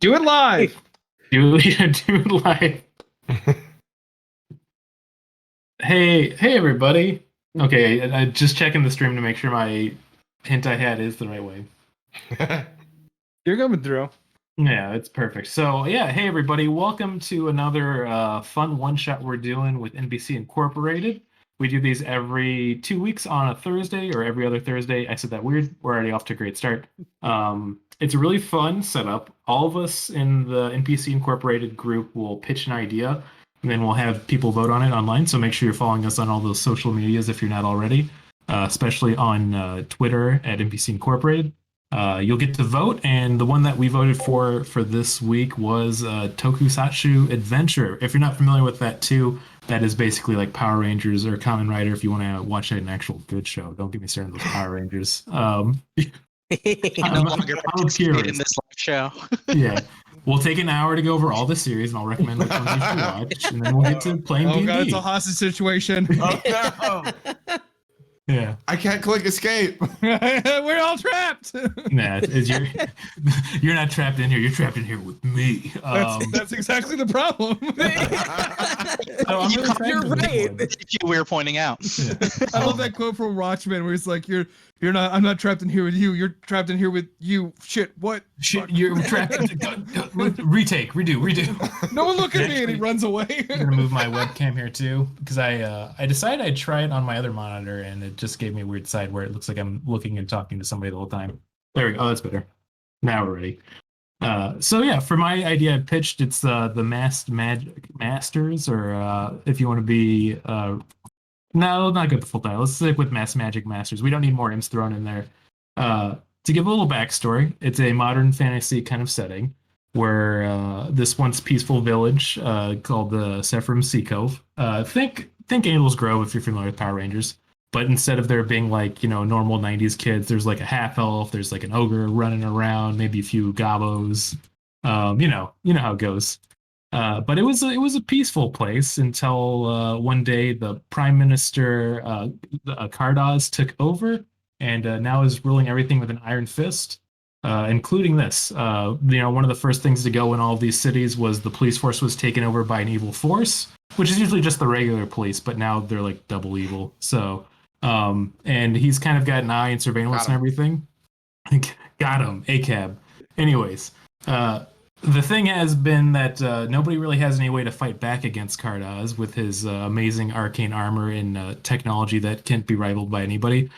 Do it live. Do it live. Hey, everybody. Okay, I just checking the stream to make sure my hint I had is the right way. You're coming through. Yeah, it's perfect. So, yeah, hey, everybody. Welcome to another fun one-shot we're doing with NBC Incorporated. We do these every 2 weeks on a Thursday or every other Thursday. I said that weird. We're already off to a great start. It's a really fun setup. All of us in the NPC Incorporated group will pitch an idea, and then we'll have people vote on it online. So make sure you're following us on all those social medias if you're not already, especially on Twitter at NPC Incorporated. You'll get to vote, and the one that we voted for this week was Tokusatsu Adventure. If you're not familiar with that too, that is basically like Power Rangers or Kamen Rider if you want to watch an actual good show. Don't get me started on those Power Rangers. No longer participate in this live show. Yeah. We'll take an hour to go over all the series, and I'll recommend which ones you should watch, and then we'll get to playing D&D. Oh god, it's a hostage situation. Oh no! Yeah. I can't click escape. We're all trapped. Nah, you're not trapped in here. You're trapped in here with me. That's exactly the problem. You're right. We were pointing out. Yeah. I love that quote from Watchmen where he's like, "You're not. I'm not trapped in here with you. You're trapped in here with you. Shit. What? Shit. You're trapped. Retake. Redo. No one look at me!" And he runs away. I'm gonna move my webcam here too because I decided I'd try it on my other monitor, and it just gave me a weird side where it looks like I'm looking and talking to somebody the whole time. There we go. Oh, that's better. Now we're ready. So yeah, for my idea I pitched, it's the Masked Magic Masters, or if you want to be no, not good the full title. Let's stick with Masked Magic Masters. We don't need more imps thrown in there. To give a little backstory, it's a modern fantasy kind of setting where this once peaceful village called the Sephram Sea Cove. Think Angel's Grove if you're familiar with Power Rangers. But instead of there being like, normal 90s kids, there's like a half elf, there's like an ogre running around, maybe a few gobos. You know how it goes. But it was a peaceful place until one day the Prime Minister Kardas took over and now is ruling everything with an iron fist, including this. One of the first things to go in all of these cities was the police force was taken over by an evil force, which is usually just the regular police, but now they're like double evil. So. And he's kind of got an eye and surveillance and everything. Got him, ACAB. Anyways, the thing has been that nobody really has any way to fight back against Kardas with his amazing arcane armor and technology that can't be rivaled by anybody.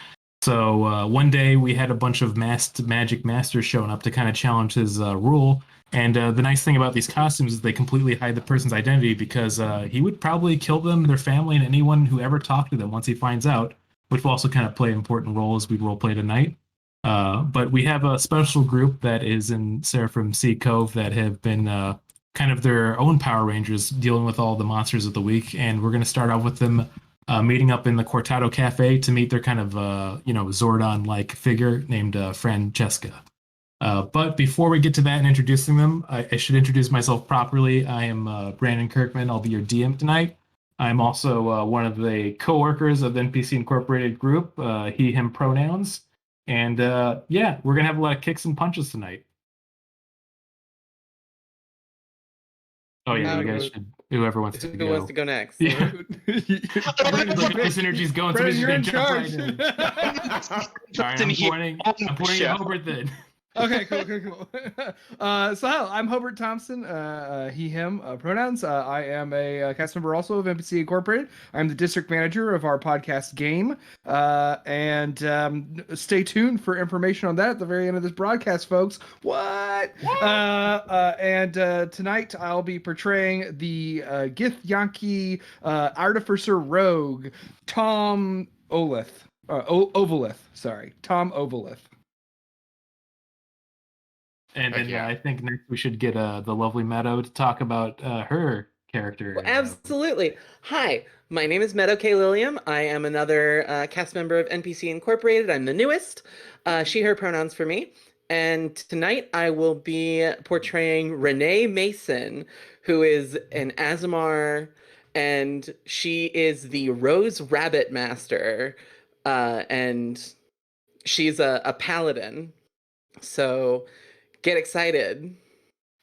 So one day we had a bunch of masked magic masters showing up to kind of challenge his rule. And the nice thing about these costumes is they completely hide the person's identity because he would probably kill them, their family, and anyone who ever talked to them once he finds out, which will also kind of play an important role as we roleplay tonight. But we have a special group that is in Seraphim Sea Cove that have been kind of their own Power Rangers dealing with all the monsters of the week. And we're going to start off with them meeting up in the Cortado Cafe to meet their kind of, Zordon-like figure named Francesca. But before we get to that and introducing them, I should introduce myself properly. I am Brandon Kirkman. I'll be your DM tonight. I'm also one of the co-workers of the NPC Incorporated group, he, him pronouns. And we're going to have a lot of kicks and punches tonight. Oh, yeah, you guys should. Whoever wants to go. Who wants to go next? Yeah. This energy's going. Brandon, you're in jump charge. Right in. All right, I'm pointing at Hobart then. Okay, cool. So hello, I'm Hobart Thompson, he, him, pronouns. I am a cast member also of NPC Incorporated. I'm the district manager of our podcast game. And stay tuned for information on that at the very end of this broadcast, folks. What? And tonight I'll be portraying the Gith Yankee Artificer Rogue, Tom Ovalith. Tom Ovalith. And then I think next we should get the lovely Meadow to talk about her character. Well, absolutely. Hi, my name is Meadow K. Lilium. I am another cast member of NPC Incorporated. I'm the newest. She, her pronouns for me. And tonight I will be portraying Renee Mason, who is an Azamar, and she is the Rose Rabbit Master. And she's a paladin. So get excited.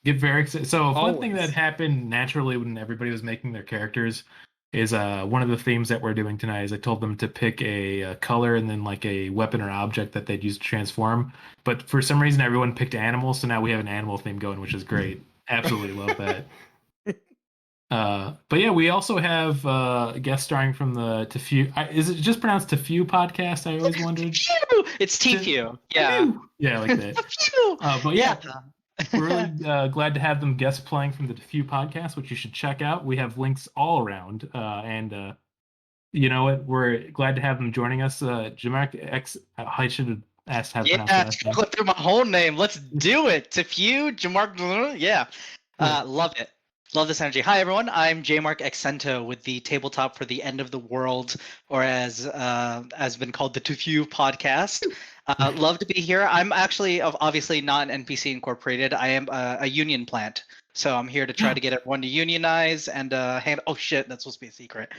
Get very excited. So one thing that Always. happened naturally when everybody was making their characters is one of the themes that we're doing tonight is I told them to pick a color and then like a weapon or object that they'd use to transform. But for some reason, everyone picked animals, so now we have an animal theme going, which is great. Absolutely love that. But yeah, we also have guest starring from the Tefue. Is it just pronounced Tefue podcast? I always wondered. It's Tfue. Yeah. Yeah, like that. Tfue. But yeah, we're really glad to have them guest playing from the Few podcast, which you should check out. We have links all around, and you know what? We're glad to have them joining us. Jamark X. I should have asked how to pronounce Yeah, that. go through my whole name. Let's do it. Tfue, Jamark. Yeah. Love it. Love this energy. Hi, everyone. I'm Jmark Xento with the tabletop for the end of the world, or as been called, the Tfue podcast. Love to be here. I'm actually obviously not an NPC Incorporated. I am a union plant, so I'm here to try to get everyone to unionize and Oh shit, that's supposed to be a secret.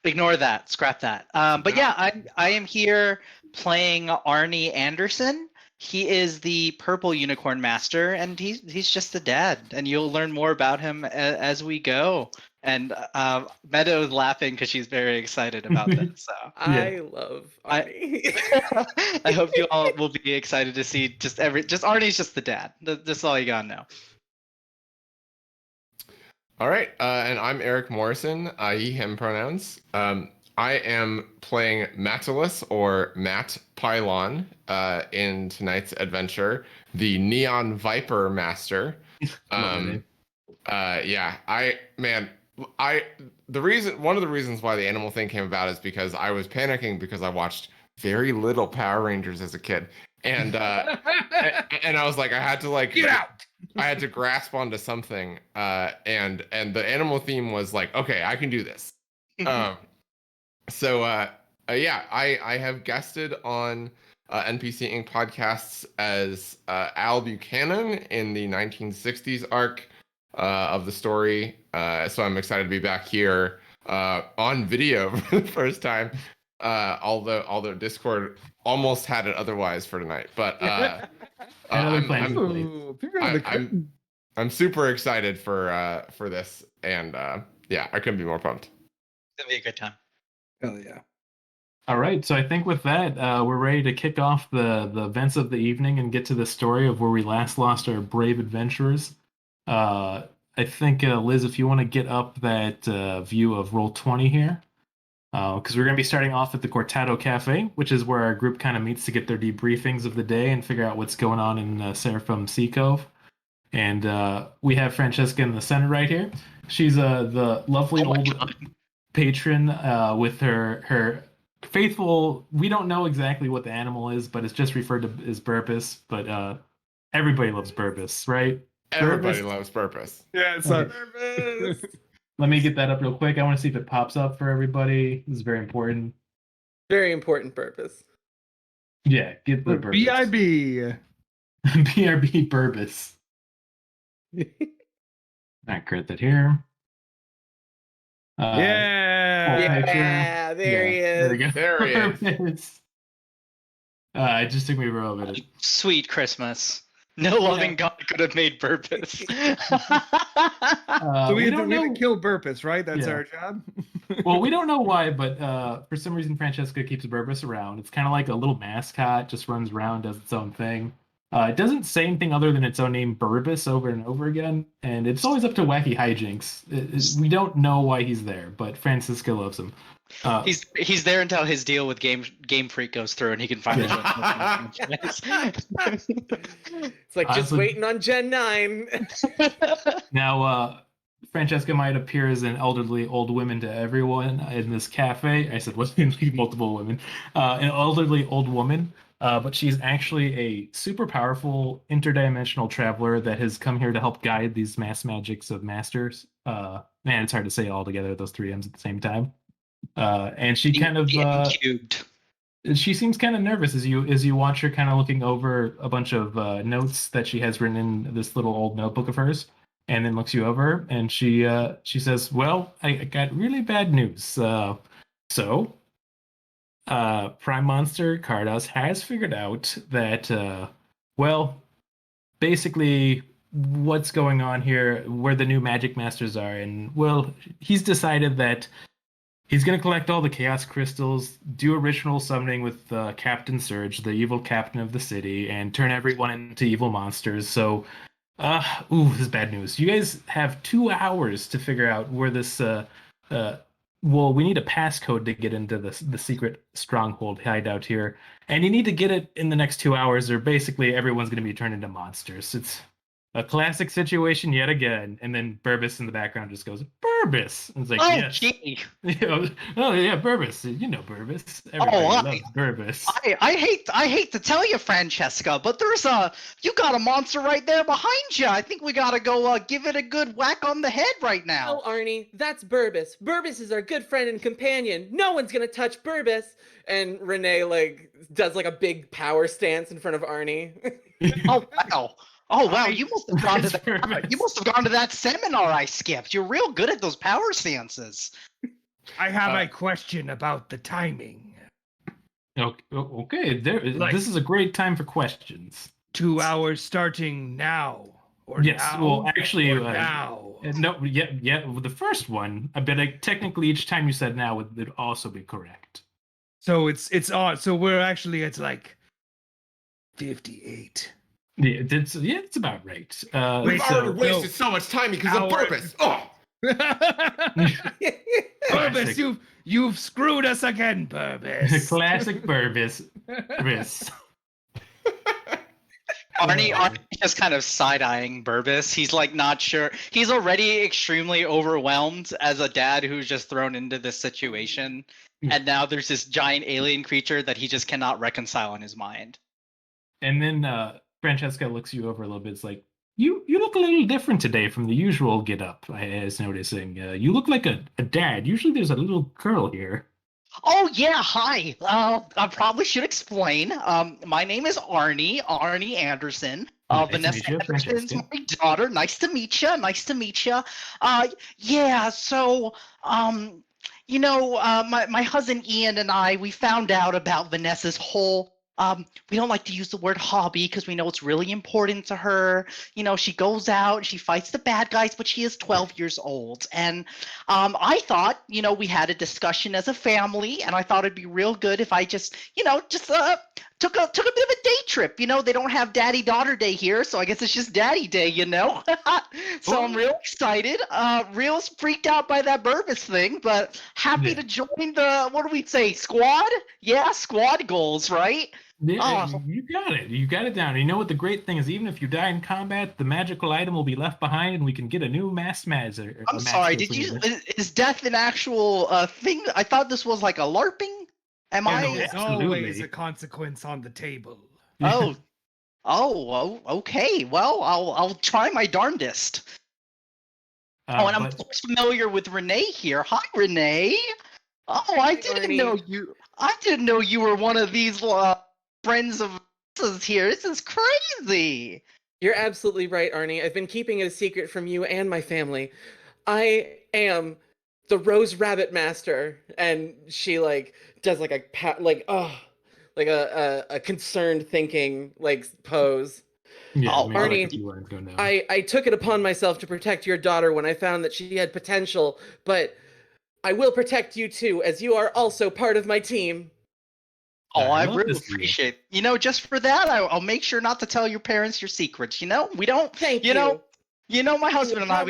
Ignore that. Scrap that. But yeah, I am here playing Arnie Anderson. He is the Purple Unicorn Master, and he's just the dad. And you'll learn more about him as we go. And Meadow is laughing because she's very excited about this. So I love Arnie. I hope you all will be excited to see just Arnie's just the dad. That's all you gotta know. All right, and I'm Eric Morrison, he, him pronouns. I am playing Matulus, or Matt Pylon, in tonight's adventure, the Neon Viper Master. One of the reasons why the animal thing came about is because I was panicking because I watched very little Power Rangers as a kid, and and I was like, I had to like Get out. I had to grasp onto something, and the animal theme was like, okay, I can do this. I have guested on NPC Inc. podcasts as Al Buchanan in the 1960s arc of the story. So I'm excited to be back here on video for the first time. Although Discord almost had it otherwise for tonight, but I'm super excited for this, and I couldn't be more pumped. It's gonna be a good time. Hell yeah. All right, so I think with that, we're ready to kick off the events of the evening and get to the story of where we last lost our brave adventurers. I think, Liz, if you want to get up that view of Roll20 here, because we're going to be starting off at the Cortado Cafe, which is where our group kind of meets to get their debriefings of the day and figure out what's going on in Seraphim Sea Cove. And we have Francesca in the center right here. She's the lovely old patron with her faithful. We don't know exactly what the animal is, but it's just referred to as Burpus. But everybody loves Burpus, right? Everybody loves Burpus. Yeah, it's Burpus. Let me get that up real quick. I want to see if it pops up for everybody. This is very important. Very important purpose. Yeah, get the Burpus. BIB. BRB Burbus. I create that here. Yeah, there he is. There we go. There he is. It just took me a real minute. Sweet Christmas. No loving God could have made Burpus. So we have don't to know. kill Burpus, right? That's Yeah. our job. Well, we don't know why, but for some reason Francesca keeps Burpus around. It's kind of like a little mascot, just runs around, does its own thing. It doesn't say anything other than its own name, Burbus, over and over again, and it's always up to wacky hijinks. We don't know why he's there, but Francesca loves him. He's there until his deal with Game Freak goes through, and he can finally. It's like just Honestly- waiting on Gen 9. Now, Francesca might appear as an elderly old woman to everyone in this cafe. I said women, like multiple women. An elderly old woman, but she's actually a super powerful interdimensional traveler that has come here to help guide these mass magics of masters. Man, it's hard to say all together, those three M's at the same time. And she kind of cubed. she seems kind of nervous as you watch her kind of looking over a bunch of notes that she has written in this little old notebook of hers, and then looks you over and she says, "Well, I got really bad news. Prime Monster Cardos has figured out that basically what's going on here, where the new magic masters are, and well, he's decided that he's going to collect all the chaos crystals, do a ritual summoning with Captain Surge, the evil captain of the city, and turn everyone into evil monsters. So, this is bad news. You guys have 2 hours to figure out where this. Well, we need a passcode to get into the secret stronghold hideout here, and you need to get it in the next 2 hours, or basically everyone's going to be turned into monsters. It's a classic situation yet again. And then Burbis in the background just goes, Burbis. And it's like, Oh, yes. gee. Oh yeah, Burbis. You know Burbis. Everybody loves Burbis. I hate to tell you, Francesca, but you got a monster right there behind you. I think we gotta go give it a good whack on the head right now. Oh, Arnie, that's Burbis. Burbis is our good friend and companion. No one's gonna touch Burbis. And Renee does a big power stance in front of Arnie. Oh wow. Oh wow, you must have gone to that. You must have gone to that seminar I skipped. You're real good at those power stances. I have a question about the timing. Okay, this is a great time for questions. 2 hours starting now. Or yes, now, well, actually, now. No, well, the first one, but technically each time you said now would also be correct. So it's on. So we're actually it's 58. Yeah, it's about right. We've already wasted so much time because of Burbis. Oh, Burbis, you've screwed us again, Burbis. Classic Burbis. Arnie just kind of side-eyeing Burbis. He's not sure. He's already extremely overwhelmed as a dad who's just thrown into this situation. And now there's this giant alien creature that he just cannot reconcile in his mind. And then Francesca looks you over a little bit. It's like, you look a little different today from the usual get-up, I was noticing. You look like a dad. Usually there's a little girl here. Oh, yeah, hi. I probably should explain. My name is Arnie Anderson. Vanessa Anderson's my daughter. Nice to meet you. Yeah, so, my husband Ian and I, we found out about Vanessa's whole we don't like to use the word hobby because we know it's really important to her. She goes out, she fights the bad guys, but she is 12 years old. And I thought, we had a discussion as a family, and I thought it'd be real good if I just took a bit of a day trip. They don't have daddy-daughter day here, so I guess it's just daddy day, So I'm real excited, real freaked out by that Burbis thing, but happy to join the, what do we say, squad? Yeah, squad goals, right? Yeah, you got it. You got it down. And you know what the great thing is? Even if you die in combat, the magical item will be left behind, and we can get a new master. I'm sorry. Is death an actual thing? I thought this was like a LARPing. There's always a consequence on the table. Oh, okay. Well, I'll try my darndest. And I'm familiar with Renee here. Hi, Renee. Oh, I didn't know you were one of these friends of here. This is crazy. You're absolutely right, Arnie. I've been keeping it a secret from you and my family. I am the Rose Rabbit Master, and she does a concerned thinking pose. Yeah, Arnie, I took it upon myself to protect your daughter when I found that she had potential, but I will protect you too, as you are also part of my team. Oh, I really appreciate it. Just for that, I'll make sure not to tell your parents your secrets. We don't. Thank you. My husband and I,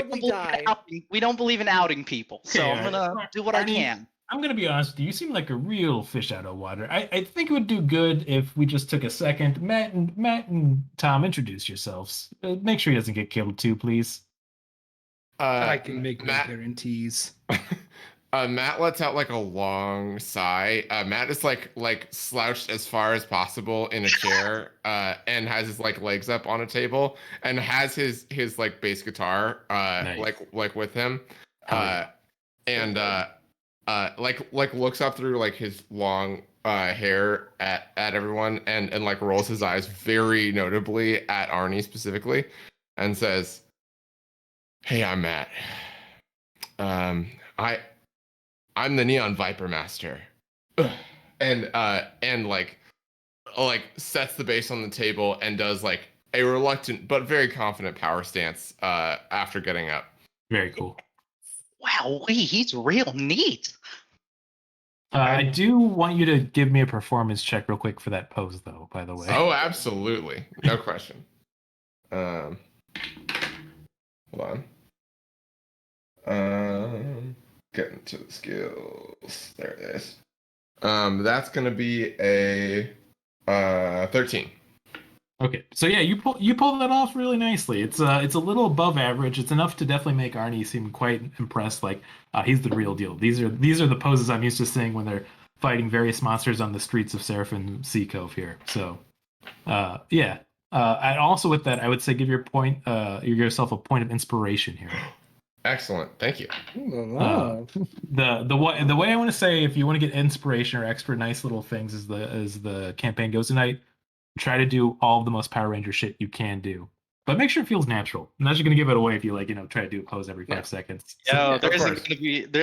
we don't believe in outing people. So I'm gonna do what I can. I'm gonna be honest with you. You seem like a real fish out of water. I think it would do good if we just took a second. Matt and Tom, introduce yourselves. Make sure he doesn't get killed too, please. I can make no guarantees. Matt lets out a long sigh. Matt is slouched as far as possible in a chair, and has his legs up on a table, and has his bass guitar nice. with him, and looks up through his long hair at everyone, and rolls his eyes very notably at Arnie specifically, and says, "Hey, I'm Matt. I'm the Neon Viper Master," and sets the bass on the table and does a reluctant but very confident power stance after getting up. Very cool. Wow, he's real neat. I do want you to give me a performance check real quick for that pose, though, by the way. Oh, absolutely. No question. Hold on. Getting to the skills. There it is. That's gonna be a 13. Okay, so yeah, you pull that off really nicely. It's a little above average. It's enough to definitely make Arnie seem quite impressed. Like he's the real deal. These are the poses I'm used to seeing when they're fighting various monsters on the streets of Seraphim Sea Cove here. So, yeah. And also with that, I would say give yourself a point of inspiration here. Excellent, thank you. The way I want to say, if you want to get inspiration or extra nice little things as the campaign goes tonight, try to do all of the most Power Ranger shit you can do, but make sure it feels natural. I'm not just gonna give it away if you try to do a pose every 5 seconds. No, there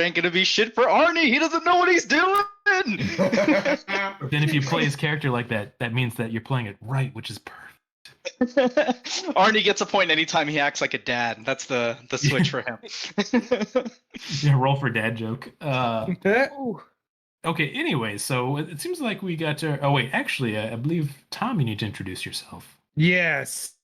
ain't gonna be shit for Arnie. He doesn't know what he's doing. Then if you play his character like that, that means that you're playing it right, which is perfect. Arnie gets a point anytime he acts like a dad. That's the switch for him. Yeah, roll for dad joke. Okay, anyway, so it seems like we got to... Oh, wait, actually, I believe, Tom, you need to introduce yourself. Yes.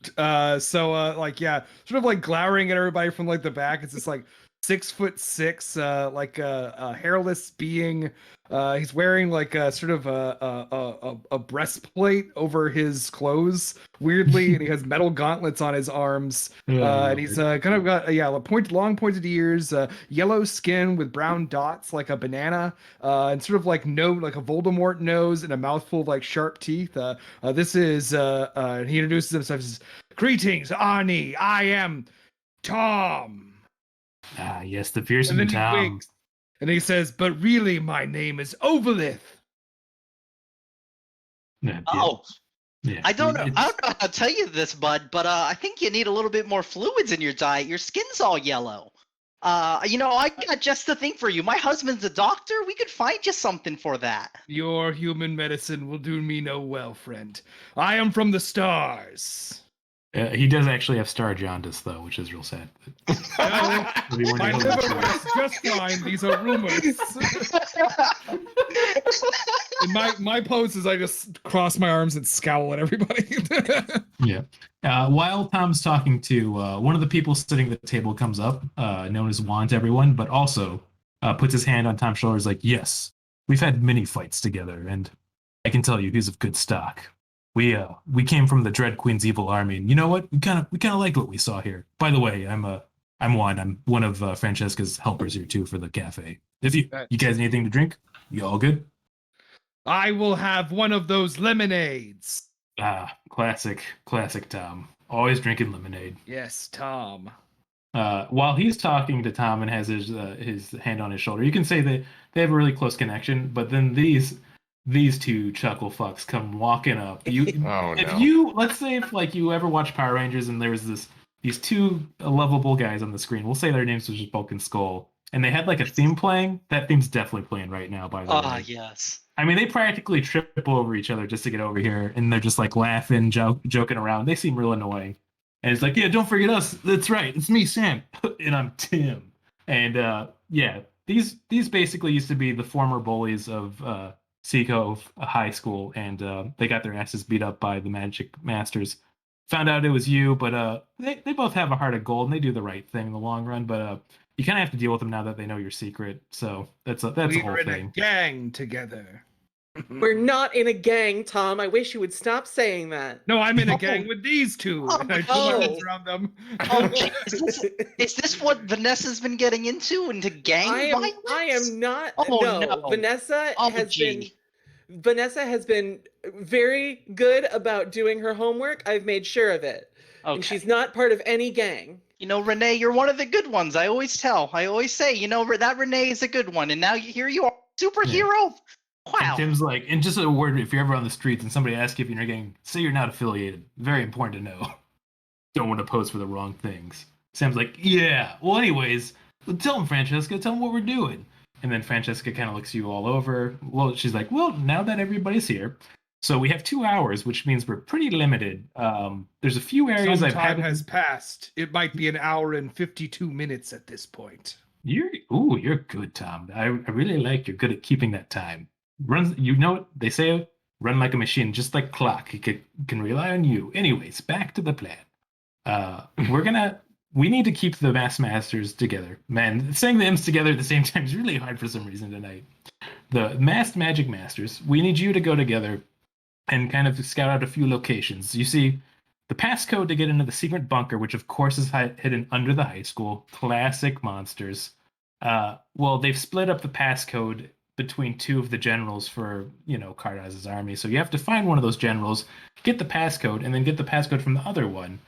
Sort of like glowering at everybody from like the back. It's this like 6'6", like a hairless being. He's wearing like a sort of a breastplate over his clothes, weirdly, and he has metal gauntlets on his arms. And he's kind of got long pointed ears, yellow skin with brown dots like a banana, and sort of like a Voldemort nose and a mouthful of like sharp teeth. This is he introduces himself as, "Greetings, Arnie. I am Tom." Ah, yes, the fearsome And then Tom. he winks, and he says, "But really, my name is Ovalith." Yeah, Oh, yeah. I don't know how to tell you this, bud, but I think you need a little bit more fluids in your diet. Your skin's all yellow. I got just the thing for you. My husband's a doctor. We could find you something for that. Your human medicine will do me no well, friend. I am from the stars. He does actually have star jaundice, though, which is real sad. My liver works just fine. These are rumors. In my poses, I just cross my arms and scowl at everybody. Yeah. While Tom's talking to one of the people sitting at the table comes up, known as Juan to everyone, but also puts his hand on Tom's shoulders like, "Yes, we've had many fights together, and I can tell you he's of good stock. We came from the Dread Queen's evil army, and you know what? We kind of liked what we saw here. By the way, I'm Juan. I'm one of Francesca's helpers here too for the cafe. If you guys need anything to drink, you all good?" I will have one of those lemonades. Ah, classic Tom. Always drinking lemonade. Yes, Tom. While he's talking to Tom and has his hand on his shoulder, you can say that they have a really close connection. But then these two chuckle fucks come walking up. Let's say if like you ever watch Power Rangers and there was these two lovable guys on the screen. We'll say their names was just Bulk and Skull, and they had like a theme playing. That theme's definitely playing right now. By the way. Ah, yes. I mean, they practically trip over each other just to get over here, and they're just like laughing, joking around. They seem real annoying. And it's like, yeah, don't forget us. That's right. It's me, Sam, and I'm Tim. And these basically used to be the former bullies of Sea Cove High School, and they got their asses beat up by the Magic Masters. Found out it was you, but they both have a heart of gold, and they do the right thing in the long run. But you kind of have to deal with them now that they know your secret. So that's a whole thing. We're in a gang together. We're not in a gang, Tom. I wish you would stop saying that. No, I'm in a gang with these two. Oh, and I put my arms around them. Oh, is this what Vanessa's been getting into gang violence? I am not. Oh, no. Vanessa has been very good about doing her homework. I've made sure of it. Okay. And she's not part of any gang. Renee, you're one of the good ones. I always say, that Renee is a good one. And now here you are, superhero. Yeah. Wow. And Tim's like, and just a word, if you're ever on the streets and somebody asks you if you're in a gang, say you're not affiliated. Very important to know. Don't want to pose for the wrong things. Sam's like, yeah. Well, anyways, tell him, Francesca. Tell him what we're doing. And then Francesca kind of looks you all over. Well, she's like, well, now that everybody's here, So we have 2 hours, which means we're pretty limited. There's a few areas Some I've time had. has passed. It might be an hour and 52 minutes at this point. You're good, Tom. I really like you're good at keeping that time. Run, you know what they say? Run like a machine, just like clock. It can rely on you. Anyways, back to the plan. We're gonna we need to keep the Mass Masters together. Man, saying the M's together at the same time is really hard for some reason tonight. The Masked Magic Masters, we need you to go together and kind of scout out a few locations. You see, the passcode to get into the secret bunker, which of course is hidden under the high school, classic monsters. Well, they've split up the passcode between 2 of the generals for, Kardaz's army. So you have to find one of those generals, get the passcode, and then get the passcode from the other one.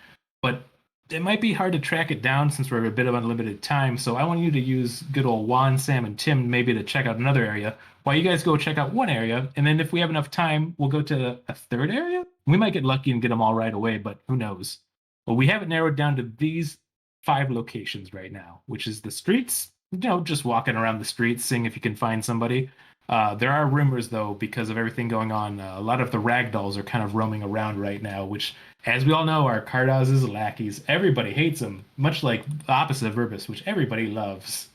But it might be hard to track it down since we're a bit of unlimited time. So I want you to use good old Juan, Sam, and Tim maybe to check out another area while you guys go check out one area. And then if we have enough time, we'll go to a third area. We might get lucky and get them all right away, but who knows? Well, we have it narrowed down to these 5 locations right now, which is the streets, just walking around the streets, seeing if you can find somebody. There are rumors, though, because of everything going on. A lot of the ragdolls are kind of roaming around right now, which, as we all know, are Kardaz's lackeys. Everybody hates them, much like the opposite of Verbus, which everybody loves.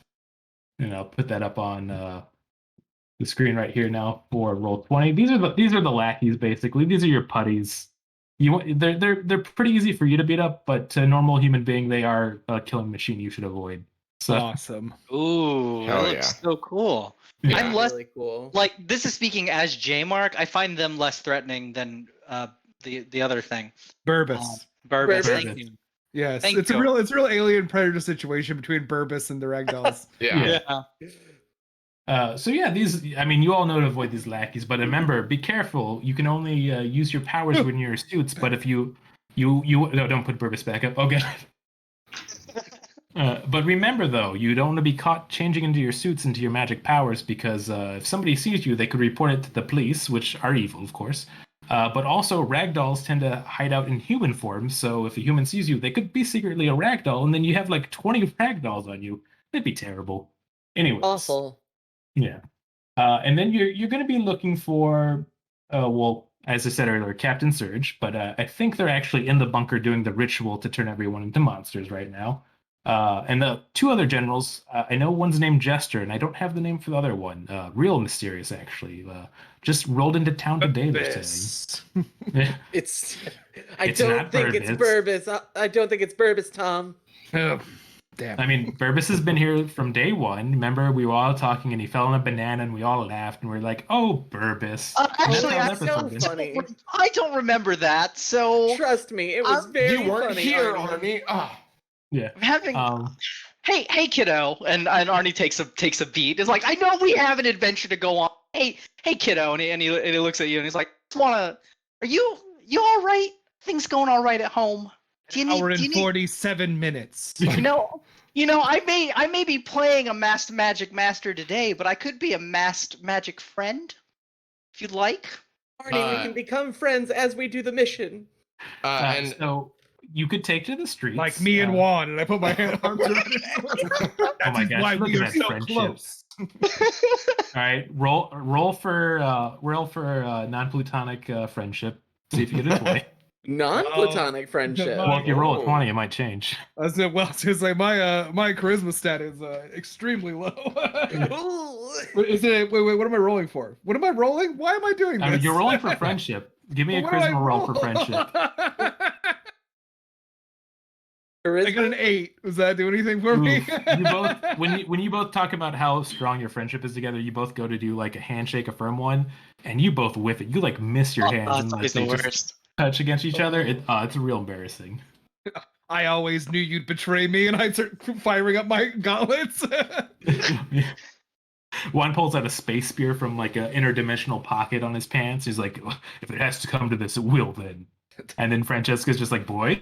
And I'll put that up on the screen right here now for Roll20. These are the lackeys, basically. These are your putties. They're pretty easy for you to beat up, but to a normal human being, they are a killing machine you should avoid. So, Awesome. Ooh, Hell that looks so cool. Yeah. I'm less really cool. like this is speaking as J Mark. I find them less threatening than the other thing. Burbus. Burbus. Burbus. Thank you. Yes, Thank it's you. a real alien predator situation between Burbus and the ragdolls. Yeah. So yeah, you all know to avoid these lackeys, but remember, be careful. You can only use your powers when you're in suits, but if you no, don't put Burbus back up. Okay. But remember, though, you don't want to be caught changing into your suits into your magic powers because if somebody sees you, they could report it to the police, which are evil, of course. But also, ragdolls tend to hide out in human form, so if a human sees you, they could be secretly a ragdoll, and then you have like 20 ragdolls on you. That'd be terrible. Anyways. Awful. Yeah. And then you're going to be looking for, well, as I said earlier, Captain Surge, but I think they're actually in the bunker doing the ritual to turn everyone into monsters right now. And the 2 other generals, I know one's named Jester, and I don't have the name for the other one. Real mysterious, actually. Just rolled into town today, they're saying. It's. It's don't not think it's Burbus. I don't think it's Burbus, Tom. Oh, damn. I mean, Burbus has been here from day one. Remember, we were all talking, and he fell on a banana, and we all laughed, and we are like, "Oh, Burbus!" Actually, That's that's how so that episode is. funny. I don't remember that. So Trust me, it was very You weren't funny. here, Arnie. Arnie. Ah. Yeah. I'm having. Um, Hey, kiddo, and Arnie takes a beat. It's like, I know we have an adventure to go on. Hey, kiddo, and he looks at you and he's like, are you all right? Things going all right at home? Do you need? Hour do and you need 47 minutes. I may be playing a masked magic master today, but I could be a masked magic friend, if you'd like. Arnie, we can become friends as we do the mission. And so you could take to the streets. Like me and Juan, and I put my arms around his Oh my gosh, why look we at are that so friendship. close. All right, roll for non-plutonic friendship. See if you get a 20. Non-platonic friendship. no. Well, if you roll a Oh. 20, it might change. I said, well, it's like my charisma stat is extremely low. Is it? Wait, what am I rolling for? What am I rolling? Why am I doing this? I mean, you're rolling for friendship. Give me a What do I charisma roll for friendship. I got an 8. Does that do anything for me? Oof. You both, when you both talk about how strong your friendship is together, you both go to do like a handshake, a firm one, and you both whiff it. You like miss your hands and like, they just touch against each other. It's real embarrassing. I always knew you'd betray me, and I start firing up my gauntlets. Juan pulls out a space spear from like an interdimensional pocket on his pants. He's like, if it has to come to this, it will then. And then Francesca's just like, boy,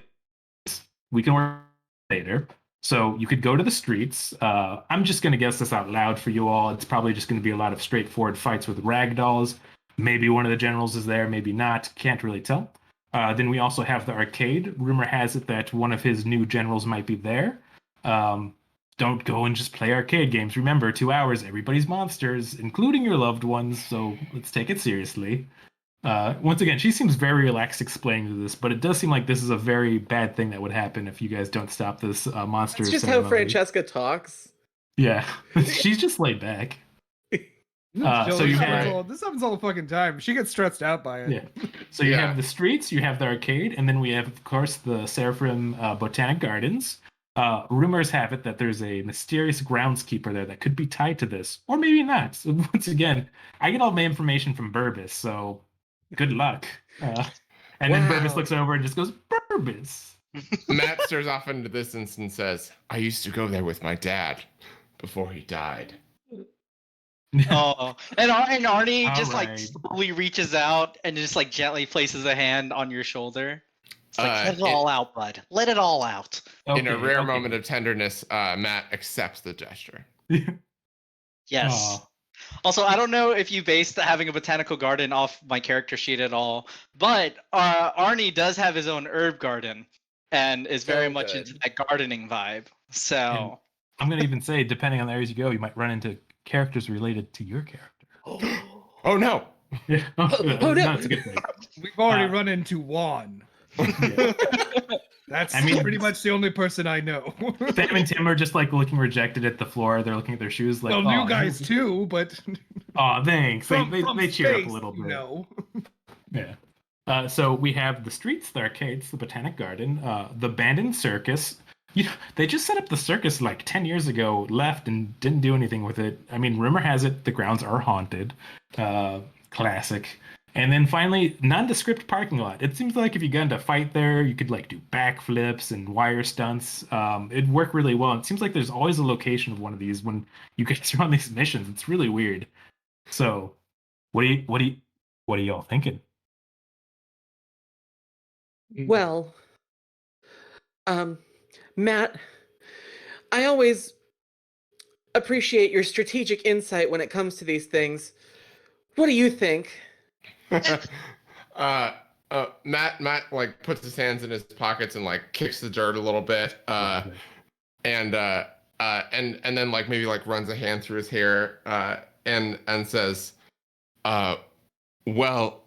we can work later. So you could go to the streets. I'm just going to guess this out loud for you all. It's probably just going to be a lot of straightforward fights with ragdolls. Maybe one of the generals is there, maybe not. Can't really tell. Then we also have the arcade. Rumor has it that one of his new generals might be there. Don't go and just play arcade games. Remember, 2 hours, everybody's monsters, including your loved ones, so let's take it seriously. Once again, she seems very relaxed explaining this, but it does seem like this is a very bad thing that would happen if you guys don't stop this monster That's just how ceremony. Francesca talks. Yeah, she's just laid back. So you have this happens all the fucking time. She gets stressed out by it. Yeah. So you have the streets, you have the arcade, and then we have, of course, the Seraphim Botanic Gardens. Rumors have it that there's a mysterious groundskeeper there that could be tied to this, or maybe not. So once again, I get all my information from Burbis, so good luck. And then Burbis looks over and just goes, Burbis. Matt stares off into the distance and says, I used to go there with my dad before he died. Oh, and Arnie just like Alright. slowly reaches out and just like gently places a hand on your shoulder. It's like, let it it- all out, bud. Let it all out. In a rare moment of tenderness, Matt accepts the gesture. Yes. Aw. Also, I don't know if you based having a botanical garden off my character sheet at all, but Arnie does have his own herb garden and is very much good. into that gardening vibe. So, I'm going to even say, depending on the areas you go, you might run into characters related to your character. Oh no! Yeah. Oh, no. It's a good thing. We've already run into Juan. Yeah. That's I mean- pretty much the only person I know. Sam and Tim are just like looking rejected at the floor. They're looking at their shoes like, well, "Aw, new guys too, but Oh, thanks. from They cheer up space, a little bit. You know. Yeah. So we have the streets, the arcades, the Botanic Garden, the abandoned circus. You know, they just set up the circus like 10 years ago, left, and didn't do anything with it. I mean, rumor has it the grounds are haunted. Classic. And then finally, nondescript parking lot. It seems like if you got into a fight there, you could like do backflips and wire stunts. It'd work really well. It seems like there's always a location of one of these when you guys are on these missions. It's really weird. So, what are y'all thinking? Well, Matt, I always appreciate your strategic insight when it comes to these things. What do you think? Matt like puts his hands in his pockets and like kicks the dirt a little bit, and then like maybe like runs a hand through his hair, and says, well,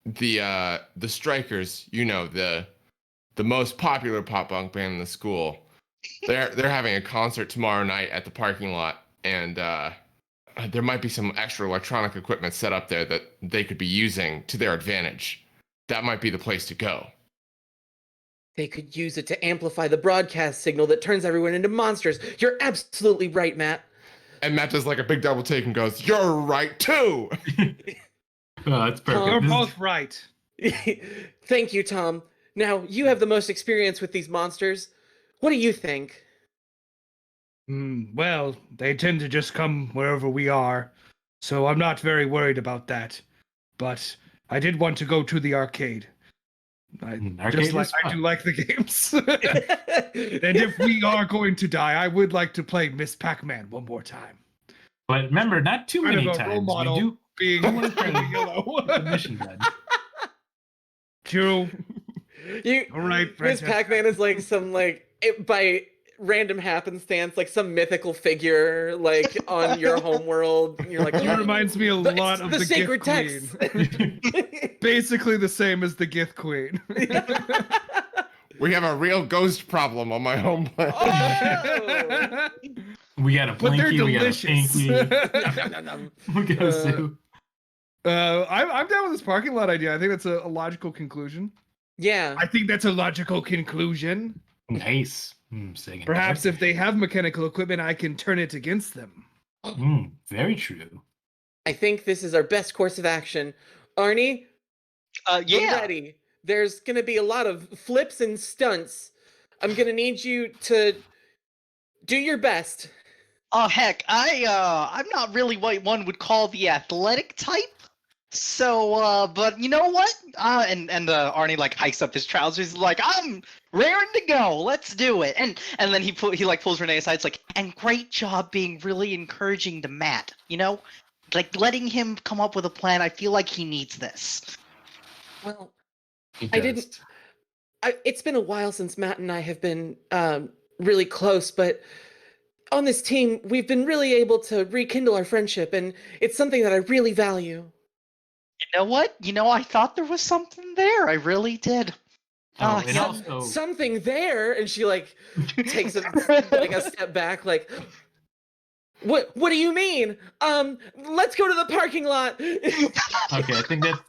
the Strikers, you know, the most popular pop punk band in the school, they're having a concert tomorrow night at the parking lot, and there might be some extra electronic equipment set up there that they could be using to their advantage. That might be the place to go. They could use it to amplify the broadcast signal that turns everyone into monsters. You're absolutely right, Matt. And Matt does like a big double take and goes, "You're right too." That's perfect. We're This is- both right. Thank you, Tom. Now, you have the most experience with these monsters. What do you think? Well, they tend to just come wherever we are, so I'm not very worried about that. But I did want to go to the arcade. Arcade is I fun. do like the games. And if we are going to die, I would like to play Miss Pac-Man one more time. But remember, not too Kind many of a role times. model We do being friendly yellow. the mission done. True. All right, Miss Francesca. Pac-Man is like some by random happenstance, like some mythical figure like on your homeworld. And you're like, It reminds me a lot of the sacred Gith text. Queen. Basically the same as the Gith Queen. We have a real ghost problem on my home planet. Oh! We got a But they're Blinky, we got a delicious. Pinky, we got a Sue. I'm down with this parking lot idea. I think that's a logical conclusion. Yeah. I think that's a logical conclusion. Nice. Second Perhaps there. if they have mechanical equipment, I can turn it against them. Very true. I think this is our best course of action. Arnie, we're yeah. ready. There's gonna be a lot of flips and stunts. I'm gonna need you to do your best. Oh heck, I'm not really what one would call the athletic type. So, but you know what? And Arnie like hikes up his trousers, like I'm raring to go. Let's do it. And then he pulls Renee aside. It's like, and great job being really encouraging to Matt. You know, like letting him come up with a plan. I feel like he needs this. Well, He I does. didn't- it's been a while since Matt and I have been really close, but on this team, we've been really able to rekindle our friendship, and it's something that I really value. You know what? I thought there was something there. I really did. Oh, Oh, and yeah. also, Something there, and she like takes a step back, like, what do you mean? Let's go to the parking lot. okay, I think that's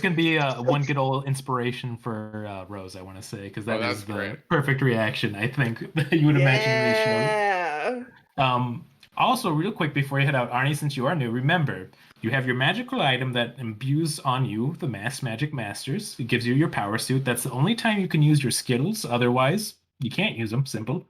gonna be one good old inspiration for Rose. I want to say because that that's is the great. perfect reaction I think that you would imagine in these shows. Yeah. Also, real quick before you head out, Arnie, since you are new, remember you have your magical item that imbues on you the Mass Magic Masters. It gives you your power suit. That's the only time you can use your skills. Otherwise, you can't use them. Simple.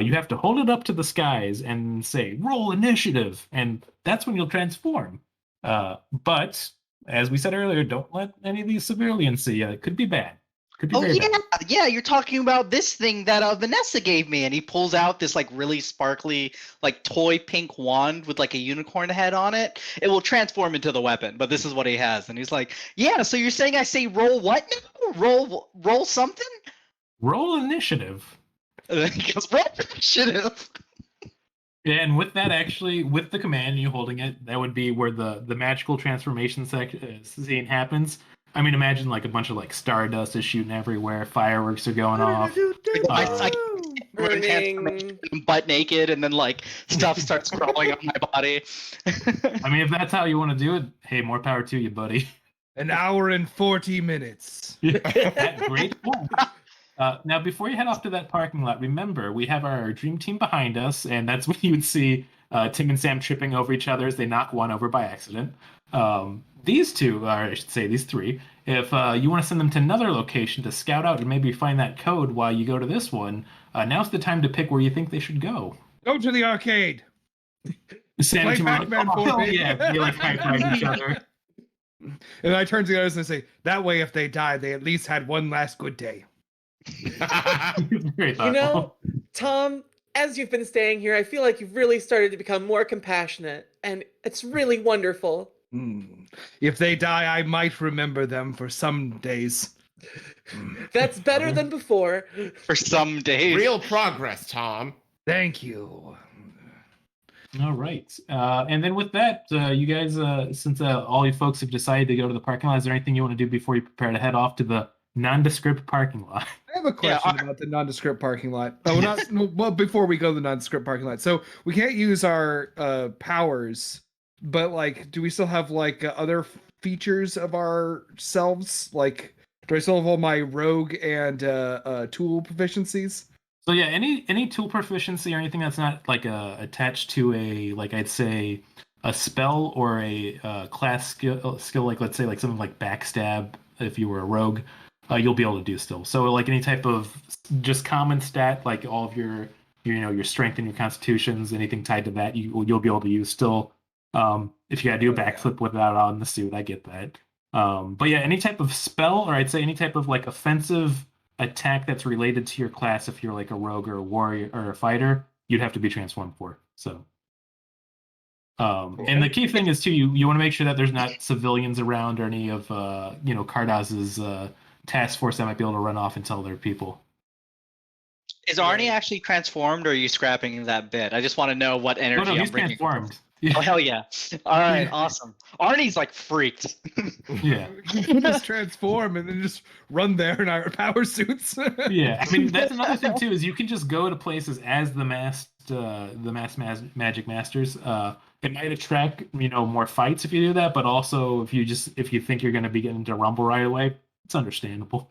You have to hold it up to the skies and say "Roll initiative," and that's when you'll transform. But as we said earlier, don't let any of these civilians see you. It could be bad. Could be Oh very yeah, bad. yeah. You're talking about this thing that Vanessa gave me, and he pulls out this like really sparkly, like toy pink wand with like a unicorn head on it. It will transform into the weapon, but this is what he has, and he's like, "Yeah, so you're saying I say roll what now? Roll something?" Roll initiative. He goes, "Roll initiative." Yeah, and with that, actually, with the command you holding it, that would be where the magical transformation scene happens. I mean, imagine like a bunch of like stardust is shooting everywhere, fireworks are going off. I Burning. I'm butt naked, and then like stuff starts crawling on my body. I mean, if that's how you want to do it, hey, more power to you, buddy. An hour and 40 minutes. Great point. Now, before you head off to that parking lot, remember we have our dream team behind us, and that's when you would see Tim and Sam tripping over each other as they knock one over by accident. These two, or I should say these three, if you want to send them to another location to scout out and maybe find that code while you go to this one, now's the time to pick where you think they should go. Go to the arcade. Sam Play and Tim are like, Pac-Man oh, for hell me." yeah. They like high-five each other. And I turn to the others and say, that way if they die, they at least had one last good day. Very thoughtful. You know, Tom, as you've been staying here, I feel like you've really started to become more compassionate, and it's really wonderful. If they die, I might remember them for some days. That's better than before. For some days. Real progress, Tom. Thank you. All right. And then with that, you guys, since all you folks have decided to go to the parking lot, is there anything you want to do before you prepare to head off to the nondescript parking lot? I have a question about the nondescript parking lot. Oh, well, before we go to the nondescript parking lot. So we can't use our powers, but like, do we still have like other features of ourselves? Like, do I still have all my rogue and tool proficiencies? So yeah, any tool proficiency or anything that's not like attached to a, like I'd say a spell or a class skill like let's say like something like backstab if you were a rogue, you'll be able to do still. So like any type of just common stat, like all of your your strength and your constitutions, anything tied to that, you'll be able to use still. If you gotta do a backflip without on the suit, I get that. But yeah, any type of spell or I'd say any type of like offensive attack that's related to your class, if you're like a rogue or a warrior or a fighter, you'd have to be transformed for. So and the key thing is too, you want to make sure that there's not civilians around or any of Kardaz's task force that might be able to run off and tell their people. Is Arnie actually transformed, or are you scrapping that bit? I just want to know what energy No, I'm he's bringing. transformed. Oh hell yeah! All right, awesome. Arnie's like freaked. Yeah. Just transform and then just run there in our power suits. Yeah, I mean that's another thing too, is you can just go to places as the magic masters. It might attract more fights if you do that, but also if you think you're going to be getting into Rumble right away, it's understandable.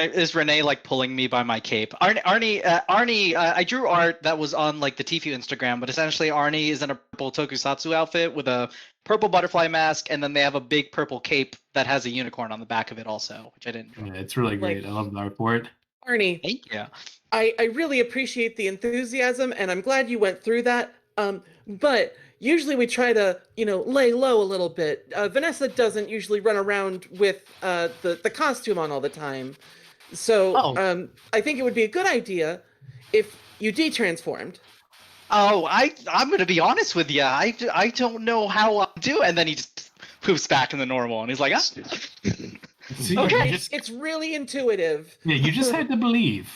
Is Renee like pulling me by my cape? Arnie, I drew art that was on like the Tfue Instagram, but essentially Arnie is in a purple Tokusatsu outfit with a purple butterfly mask, and then they have a big purple cape that has a unicorn on the back of it also, which I didn't draw. Yeah, it's really great. I love the art for it. Arnie, Thank you. I really appreciate the enthusiasm, and I'm glad you went through that. But usually we try to, lay low a little bit. Vanessa doesn't usually run around with the costume on all the time. So I think it would be a good idea if you de-transformed. Oh, I'm gonna be honest with you. I don't know how I'll do it. And then he just poofs back in the normal, and he's like, ah. See, Okay. It's really intuitive. Yeah, you just had to believe.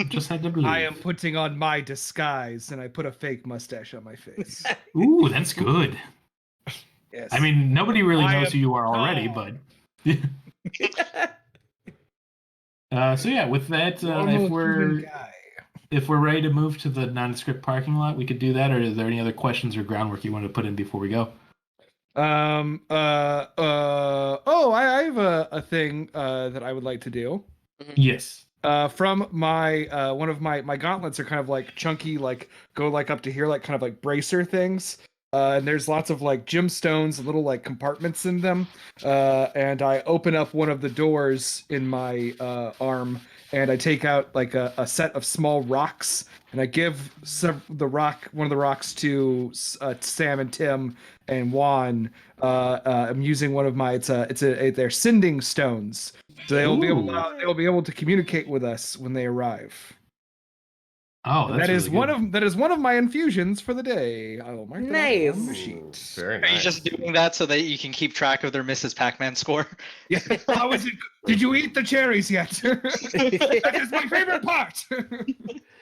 Just had to believe. I am putting on my disguise, and I put a fake mustache on my face. Ooh, that's good. Yes. I mean, nobody really I knows am who you are already, tall. but so yeah, with that, Normal human guy. if we're ready to move to the nondescript parking lot, we could do that. Or is there any other questions or groundwork you want to put in before we go? Oh, I have a thing that I would like to do. Yes. From my one of my gauntlets are kind of like chunky, like go like up to here, like kind of like bracer things. And there's lots of like gemstones, little like compartments in them. And I open up one of the doors in my arm, and I take out like a set of small rocks, and I give one of the rocks to Sam and Tim and Juan. I'm using one of my they're sending stones. So Ooh. they'll be able to communicate with us when they arrive. Oh, And that's that is really good. that is one of my infusions for the day. I will mark that Nice. on the Ooh, sheet. very Are nice. you just doing that so that you can keep track of their Mrs. Pac-Man score? Yeah. How is it? Did you eat the cherries yet? That is my favorite part.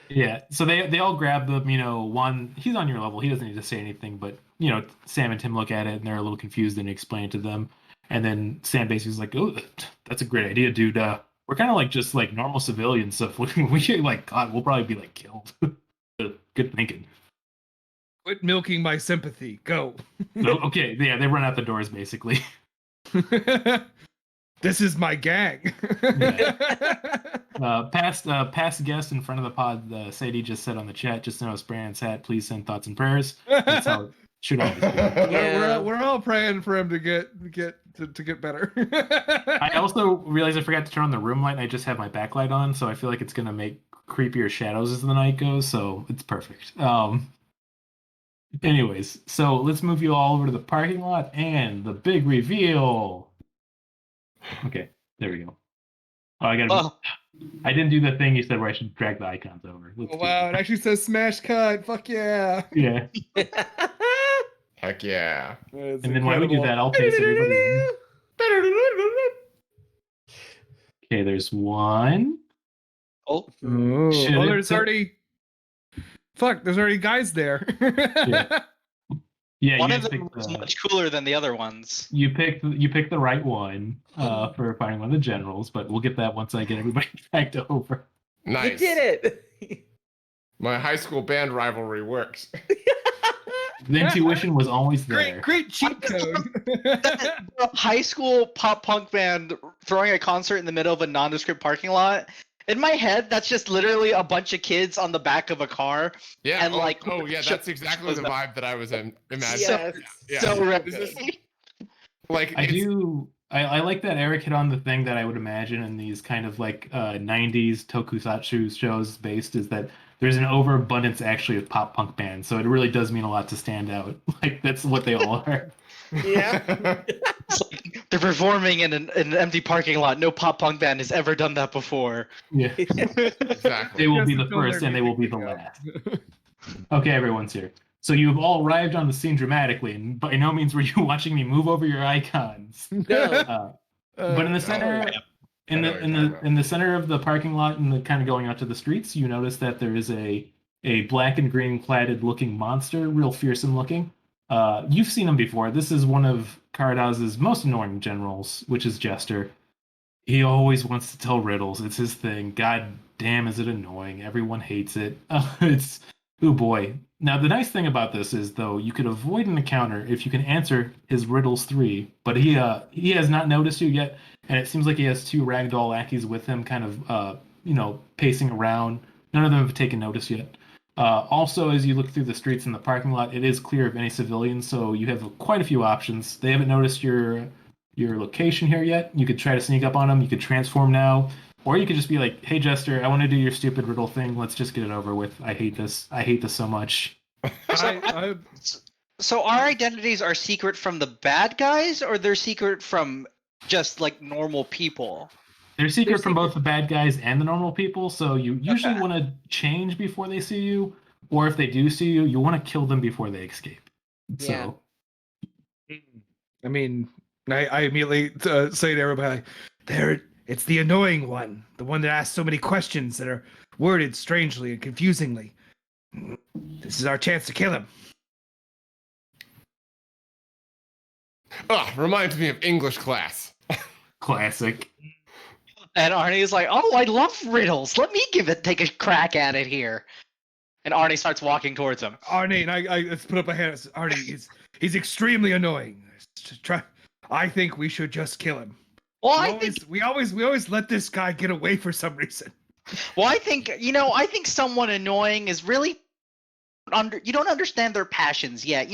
Yeah. So they all grab them. One, he's on your level. He doesn't need to say anything, but Sam and Tim look at it and they're a little confused and explain it to them. And then Sam basically is like, "Oh, that's a great idea, dude. We're kind of like just like normal civilians. So if we get like caught, we'll probably be like killed." Good thinking. Quit milking my sympathy. Go. No, okay, yeah, they run out the doors basically. This is my gang. Past guest in front of the pod, Sadie just said on the chat, just know Brandon's hat. Please send thoughts and prayers. That's how it should always be. Yeah. We're all praying for him to get better. I also realized I forgot to turn on the room light, and I just have my backlight on, so I feel like it's gonna make creepier shadows as the night goes. So it's perfect. Anyways, so let's move you all over to the parking lot and the big reveal. Okay, there we go. Oh, I didn't do the thing you said where I should drag the icons over. Let's Oh, do wow, it. it actually says smash cut. Fuck yeah. Yeah. Heck yeah. It's And then while we do that, I'll pace everybody in. Okay, there's one. Oh, Oh, Should it- there's already. Fuck, there's already guys there. Yeah. Yeah, one you of guys them picked was much cooler than the other ones. you picked the right one for finding one of the generals, but we'll get that once I get everybody back over. Nice. You did it. My high school band rivalry works. The intuition was always there. Great cheat code. A high school pop punk band throwing a concert in the middle of a nondescript parking lot. In my head, that's just literally a bunch of kids on the back of a car. Yeah. And, like, yeah, that's exactly the vibe that I was imagining. Yes. Yeah. So This is- like I like that Eric hit on the thing that I would imagine in these kind of like 90s tokusatsu shows based is that there's an overabundance actually of pop punk bands, so it really does mean a lot to stand out. Like that's what they all are. Yeah. It's like they're performing in an empty parking lot. No pop punk band has ever done that before. Yeah. Exactly. They will be Just the until first their and they will be music the goes. last. Okay, everyone's here. So you've all arrived on the scene dramatically, and by no means were you watching me move over your icons. No. But in the center, in I know the what in you're the talking in the center of the parking lot, and the kind of going out to the streets, you notice that there is a black and green cladded looking monster, real fearsome looking. You've seen him before. This is one of Karadaz's most annoying generals, which is Jester. He always wants to tell riddles. It's his thing. God damn, is it annoying? Everyone hates it. It's oh boy. Now the nice thing about this is though you could avoid an encounter if you can answer his riddles 3. But he has not noticed you yet, and it seems like he has 2 ragdoll lackeys with him, kind of pacing around. None of them have taken notice yet. Also, as you look through the streets in the parking lot, it is clear of any civilians, so you have quite a few options. They haven't noticed your location here yet. You could try to sneak up on them. You could transform now. Or you could just be like, hey, Jester, I want to do your stupid riddle thing. Let's just get it over with. I hate this. I hate this so much. So our identities are secret from the bad guys, or they're secret from just like normal people? They're secret from both the bad guys and the normal people, so you usually want to change before they see you. Or if they do see you, you want to kill them before they escape. Yeah. So, I mean, I immediately say to everybody, there, it's the annoying one, the one that asks so many questions that are worded strangely and confusingly. This is our chance to kill him. Reminds me of English class. Classic. And Arnie's like, "Oh, I love riddles. Let me take a crack at it here." And Arnie starts walking towards him. Arnie, and I let's put up a hand. Arnie, he's extremely annoying. I think we should just kill him. Well, We always let this guy get away for some reason. I think someone annoying is really you don't understand their passions yet.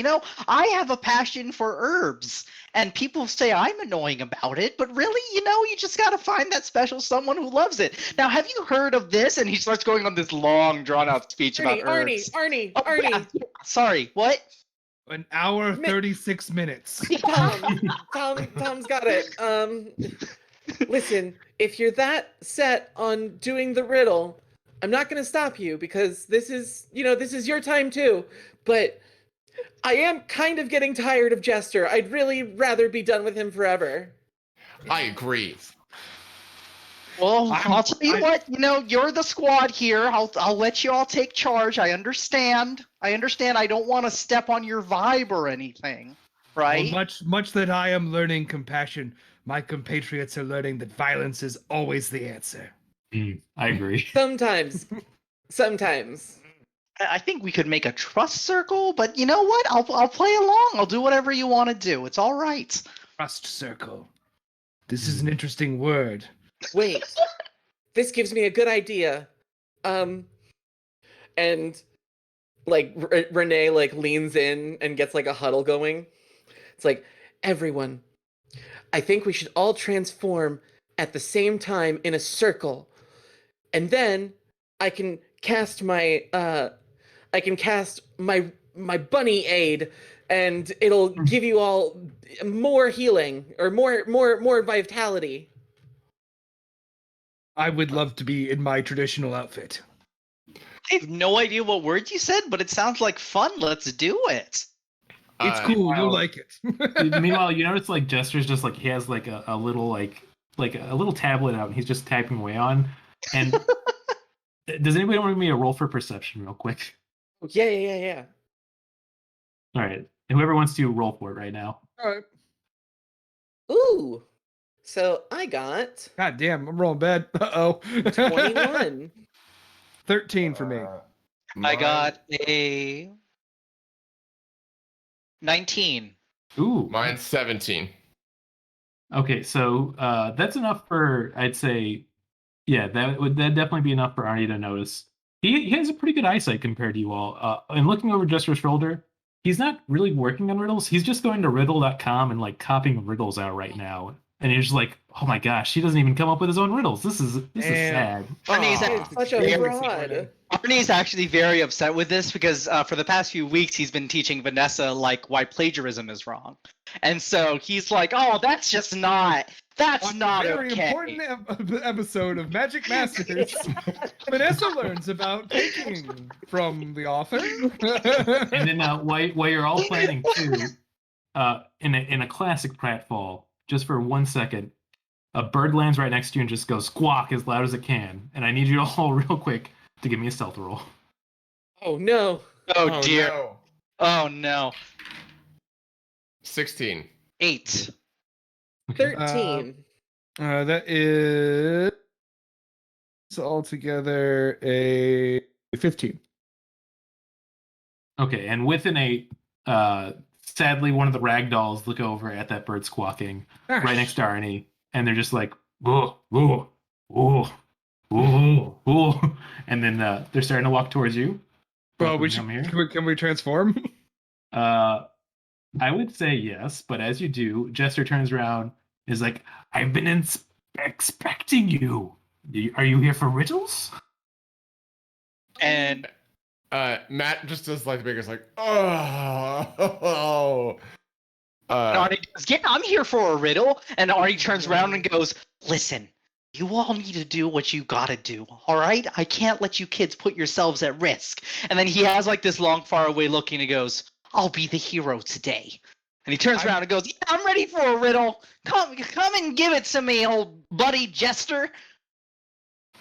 I have a passion for herbs, and people say I'm annoying about it, but really, you just got to find that special someone who loves it. Now, have you heard of this? And he starts going on this long, drawn-out speech about herbs. Arnie. Yeah. Sorry, what? An hour 36 minutes. Tom's got it. Listen, if you're that set on doing the riddle, I'm not going to stop you because this is your time too. But I am kind of getting tired of Jester. I'd really rather be done with him forever. I agree. Well, I'll tell you what. You're the squad here. I'll let you all take charge. I understand. I don't want to step on your vibe or anything, right? Well, much that I am learning compassion, my compatriots are learning that violence is always the answer. I agree. Sometimes. I think we could make a trust circle, but you know what? I'll play along. I'll do whatever you want to do. It's all right. Trust circle. This is an interesting word. Wait. This gives me a good idea. And like Renee leans in and gets a huddle going. It's like, everyone, I think we should all transform at the same time in a circle. And then I can cast my my bunny aid, and it'll give you all more healing or more vitality. I would love to be in my traditional outfit. I have no idea what words you said, but it sounds like fun. Let's do it. It's cool. You'll like it. Meanwhile, you notice Jester's just he has a little a little tablet out, and he's just typing away on. And does anybody want me to roll for perception real quick? Yeah. All right. Whoever wants to roll for it right now. All right. Ooh. So I got God damn, I'm rolling bad. 21. 13 for me. I got a 19. Ooh. Mine's 17. Okay, so that's enough for, I'd say, yeah, that'd definitely be enough for Arnie to notice. He has a pretty good eyesight compared to you all. And looking over Jester's shoulder, he's not really working on riddles. He's just going to riddle.com and copying riddles out right now. And you're just like, oh my gosh, he doesn't even come up with his own riddles. This is sad. Arnie's Such a fraud. Arnie's actually very upset with this because for the past few weeks he's been teaching Vanessa why plagiarism is wrong, and so he's like, "Oh, that's just not. That's not very okay." important episode of Magic Masters. Vanessa learns about taking from the author. And then while you're all planning too, in a classic pratfall, just for 1 second, a bird lands right next to you and just goes squawk as loud as it can. And I need you all real quick to give me a stealth roll. Oh no. Oh dear. No. Oh no. 16. 8. Okay. 13. That is altogether a 15. Okay, and with an 8, sadly, one of the ragdolls look over at that bird squawking right next to Arnie, and they're just like, "Whoa, whoa, whoa, whoa, whoa," and then they're starting to walk towards you. Well, can we transform? I would say yes, but as you do, Jester turns around, is like, "I've been expecting you. Are you here for riddles?" And Matt just does the biggest oh. Arnie goes, "Yeah, I'm here for a riddle." And Arnie turns around and goes, "Listen, you all need to do what you gotta do, all right? I can't let you kids put yourselves at risk." And then he has this long, far away look, and he goes, "I'll be the hero today." And he turns around and goes, "Yeah, I'm ready for a riddle. Come and give it to me, old buddy Jester."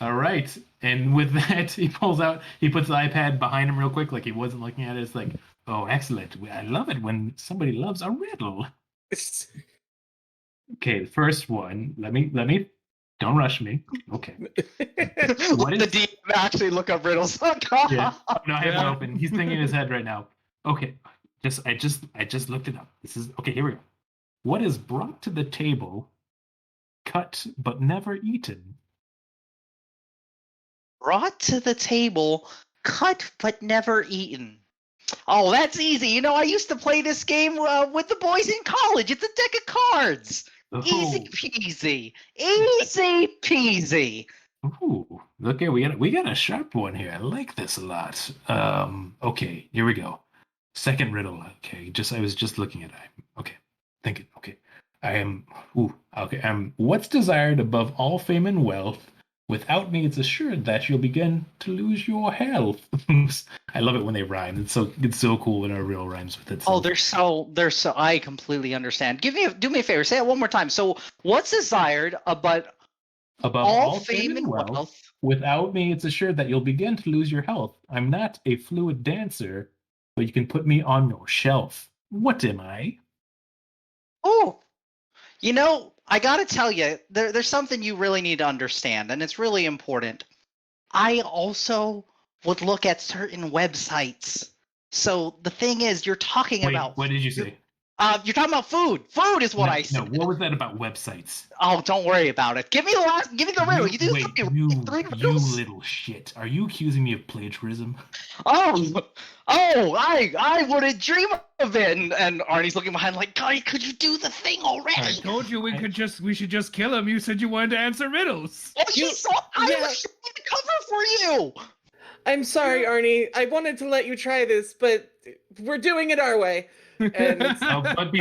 All right. And with that, he puts the iPad behind him real quick, like he wasn't looking at it. It's like, oh, excellent. I love it when somebody loves a riddle. Okay, the first one. Let me. Don't rush me. Okay. What The is? DM actually look up riddles. Yeah. Oh, no, I have it Yeah. open. He's thinking in his head right now. Okay. I just looked it up. This is okay. Here we go. What is brought to the table, cut but never eaten? Brought to the table, cut but never eaten. Oh, that's easy. You know, I used to play this game with the boys in college. It's a deck of cards. Easy Oh. peasy. Easy peasy. Ooh, okay, we got a sharp one here. I like this a lot. Okay, here we go. Second riddle. Okay, I was just looking at it. Okay, thinking. Okay, I am. Ooh, okay. What's desired above all fame and wealth? Without me, it's assured that you'll begin to lose your health. I love it when they rhyme. It's so cool when a riddle rhymes with Oh, itself. they're so. I completely understand. Do me a favor. Say it one more time. So, what's desired, but Above all fame and wealth. without me, it's assured that you'll begin to lose your health. I'm not a fluid dancer, but you can put me on your shelf. What am I? Oh, you know, I gotta tell you, there's something you really need to understand, and it's really important. I also would look at certain websites. So the thing is, you're talking Wait, about. what did you say? You're talking about food. Food is what No, I said. what was that about websites? Oh, don't worry about it. Give me the riddle. You do Wait, three you riddles. little shit. Are you accusing me of plagiarism? Oh, I wouldn't dream of it. And Arnie's looking behind like, God, could you do the thing already? I told you we should just kill him. You said you wanted to answer riddles. Oh, I was trying to cover for you. I'm sorry, Arnie. I wanted to let you try this, but we're doing it our way. And But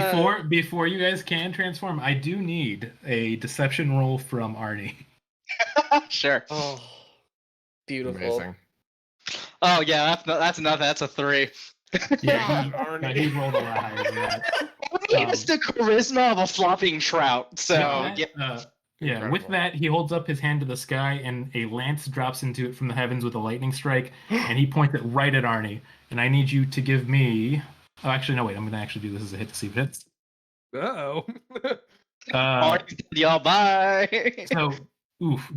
before you guys can transform, I do need a deception roll from Arnie. Sure. oh, beautiful. Amazing. Oh yeah, that's nothing. That's a 3. Yeah, Arnie. he rolled a lot higher than that. Arnie has the charisma of a flopping trout. So yeah. Yeah, with Incredible. that, he holds up his hand to the sky, and a lance drops into it from the heavens with a lightning strike, and he points it right at Arnie. And I need you to give me. Oh, actually, no, wait. I'm going to actually do this as a hit to see if it hits. Uh-oh. Arnie, y'all bye. So,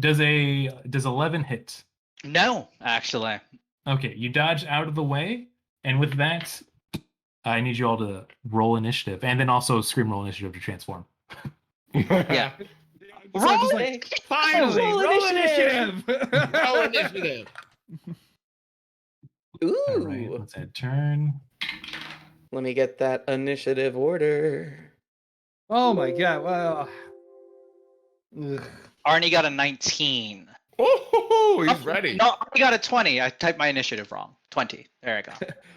does 11 hit? No, actually. Okay, you dodge out of the way, and with that, I need you all to roll initiative, and then also scream roll initiative to transform. Yeah. So I'm just like, finally, Roll roll initiative. initiative. Roll initiative. Ooh. All right, let's add turn. Let me get that initiative order. Oh my god! Well, ugh. Arnie got a 19. Oh, he's ready. No, Arnie got a 20. I typed my initiative wrong. 20. There I go.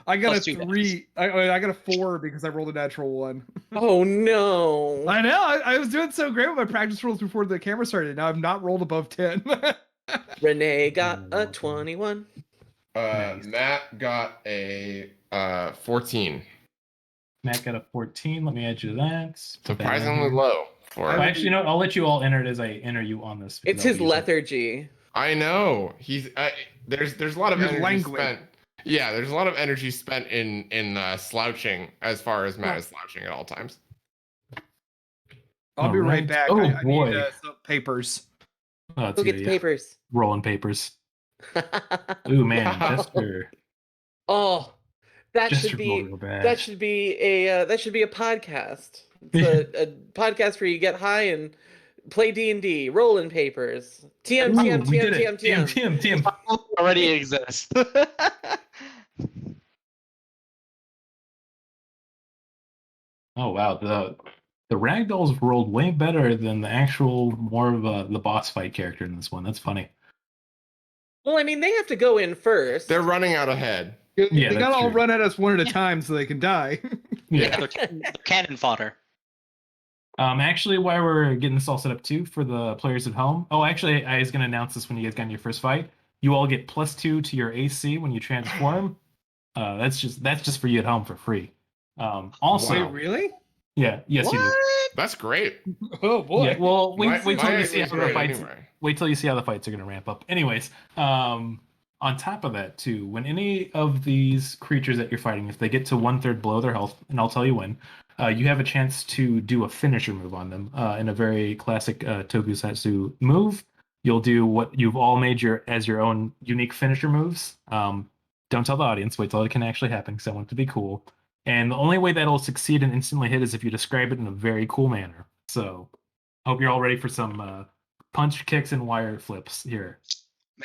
I got Plus a 2 3. I got a 4 because I rolled a natural 1. Oh no. I know. I was doing so great with my practice rolls before the camera started. Now I've not rolled above 10. Renee got a 21. Nice. Matt got a 14. Matt got a 14. Let me add you to that. Surprisingly low for. Oh, actually, no. I'll let you all enter it as I enter you on this. It's his lethargy. I know he's. There's a lot of His energy language. spent. Yeah, there's a lot of energy spent in slouching as far as Matt is slouching at all times. I'll be right Alright. back. Oh, I boy. need some papers. Oh, Go get the papers. Rolling papers. Ooh, man, Jester. Oh, that Jester should rolled be real bad. that should be a podcast. It's a podcast where you get high and play D&D, rolling papers. TM TM Ooh, we TM did it. TM TM. TM. Already exists. Oh wow, the ragdolls rolled way better than the actual more of the boss fight character in this one. That's funny. Well, I mean, they have to go in first. They're running out ahead. Yeah, they that's gotta all true. run at us one at a time so they can die. Yeah, they're cannon fodder. Actually, while we're getting this all set up too for the players at home. Oh, actually, I was gonna announce this when you guys got in your first fight. You all get +2 to your AC when you transform. That's just for you at home for free. Also, Wait, really? yeah, yes, you do. That's great. Oh boy. Yeah, well, wait till My you see AC how is the great fights. anyway. Wait till you see how the fights are going to ramp up. Anyways, on top of that too, when any of these creatures that you're fighting, if they get to 1/3 below their health, and I'll tell you when, you have a chance to do a finisher move on them in a very classic Tokusatsu move. You'll do what you've all made as your own unique finisher moves. Don't tell the audience. Wait till it can actually happen because I want it to be cool. And the only way that'll succeed and instantly hit is if you describe it in a very cool manner. So, hope you're all ready for some punch kicks and wire flips here.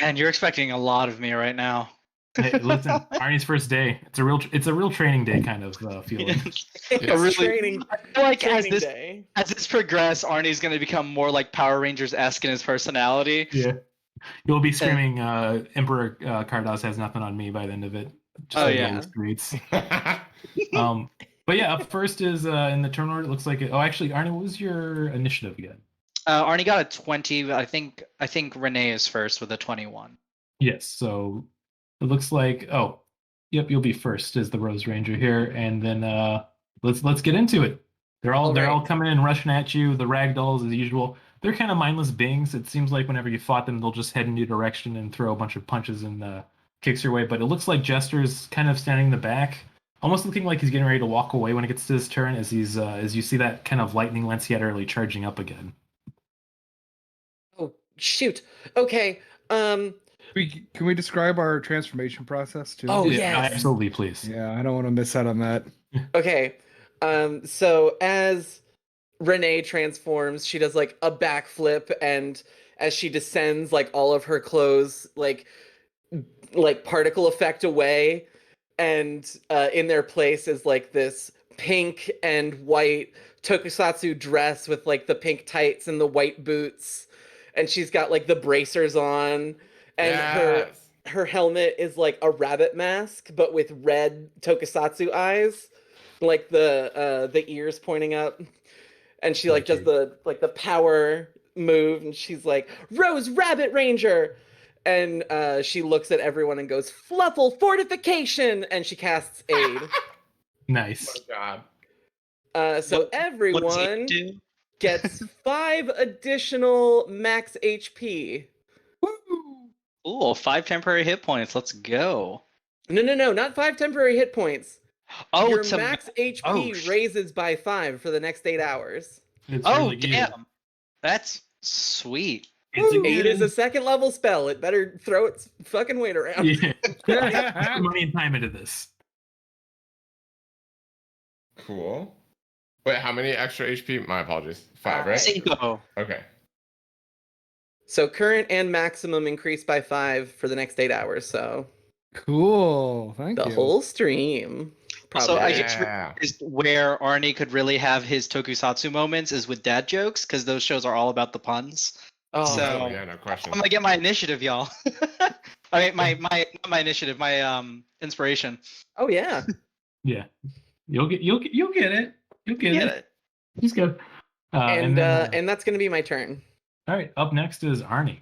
Man, you're expecting a lot of me right now. Hey, listen, Arnie's first day. It's a real training day kind of feeling. It's training. I feel like Training day. as this progresses, Arnie's going to become more like Power Rangers-esque in his personality. Yeah, you'll be screaming, "Emperor Cardos has nothing on me" by the end of it. Just Oh, like yeah. all the streets. But yeah, up first is in the turn order. It looks like it. Oh, actually, Arnie, what was your initiative again? Arnie got a 20. But I think Renee is first with a 21. Yes, so it looks like yep, you'll be first as the Rose Ranger here, and then let's get into it. They're all coming in rushing at you. The ragdolls as usual. They're kind of mindless beings. It seems like whenever you fought them, they'll just head in your direction and throw a bunch of punches and kicks your way. But it looks like Jester's kind of standing in the back, almost looking like he's getting ready to walk away when it gets to his turn. As you see that kind of lightning lens he had early charging up again. Oh shoot. Okay. Can we describe our transformation process too? Oh, Yeah, yes. absolutely, please. Yeah, I don't want to miss out on that. Okay. So as Renee transforms, she does like a backflip, and as she descends, like all of her clothes like particle effect away, and in their place is like this pink and white Tokusatsu dress with like the pink tights and the white boots, and she's got like the bracers on, and Yes. her helmet is like a rabbit mask but with red Tokusatsu eyes, like the ears pointing up, and she like does the power move, and she's like, Rose Rabbit Ranger, and she looks at everyone and goes, Fluffle Fortification, and she casts Aid. Nice. Oh God. So What does everyone he do? gets 5 additional max HP. Ooh, 5 temporary hit points. Let's go. No, not 5 temporary hit points. Oh, Your it's a max HP oh, raises by 5 for the next 8 hours. It's Oh, really good. damn. That's sweet. It's a 8 is good- a second level spell. It better throw its fucking weight around. Yeah. Put money and time into this. Cool. Wait, how many extra HP? My apologies. 5, right? 5. Okay. So current and maximum increase by 5 for the next 8 hours. So Cool. Thank the you. whole stream. So I Probably. just Yeah. realized where Arnie could really have his Tokusatsu moments is with dad jokes, because those shows are all about the puns. Oh, So- Oh, yeah, no question. I'm gonna get my initiative, y'all. I mean, not my initiative, my inspiration. oh yeah. Yeah, you'll get it. You'll get Get it. it? He's good. And then, and that's gonna be my turn. all right, up next is Arnie.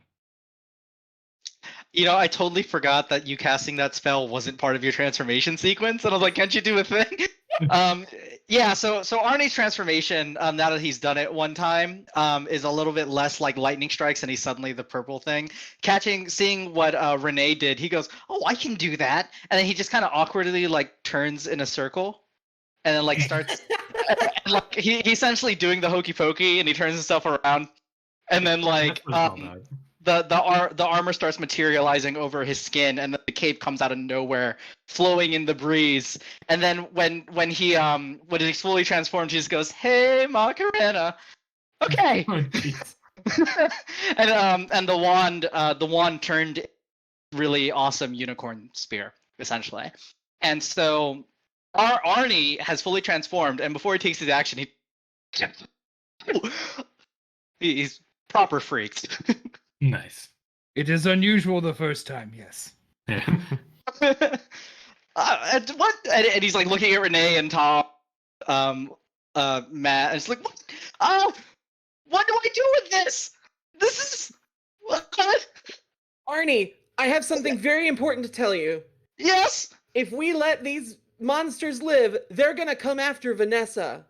You know, I totally forgot that you casting that spell wasn't part of your transformation sequence, and I was like, "Can't you do a thing?" Yeah. So Arnie's transformation, now that he's done it one time, is a little bit less like lightning strikes, and he's suddenly the purple thing. Seeing what Renee did, he goes, "Oh, I can do that," and then he just kind of awkwardly like turns in a circle, and then like starts, and, like he essentially doing the hokey pokey, and he turns himself around, and then like That's what it's called, the armor starts materializing over his skin, and the cape comes out of nowhere, flowing in the breeze. And then when he's fully transformed, he just goes, "Hey, Macarena." Okay. Oh, jeez. And the wand turned really awesome unicorn spear essentially. And so Arnie has fully transformed, and before he takes his action, he's proper freaked. Nice. It is unusual the first time, yes. Yeah. And what? And he's like looking at Renee and Tom, Matt, and it's like, what do I do with this? This is what? Arnie, I have something very important to tell you. Yes. If we let these monsters live, they're gonna come after Vanessa.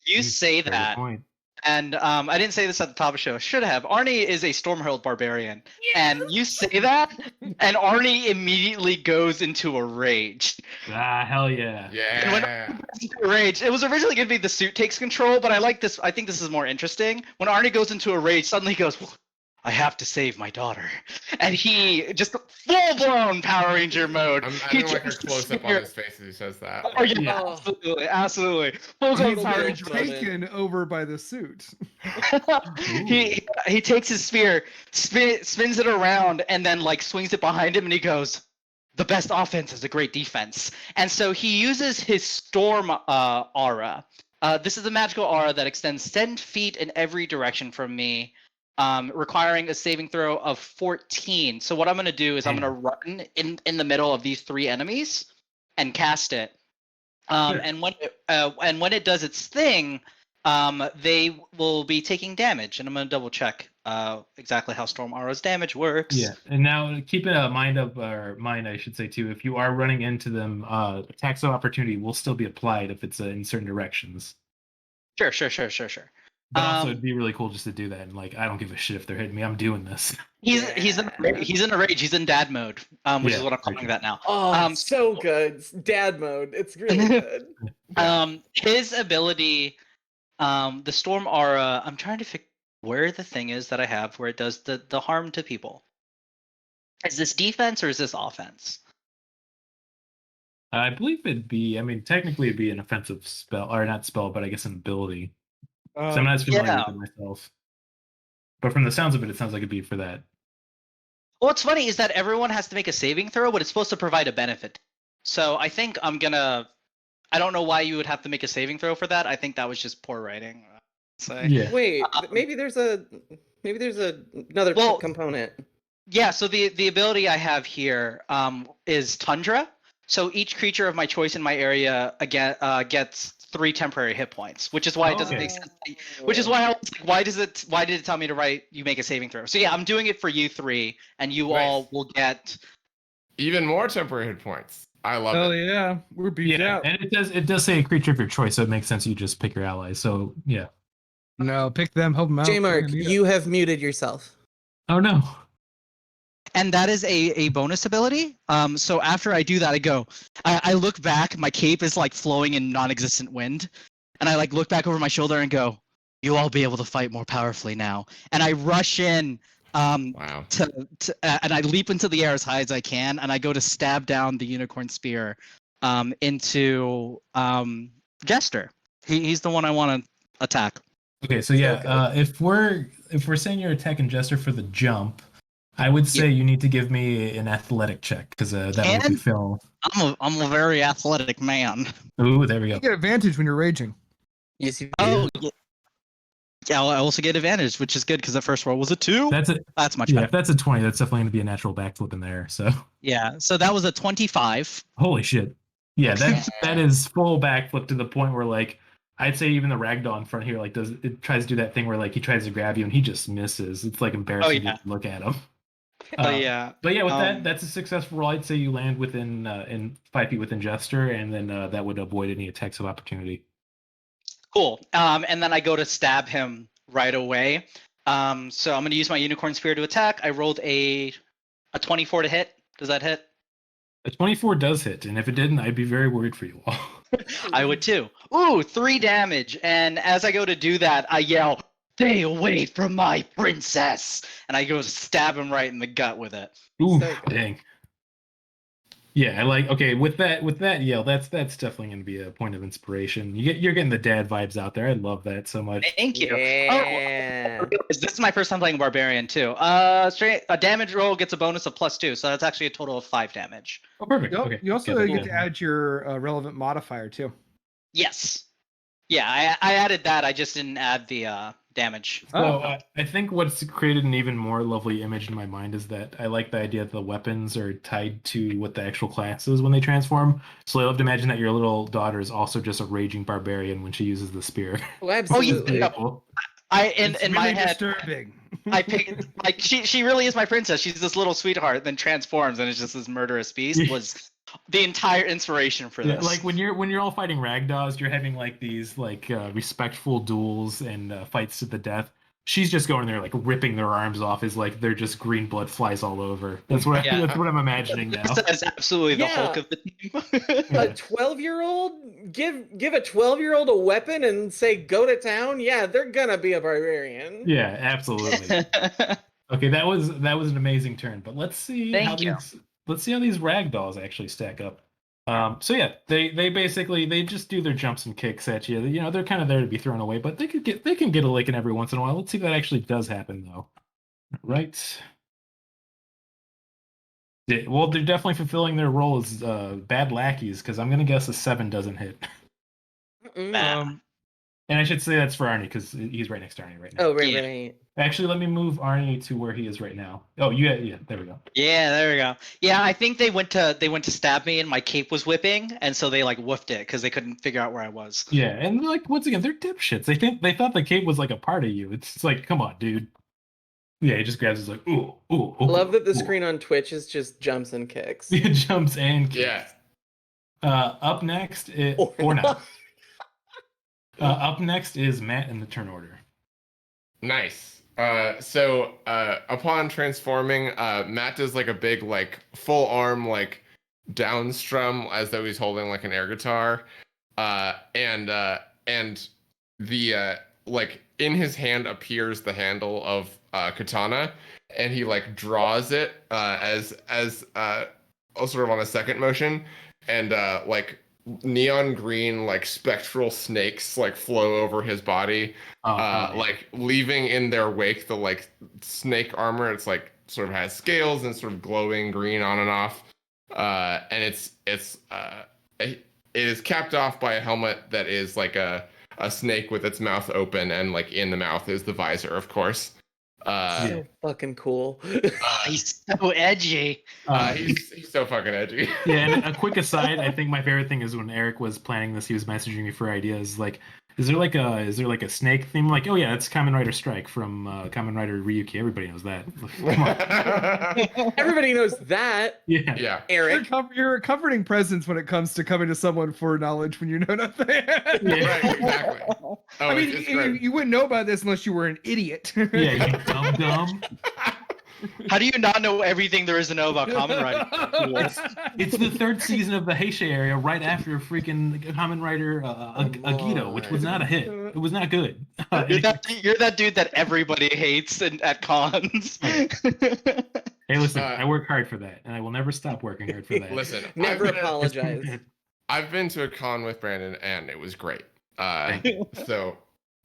You say Fair that, point. And I didn't say this at the top of the show. Should have. Arnie is a Stormherald barbarian, and you say that, and Arnie immediately goes into a rage. Ah, hell yeah. And when Yeah. Arnie goes into a rage, it was originally going to be the suit takes control, but I like this. I think this is more interesting. When Arnie goes into a rage, suddenly he goes, "I have to save my daughter," and he just full blown Power Ranger mode. I'm He gonna like a just close up on his face as he says that. Oh yeah, Yeah. absolutely, absolutely. Full blown He's Power been Ranger mode. taken over by the suit. he takes his spear, spins it around, and then like swings it behind him, and he goes, "The best offense is a great defense." And so he uses his storm aura. This is a magical aura that extends 10 feet in every direction from me, requiring a saving throw of 14. So what I'm going to do is I'm going to run in the middle of these 3 enemies and cast it. Sure. And when it does its thing, they will be taking damage. And I'm going to double check exactly how Storm Aura's damage works. Yeah, and now keep in mind, I should say too, if you are running into them, attacks of opportunity will still be applied if it's in certain directions. Sure. But also, it'd be really cool just to do that. And like, I don't give a shit if they're hitting me. I'm doing this. He's in a rage. He's in dad mode, which is Yeah, what I'm for calling sure. that now. Oh, so good. It's dad mode. It's really good. His ability, the Storm Aura. I'm trying to figure where the thing is that I have where it does the harm to people. Is this defense or is this offense? I believe it'd be. I mean, technically, it'd be an offensive spell, or not spell, but I guess an ability. So I'm not as familiar yeah. with it myself. But from the sounds of it, it sounds like it'd be for that. What's funny is that everyone has to make a saving throw, but it's supposed to provide a benefit. So I think I'm gonna. I don't know why you would have to make a saving throw for that. I think that was just poor writing. Say. Yeah. Wait, maybe there's another component. Yeah. So the ability I have here is Tundra. So each creature of my choice in my area again gets 3 temporary hit points, which is why it doesn't make sense. Which is why I was like, why did it tell me to write you make a saving throw? So yeah, I'm doing it for you 3, and you all will get even more temporary hit points. I love Hell it. yeah, we're beat out. And it does say a creature of your choice, so it makes sense you just pick your allies. So yeah. No, pick them, help them out. J-Mark, you have muted yourself. Oh no. And that is a bonus ability. So after I do that, I look back, my cape is like flowing in non-existent wind. And I like look back over my shoulder and go, "You'll all be able to fight more powerfully now." And I rush in Wow. and I leap into the air as high as I can, and I go to stab down the unicorn spear into Jester. He's the one I want to attack. Okay, so yeah, if we're saying you're attacking Jester for the jump, I would say you need to give me an athletic check because that would be Phil. I'm a very athletic man. Ooh, there we go. You get advantage when you're raging. Yes, you Oh, yeah. I also get advantage, which is good because the first roll was a 2. That's much Yeah, better. if that's a 20, that's definitely going to be a natural backflip in there. So Yeah, so that was a 25. holy shit. Yeah, that is full backflip to the point where like I'd say even the ragdoll in front here like tries to do that thing where like he tries to grab you and he just misses. It's like embarrassing to look at him. Yeah. But yeah, with that's a successful roll. I'd say you land within in 5 feet within Jester, and then that would avoid any attacks of opportunity. Cool. And then I go to stab him right away. So I'm going to use my unicorn spear to attack. I rolled a 24 to hit. Does that hit? A 24 does hit, and if it didn't, I'd be very worried for you all. I would too. Ooh, 3 damage. And as I go to do that, I yell, "Stay away from my princess!" And I go to stab him right in the gut with it. Ooh, So good. dang. Yeah, I like. Okay, with that yell, that's definitely going to be a point of inspiration. You're getting the dad vibes out there. I love that so much. Thank you. Yeah. This is my first time playing Barbarian too. Straight a damage roll gets a bonus of +2, so that's actually a total of 5 damage. Oh, perfect. You, Okay. you also Good. get to add your relevant modifier too. Yes. Yeah, I added that. I just didn't add the damage. So I think what's created an even more lovely image in my mind is that I like the idea that the weapons are tied to what the actual class is when they transform. So I love to imagine that your little daughter is also just a raging barbarian when she uses the spear. Oh, absolutely. yeah. Cool. In It's my really head, disturbing. I picked like she really is my princess. She's this little sweetheart, then transforms and it's just this murderous beast. the entire inspiration for Yeah, this. like when you're all fighting ragdolls, you're having like these respectful duels and fights to the death. She's just going there like ripping their arms off as like they're just green blood flies all over. That's what Yeah. that's what I'm imagining now. That's absolutely the Yeah. Hulk of the team. Yeah. A 12-year-old, give a 12-year-old a weapon and say go to town. Yeah, they're gonna be a barbarian. Yeah, absolutely. Okay, that was an amazing turn, but let's see how Thank you. these ragdolls actually stack up. So yeah, they basically they just do their jumps and kicks at you. You know, they're kind of there to be thrown away, but they can get a licking every once in a while. Let's see if that actually does happen though. Right. Yeah, well, they're definitely fulfilling their role as bad lackeys because I'm gonna guess a 7 doesn't hit. Nah. And I should say that's for Arnie because he's right next to Arnie right now. Oh, right, Yeah. right. Actually, let me move Arnie to where he is right now. Oh, yeah, there we go. Yeah, there we go. Yeah, I think they went to stab me and my cape was whipping, and so they like woofed it because they couldn't figure out where I was. Yeah, and like once again, they're dipshits. They thought the cape was like a part of you. It's like, come on, dude. Yeah, he just grabs his like, ooh. I love that the ooh. screen on Twitch is just jumps and kicks. It jumps and kicks. Yeah. Up next, Or or not. Up next is Matt in the turn order. Nice. So upon transforming, Matt does like a big like full arm like down strum as though he's holding like an air guitar, and the like in his hand appears the handle of katana, and he like draws it as sort of on a second motion, and like neon green like spectral snakes like flow over his body, like leaving in their wake the like snake armor. It's like sort of has scales and sort of glowing green on and off, and it is capped off by a helmet that is like a snake with its mouth open, and like in the mouth is the visor, of course. So fucking cool. He's so edgy. He's so fucking edgy. Yeah, and a quick aside, I think my favorite thing is when Eric was planning this, he was messaging me for ideas. Like, is there like a snake theme? Like, oh yeah, it's Kamen Rider Strike from Kamen Rider Ryuki. Everybody knows that. Come on. Everybody knows that. Yeah. Yeah. Eric. You're a comforting presence when it comes to coming to someone for knowledge when you know nothing. Right, exactly. Oh, I mean, it's great. you wouldn't know about this unless you were an idiot. Yeah, you dumb. How do you not know everything there is to know about Kamen Rider? It's the third season of the Heisei area, right after freaking Kamen Rider Agito, which was not a hit. It was not good. You're that dude that everybody hates at cons. Hey, listen, I work hard for that, and I will never stop working hard for that. Listen, Never apologize. I've been to a con with Brandon, and it was great. So,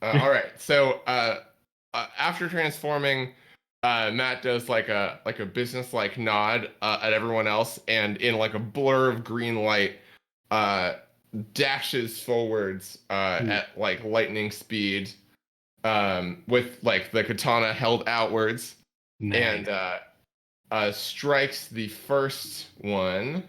all right. So, after transforming, Matt does like a business-like nod at everyone else, and in like a blur of green light, dashes forwards at like lightning speed, with like the katana held outwards, Nice. and strikes the first one.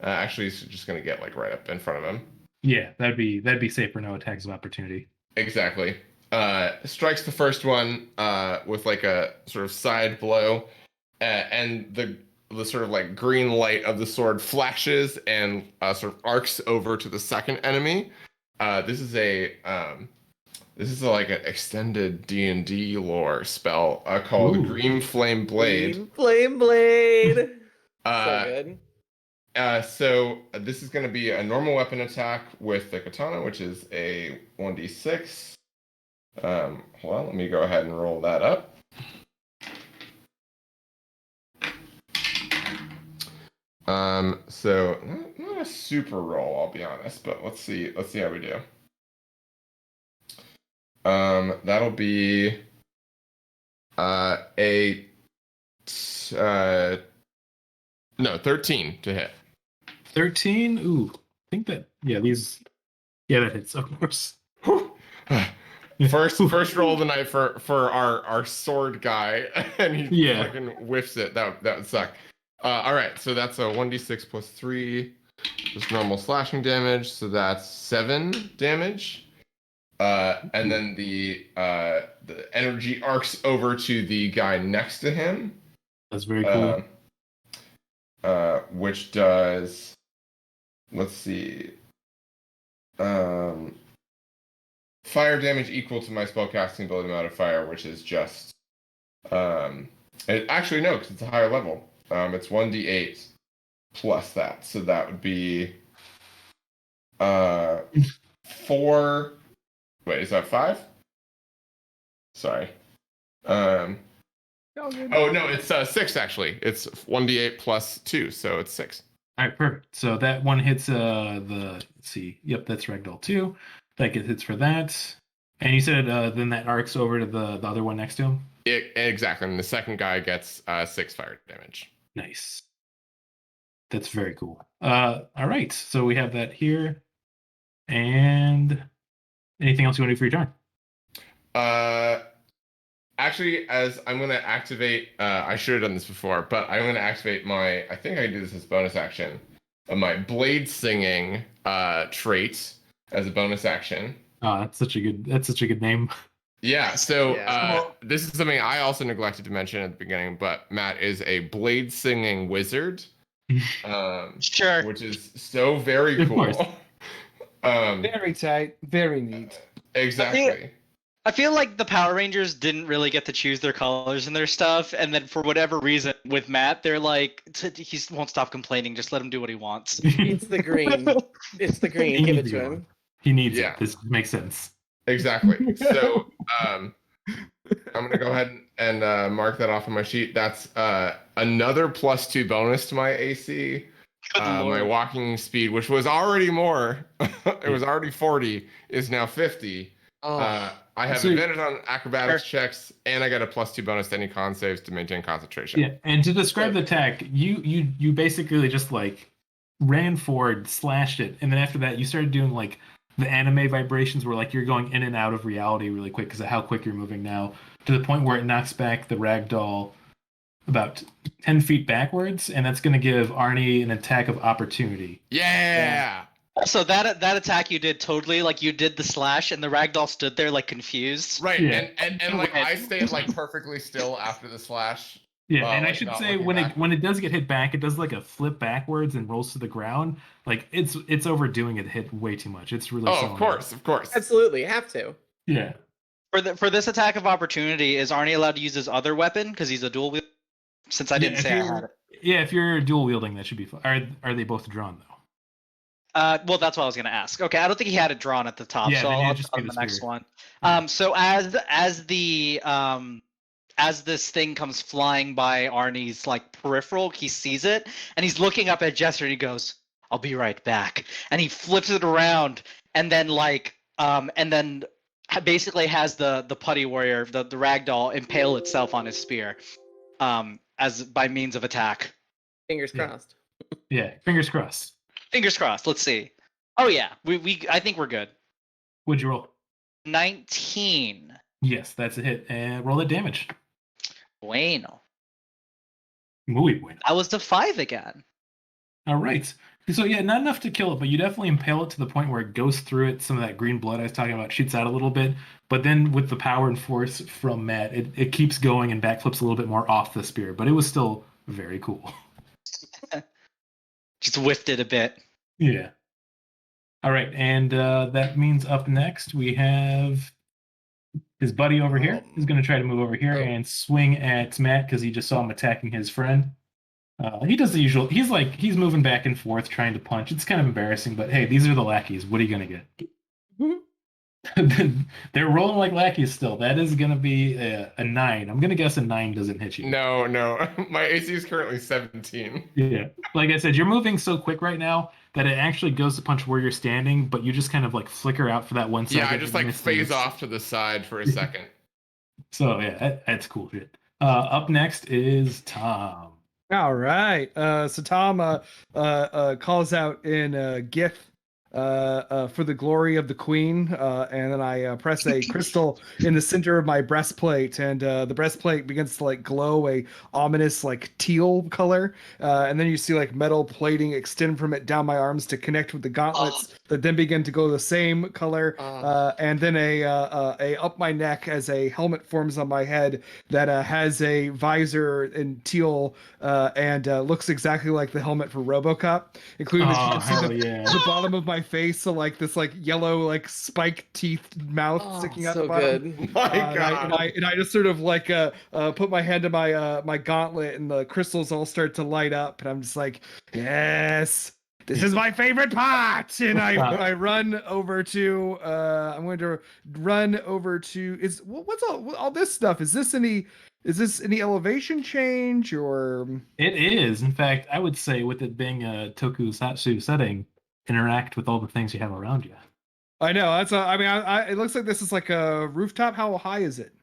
Actually, he's just gonna get like right up in front of him. Yeah, that'd be safe for no attacks of opportunity. Exactly. Strikes the first one with like a sort of side blow, and the sort of like green light of the sword flashes and sort of arcs over to the second enemy. This is like an extended D&D lore spell called Green Flame Blade. Green Flame Blade. So good. So this is going to be a normal weapon attack with the katana, which is a 1d6. Hold on, let me go ahead and roll that up. So not a super roll, I'll be honest, but let's see how we do. That'll be no, 13 to hit. 13? Ooh, I think that that hits, of course. First roll of the night for our sword guy, and he fucking whiffs it. That would suck. All right, so that's a 1d6 plus 3, just normal slashing damage. So that's 7 damage. And then the energy arcs over to the guy next to him. That's very cool. which does, let's see, fire damage equal to my spellcasting ability modifier, which is just, actually no, because it's a higher level. It's 1d8 plus that, so that would be 4. Wait, is that 5? Sorry. Oh no, it's 6 actually. It's 1d8 plus 2, so it's 6. All right, perfect. So that one hits let's see. Yep, that's Ragdoll 2. That gets hits for that. And you said then that arcs over to the other one next to him? Exactly. And the second guy gets 6 fire damage. Nice. That's very cool. All right. So we have that here. And anything else you want to do for your turn? Actually, as I'm going to activate, I should have done this before, but I'm going to activate I think I can do this as bonus action, my blade singing trait as a bonus action. Oh, that's such a good name. Yeah, so Yeah. this is something I also neglected to mention at the beginning, but Matt is a blade singing wizard, Sure. which is so very Of cool. course. Very tight, very neat. Exactly. I feel like the Power Rangers didn't really get to choose their colors and their stuff, and then for whatever reason with Matt, they're like, he won't stop complaining. Just let him do what he wants. It's the green. It's the green. Give it to him. He needs Yeah. it. This makes sense. Exactly. So I'm gonna go ahead and mark that off on my sheet. That's another +2 bonus to my AC. Good My lord. walking speed, which was already more, it was already 40, is now 50. Oh, I have So- advantage on acrobatics checks, and I get a +2 bonus to any con saves to maintain concentration. Yeah, and to describe the attack, you basically just like ran forward, slashed it, and then after that you started doing like the anime vibrations where like you're going in and out of reality really quick because of how quick you're moving now, to the point where it knocks back the ragdoll about 10 feet backwards, and that's going to give Arnie an attack of opportunity. Yeah. Also, that attack you did totally like you did the slash, and the ragdoll stood there like confused. Right. Yeah. And like I stayed like perfectly still after the slash. Yeah, and I like, should not say looking when back. it does get hit back, it does like a flip backwards and rolls to the ground. Like it's overdoing it to hit way too much. It's really Oh, selling of course, of course. absolutely. Have to. it. Yeah. For this attack of opportunity, is Arnie allowed to use his other weapon because he's a dual wield? Since I didn't if say I you're- had it. Yeah, if you're dual wielding, that should be fine. Are they both drawn though? Well, that's what I was gonna ask. Okay, I don't think he had it drawn at the top, Yeah, so then I'll it'd just be on the the next spear. one. Yeah. So as this thing comes flying by Arnie's like peripheral, he sees it and he's looking up at Jester and he goes, "I'll be right back," and he flips it around and then basically has the putty warrior, the ragdoll, impale itself on his spear, as by means of attack. Fingers Yeah. crossed. Yeah, fingers crossed. Fingers crossed. Let's see. Oh yeah, I think we're good. What'd you roll? 19. Yes, that's a hit. And roll that damage. Bueno. Muy bueno. I was to 5 again. All right. So yeah, not enough to kill it, but you definitely impale it to the point where it goes through it. Some of that green blood I was talking about shoots out a little bit, but then with the power and force from Matt, it keeps going and backflips a little bit more off the spear. But it was still very cool. Just whiffed it a bit. Yeah. All right, and that means up next we have his buddy over here. He's going to try to move over here and swing at Matt because he just saw him attacking his friend. He does the usual. He's moving back and forth trying to punch. It's kind of embarrassing, but hey, these are the lackeys. What are you going to get? They're rolling like lackeys still. That is going to be a 9. I'm going to guess a 9 doesn't hit you. No. My AC is currently 17. Yeah. Like I said, you're moving so quick right now that it actually goes to punch where you're standing, but you just kind of like flicker out for that 1 second. Yeah, I just like misses. phase off to the side for a second. So yeah, that's cool shit. Up next is Tom. All right. So Tom calls out in Gith for the glory of the queen, and then I press a crystal in the center of my breastplate, and the breastplate begins to like glow a ominous like teal color, and then you see like metal plating extend from it down my arms to connect with the gauntlets that then begin to go the same color, and then a up my neck as a helmet forms on my head that has a visor in teal and looks exactly like the helmet for RoboCop, including that you can see the bottom of my face, so like this like yellow like spike teeth mouth sticking out so the bottom. good. My God. And I just sort of like put my hand to my my gauntlet, and the crystals all start to light up, and I'm just like, yes, this is my favorite part. And I run over to I'm going to run over to what's all this stuff? Is this any elevation change or? It is. In fact, I would say with it being a Tokusatsu setting, interact with all the things you have around you. I know I mean, it looks like this is like a rooftop. How high is it?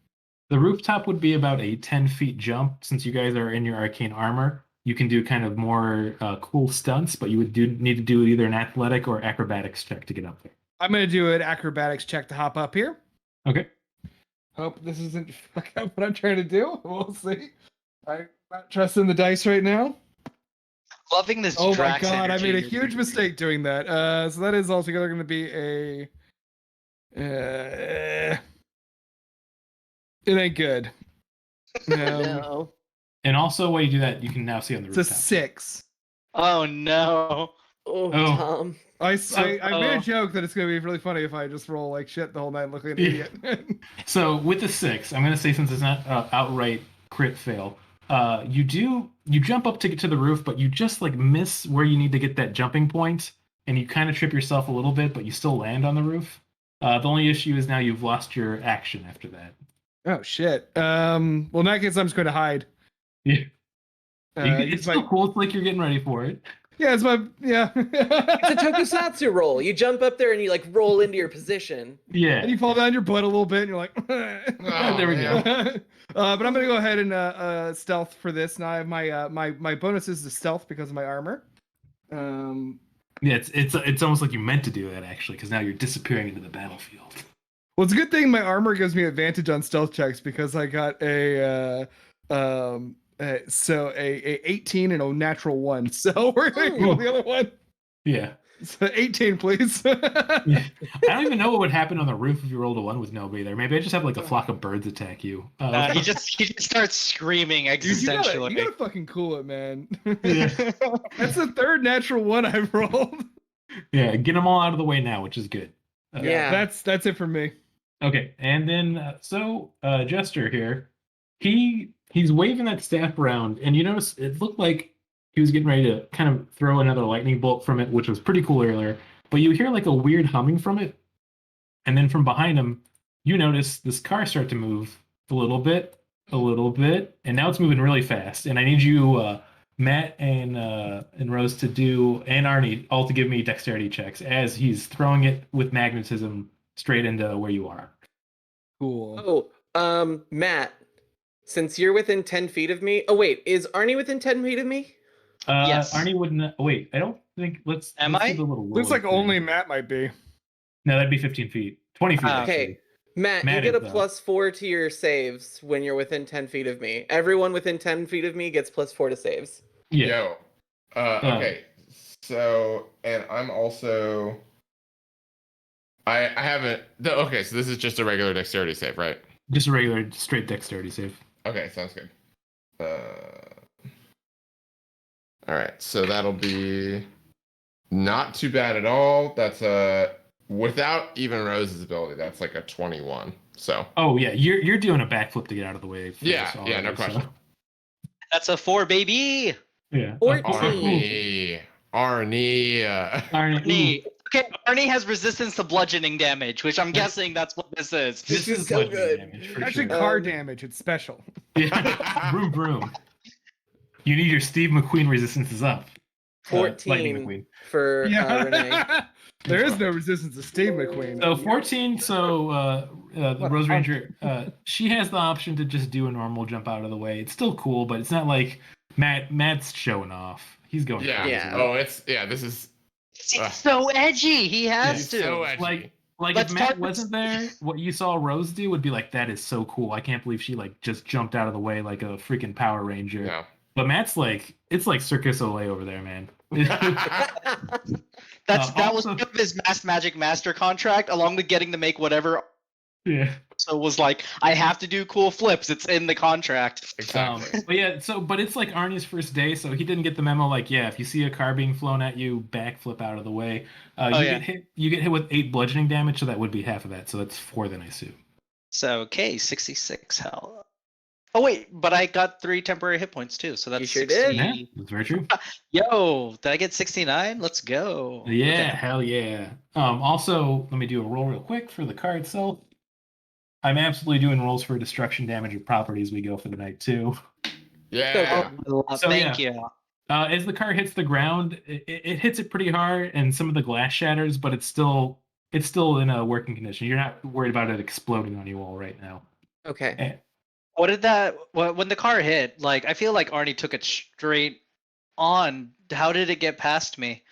The rooftop would be about a 10 feet jump. Since you guys are in your arcane armor, you can do kind of more cool stunts, but you would need to do either an athletic or acrobatics check to get up there. I'm going to do an acrobatics check to hop up here. Okay. Hope this isn't fuck up what I'm trying to do. We'll see. I'm not trusting the dice right now. Loving this. Oh my Drax god, I energy. made a huge mistake doing that. So that is altogether going to be a. It ain't good. No. And also, while you do that, you can now see on the It's a rooftop. 6. Oh no. Oh, Oh. Tom. I made a joke that it's going to be really funny if I just roll like shit the whole night looking like an idiot. So with the 6, I'm going to say, since it's not outright crit fail, you jump up to get to the roof, but you just like miss where you need to get that jumping point, and you kind of trip yourself a little bit, but you still land on the roof. The only issue is now you've lost your action after that. Oh shit. Well, in that case, I'm just going to hide. Yeah. It's It's still cool. It's like you're getting ready for it. Yeah, it's my It's a Tokusatsu roll. You jump up there and you like roll into your position. Yeah. And you fall down your butt a little bit, and you're like, Oh, there we go. But I'm gonna go ahead and stealth for this. Now I have my bonuses to stealth because of my armor. Yeah, it's almost like you meant to do that, actually, because now you're disappearing into the battlefield. Well, it's a good thing my armor gives me advantage on stealth checks because I got a 18 and a natural 1. So we're gonna go the other one. Yeah. So 18, please. Yeah. I don't even know what would happen on the roof if you rolled a 1 with nobody there. Maybe I just have like a flock of birds attack you. He just starts screaming Dude, existentially. you gotta fucking cool it, man. Yeah. That's the third natural 1 I've rolled. Yeah, get them all out of the way now, which is good. Yeah. That's it for me. Okay, and then Jester here, he's waving that staff around, and you notice it looked like he was getting ready to kind of throw another lightning bolt from it, which was pretty cool earlier. But you hear like a weird humming from it, and then from behind him, you notice this car start to move a little bit, and now it's moving really fast. And I need you, Matt and Rose, to do, and Arnie, all to give me dexterity checks as he's throwing it with magnetism straight into where you are. Cool. Oh, Matt, since you're within 10 feet of me. Oh, wait, is Arnie within 10 feet of me? Yes. Arnie wouldn't. Wait, I don't think. Let's. Am let's I? do the little Looks like roller only thing. Matt might be. No, that'd be 15 feet. 20 feet. Ah, Okay. actually. Matt, Matt you get is, a though. +4 to your saves when you're within 10 feet of me. Everyone within 10 feet of me gets +4 to saves. Yeah. Yo. Okay. So, and I'm also. I haven't. Okay, so this is just a regular dexterity save, right? Just a regular straight dexterity save. Okay, sounds good. All right, so that'll be not too bad at all. That's without even Rose's ability. That's like a 21. So. Oh yeah, you're doing a backflip to get out of the way. For Yeah, this yeah, no already, question. That's a 4, baby. Yeah. 14. Arnie. Arnie. Okay, Arnie has resistance to bludgeoning damage, which I'm guessing that's what this is. This is so bludgeoning good. damage, for Actually, sure. car damage. It's special. Yeah. Vroom vroom. You need your Steve McQueen resistances up. Lightning 14 McQueen. for Renee. There is no resistance to Steve McQueen. So 14. So the Rose Ranger, she has the option to just do a normal jump out of the way. It's still cool, but it's not like Matt's showing off. He's going. Yeah. Yeah. Oh, this is He's so edgy. He has He's to. so edgy. Like Let's if Matt talk- wasn't there, what you saw Rose do would be like, that is so cool. I can't believe she like just jumped out of the way like a freaking Power Ranger. Yeah. But Matt's like, it's like Circus Olay over there, man. That was also- part of his Mass Magic Master contract, along with getting to make whatever. Yeah. So it was like, I have to do cool flips. It's in the contract. Exactly. But yeah, but it's like Arnie's first day, so he didn't get the memo. Like, yeah, if you see a car being flown at you, backflip out of the way. You get hit with 8 bludgeoning damage, so that would be half of that. So that's 4 then I assume. So okay, 66 health. Oh wait, but I got 3 temporary hit points too. So that's You sure 60. did? Yeah, that's very true. Yo, did I get 69? Let's go. Yeah, Okay. hell yeah. Also, let me do a roll real quick for the card itself. I'm absolutely doing rolls for destruction damage of properties we go for the night too. Yeah. Thank you. As the car hits the ground, it hits it pretty hard, and some of the glass shatters, but it's still in a working condition. You're not worried about it exploding on you all right now. Okay. And, What did that? When the car hit, like I feel like Arnie took it straight on. How did it get past me?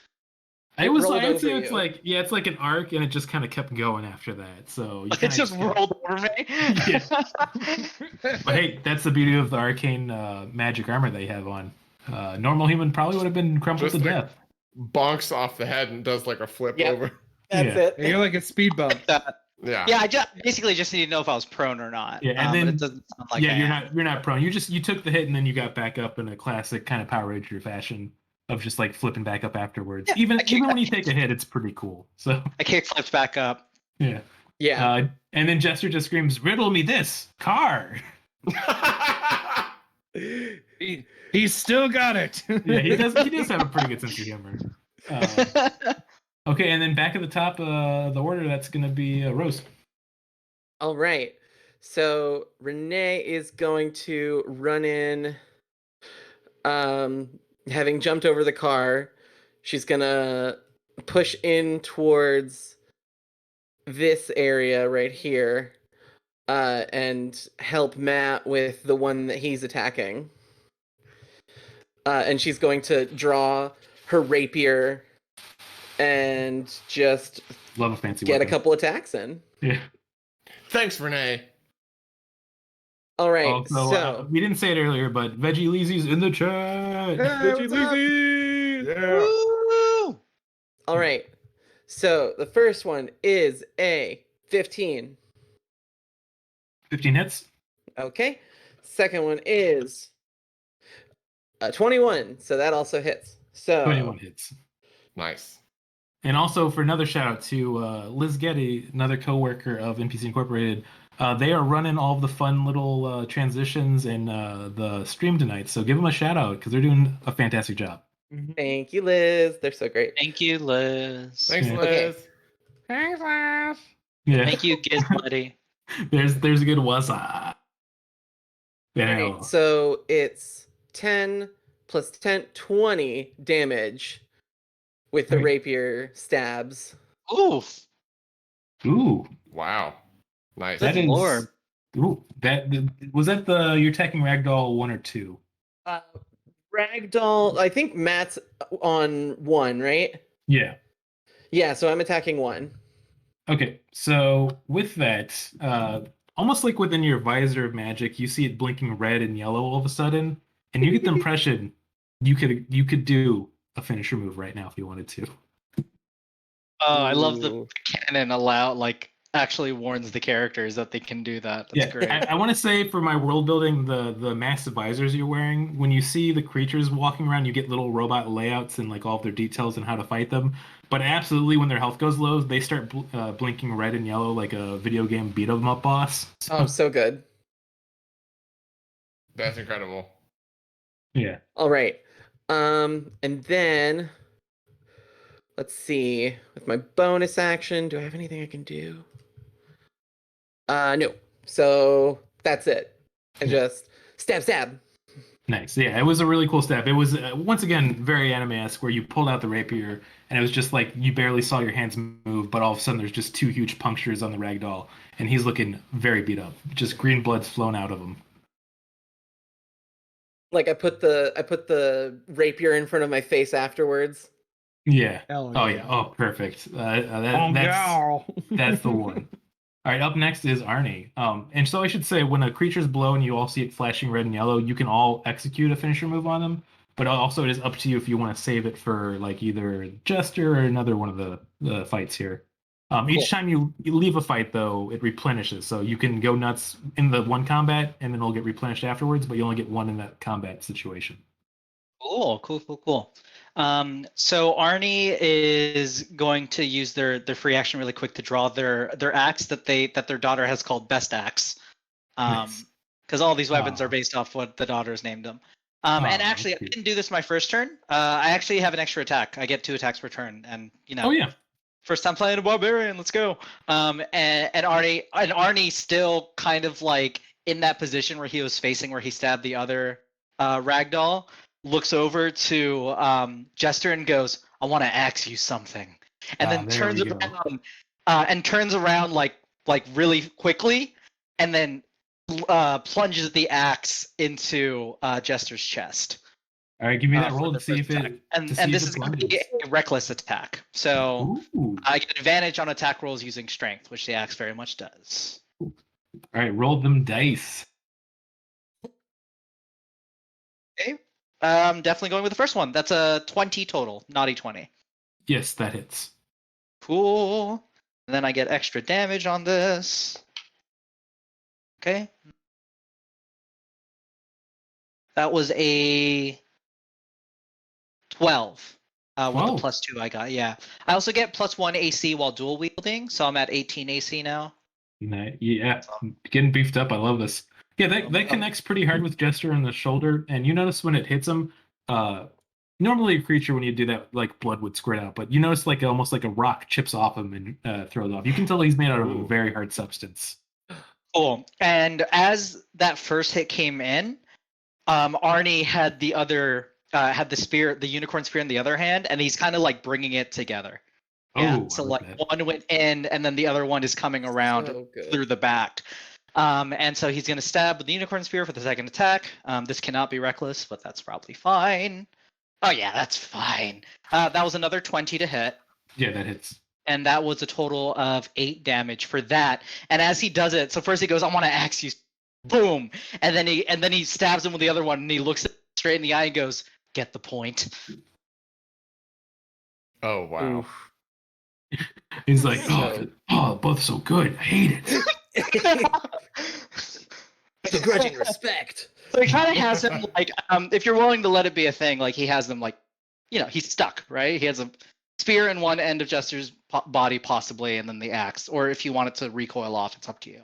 it was rolled I'd say over it's you. like it's like an arc, and it just kind of kept going after that. So you It kinda just rolled over me. Yeah. But hey, that's the beauty of the arcane magic armor they have on. Normal human probably would have been crumpled Just to like- death. Bonks off the head and does like a flip Yep. over. That's Yeah. it. You're like a speed bump. Yeah. Yeah, I basically just need to know if I was prone or not. Yeah, and but then- it doesn't sound like I am. you're not prone. You took the hit and then you got back up in a classic kind of Power Ranger fashion of just like flipping back up afterwards. Yeah, even I can't- when you take a hit, it's pretty cool. So I kick flips back up. yeah. Yeah. And then Jester just screams, "Riddle me this car!" He's still got it. Yeah, he does. He does have a pretty good sense of humor. Okay, and then back at the top of the order, that's going to be Rose. All right. So Renee is going to run in, having jumped over the car. She's going to push in towards this area right here and help Matt with the one that he's attacking. And she's going to draw her rapier and just Love a fancy get a weapon. couple attacks in. Yeah. Thanks, Renee. All right, Also, so we didn't say it earlier, but Veggie Leezy's in the chat. Yeah. Woo! all right. So the first one is a 15. 15 hits. Okay. Second one is a 21. So that also hits. So 21 hits. Nice. And also for another shout out to Liz Getty, another coworker of NPC Incorporated. They are running all of the fun little transitions in the stream tonight. So give them a shout out because they're doing a fantastic job. thank you, Liz. They're so great. Thank you, Liz. Thanks, Yeah. Liz. Thanks, Liz. Yeah. Thank you, Giz Buddy. There's a good what's up. Yeah. Right, so it's 10 plus 10, 20 damage with the Right. rapier stabs. Oof. Ooh. Wow. Nice. That Good is. lord. Ooh. Was that you're attacking Ragdoll 1 or 2? Ragdoll, I think Matt's on 1, right? Yeah. Yeah, so I'm attacking 1. Okay, so with that, almost like within your visor of magic, you see it blinking red and yellow all of a sudden, and you get the impression you could do a finisher move right now if you wanted to. Oh, I love the Ooh. canon actually warns the characters that they can do that. That's Yeah, great. I want to say for my world building, the massive visors you're wearing, when you see the creatures walking around, you get little robot layouts and like all of their details and how to fight them. But absolutely, when their health goes low, they start blinking red and yellow like a video game beat 'em up boss. Oh, so good. That's incredible. Yeah. All right. And then let's see. With my bonus action, do I have anything I can do? No. So that's it. I just stab. Nice. Yeah, it was a really cool step. It was, once again, very anime-esque, where you pulled out the rapier, and it was just like you barely saw your hands move, but all of a sudden there's just 2 huge punctures on the ragdoll, and he's looking very beat up. Just green blood's flown out of him. Like I put the rapier in front of my face afterwards. Yeah. Hell Oh yeah. Oh, perfect. That's the one. All right, up next is Arnie. And so I should say, when a creature's below and you all see it flashing red and yellow, you can all execute a finisher move on them. But also, it is up to you if you want to save it for like either Jester or another one of the fights here. Each time you leave a fight, though, it replenishes. So you can go nuts in the one combat, and then it'll get replenished afterwards. But you only get one in that combat situation. Cool. So Arnie is going to use their free action really quick to draw their axe that their daughter has called Best Axe. Nice. Because all these weapons Aw. are based off what the daughter's named them. And actually, I cute. didn't do this my first turn. I actually have an extra attack. I get 2 attacks per turn, and Oh yeah. first time playing a barbarian. Let's go. And Arnie still kind of like in that position where he was facing where he stabbed the other ragdoll. Looks over to Jester and goes, "I want to ask you something," and then there we turns around like really quickly, and then plunges the axe into Jester's chest. All right, give me that for roll the to see first if attack. it. And to see and if this it is going to be plunges. a reckless attack, so Ooh. I get advantage on attack rolls using strength, which the axe very much does. All right, roll them dice. Okay, I'm definitely going with the first one. That's a 20 total, naughty 20. Yes, that hits. Cool. And then I get extra damage on this. Okay. That was a 12 with the 12. +2 I got. Yeah. I also get +1 AC while dual wielding, so I'm at 18 AC now. Yeah, getting beefed up. I love this. Yeah, that connects pretty hard with Jester in the shoulder, and you notice when it hits him, normally a creature when you do that, like blood would squirt out, but you notice like almost like a rock chips off him and throws off. You can tell he's made out of a very hard substance. Cool. And as that first hit came in, Arnie had the other had the spear, the unicorn spear in the other hand, and he's kind of like bringing it together. Yeah. Oh, So I like like that. one went in, and then the other one is coming around So good. through the back. And so he's gonna stab with the unicorn spear for the second attack. This cannot be reckless, but that's probably fine. Oh yeah, that's fine. That was another 20 to hit. Yeah, that hits. And that was a total of 8 damage for that. And as he does it, so first he goes, "I want to axe you," boom, and then he stabs him with the other one, and he looks straight in the eye and goes, "Get the point." Oh wow. He's like, So- both so good. I hate it. Begrudging respect. So he kind of has him like, if you're willing to let it be a thing, like he has them like, he's stuck, right? He has a spear in one end of Jester's body, possibly, and then the axe. Or if you want it to recoil off, it's up to you.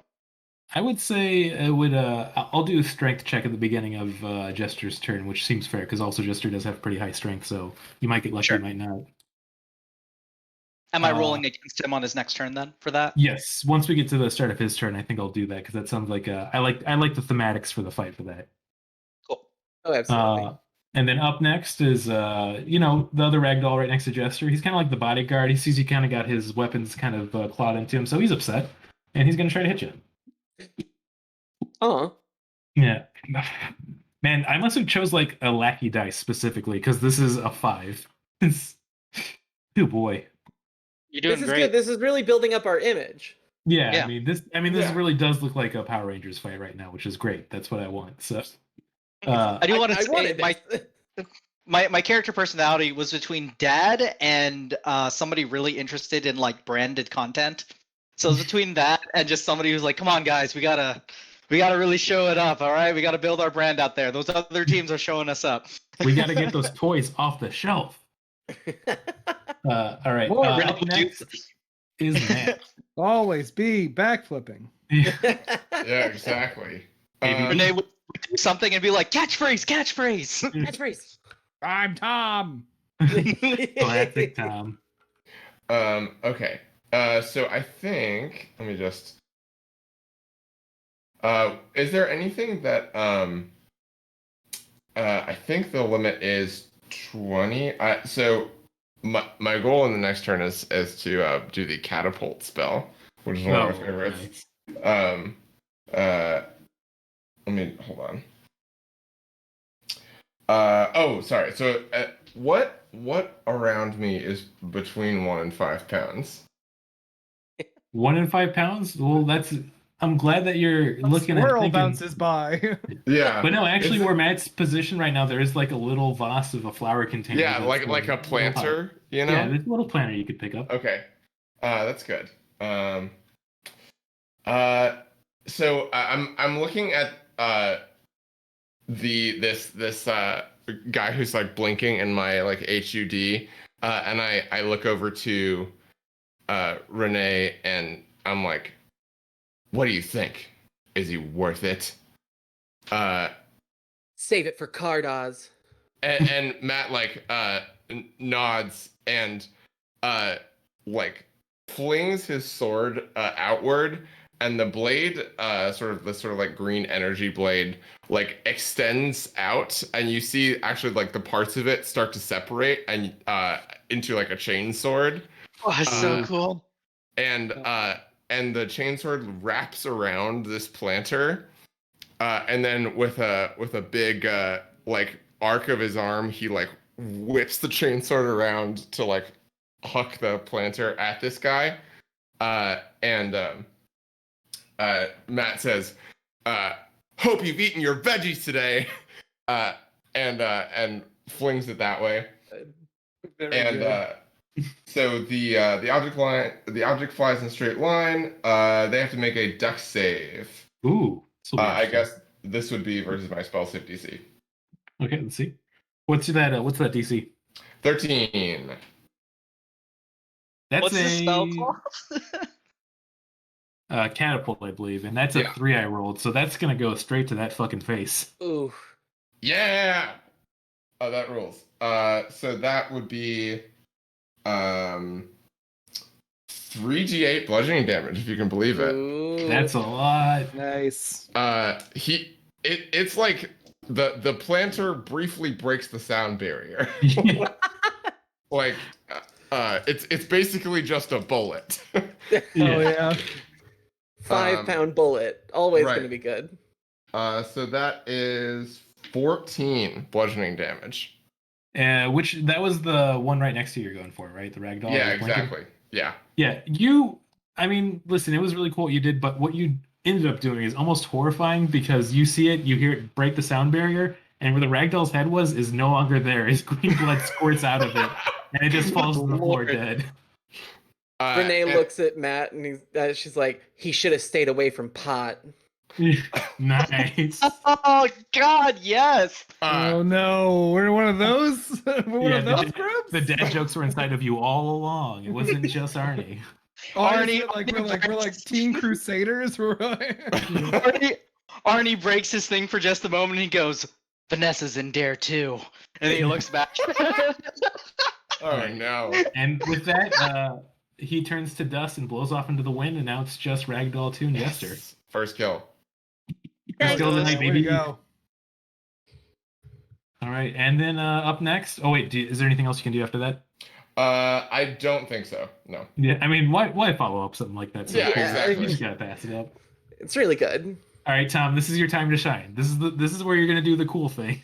I would say I would. I'll do a strength check at the beginning of Jester's turn, which seems fair because also Jester does have pretty high strength, so you might get lucky, Sure. you might not. Am I rolling against him on his next turn then for that? Yes, once we get to the start of his turn, I think I'll do that because that sounds like I like the thematics for the fight for that. Cool. Oh, absolutely. And then up next is the other ragdoll right next to Jester. He's kind of like the bodyguard. He sees you kind of got his weapons kind of clawed into him, so he's upset, and he's gonna try to hit you. Yeah, man, I must have chose like a lackey dice specifically because this is a 5. Oh boy. You're doing This is great. good. This is really building up our image. Yeah, Yeah. I mean this Yeah. really does look like a Power Rangers fight right now, which is great. That's what I want. So I do want to I say wanted this. my character personality was between dad and somebody really interested in like branded content. So it's between that and just somebody who's like, "Come on, guys, we gotta really show it up. All right, we gotta build our brand out there. Those other teams are showing us up." we got to get those toys off the shelf. All right. More Up next is Matt. Always be backflipping. Yeah, exactly. Renee would do something and be like, "Catchphrase, catchphrase." Catchphrase. I'm Tom. Classic Tom. Okay. So I think let me just. Is there anything that I think the limit is 20. So my goal in the next turn is to do the catapult spell, which is one of my favorites. Nice. Let me hold on. Sorry. So what around me is between 1 and 5 pounds? 1 and 5 pounds? Well, that's. I'm glad that you're looking at Squirrel thinking. bounces by. Yeah. But no, actually, Is it- where Matt's positioned right now, there is like a little vase of a flower container. Yeah, that's like a planter, you know? Yeah, there's a little planter you could pick up. Okay. That's good. So I'm looking at this guy who's like blinking in my like HUD, and I look over to Renee and I'm like, what do you think? Is he worth it? Save it for Cardaws. And Matt like nods and like flings his sword outward, and the blade sort of like green energy blade like extends out, and you see actually like the parts of it start to separate and into like a chain sword. Oh, that's so cool. And the chainsword wraps around this planter, and then with a big like arc of his arm, he like whips the chainsword around to like huck the planter at this guy. And Matt says, "Hope you've eaten your veggies today," and flings it that way. Very And good. so the object flies in a straight line. They have to make a dex save. Ooh. this'll be I interesting. guess this would be versus my spell save DC. Okay, let's see. What's that DC? 13. That's What's the spell called? catapult, I believe, and that's a Yeah. 3 I rolled, so that's gonna go straight to that fucking face. Ooh. Yeah. Oh, that rules. So that would be 3d8 bludgeoning damage, if you can believe it. Ooh. That's a lot. Nice. It's like the planter briefly breaks the sound barrier. Like it's basically just a bullet. Oh yeah. 5-pound bullet. Always right. gonna be good. So that is 14 bludgeoning damage. Which that was the one right next to you you're going for, right? The ragdoll. Yeah, with blinking? exactly. Yeah. Yeah, I mean, listen, it was really cool what you did, but what you ended up doing is almost horrifying because you see it, you hear it break the sound barrier, and where the ragdoll's head was is no longer there. His green blood squirts out of it, and it just falls to the floor Lord. dead. Renee and- looks at Matt and she's like, he should have stayed away from pot. Nice. Oh God, yes. Oh no, we're one of those. We're one Yeah, of those groups. The dad jokes were inside of you all along. It wasn't just Arnie. Honestly, Arnie- we're like Teen Crusaders. We're like... Arnie breaks his thing for just a moment and he goes, Vanessa's in Dare too. And then he looks back. Oh no. And with that, he turns to dust and blows off into the wind, and now it's just Ragdoll 2 and Jester. First kill. First kill of the night, Way to baby. go. All right, and then up next. Oh wait, is there anything else you can do after that? I don't think so. No. Yeah, I mean, why follow up something like that? So Yeah, quick? exactly. You just gotta pass it up. It's really good. All right, Tom, this is your time to shine. This is where you're gonna do the cool thing.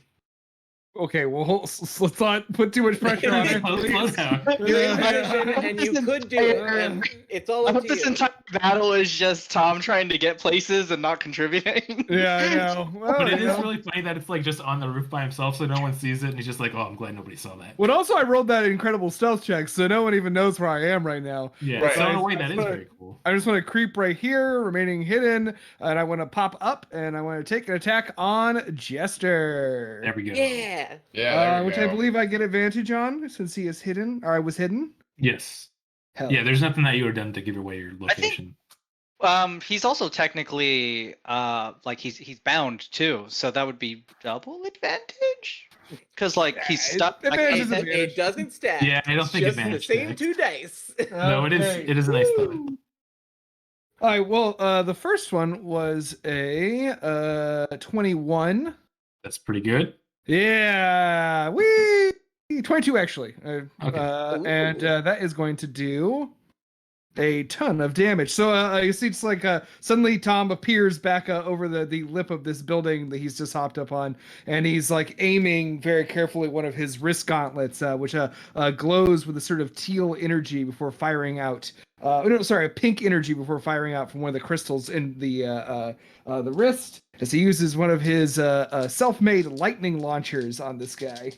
Okay, well, let's not put too much pressure on it. Slow down. You envision and you could do it, and it's all I up hope to this you. entire battle is just Tom trying to get places and not contributing. Yeah, I know. Well, But it you is know. really funny that it's like just on the roof by himself, so no one sees it, and he's just like, "Oh, I'm glad nobody saw that." But also, I rolled that incredible stealth check, so no one even knows where I am right now. Yeah, Right. so in a I- way, I that is put- very cool. I just want to creep right here, remaining hidden, and I want to pop up, and I want to take an attack on Jester. There we go. Yeah. Yeah. There we Which go. I believe I get advantage on since he is hidden, or I was hidden. Yes. Hell. Yeah, there's nothing that you would have done to give away your I think- location. He's also technically like he's bound too, so that would be double advantage. Because like he's Yeah, stuck. Like, advantage is And advantage. it doesn't stack. Yeah, I don't It's think just advantage the same stacks. 2 dice. No, it is a nice thought. Woo. All right. Well, the first one was a 21. That's pretty good. Yeah, we 22 actually. Okay. And that is going to do a ton of damage. So you see, it's like suddenly Tom appears back over the lip of this building that he's just hopped up on, and he's like aiming very carefully one of his wrist gauntlets, which glows with a sort of teal energy before firing out. No, sorry, a pink energy before firing out from one of the crystals in the wrist, as he uses one of his self-made lightning launchers on this guy.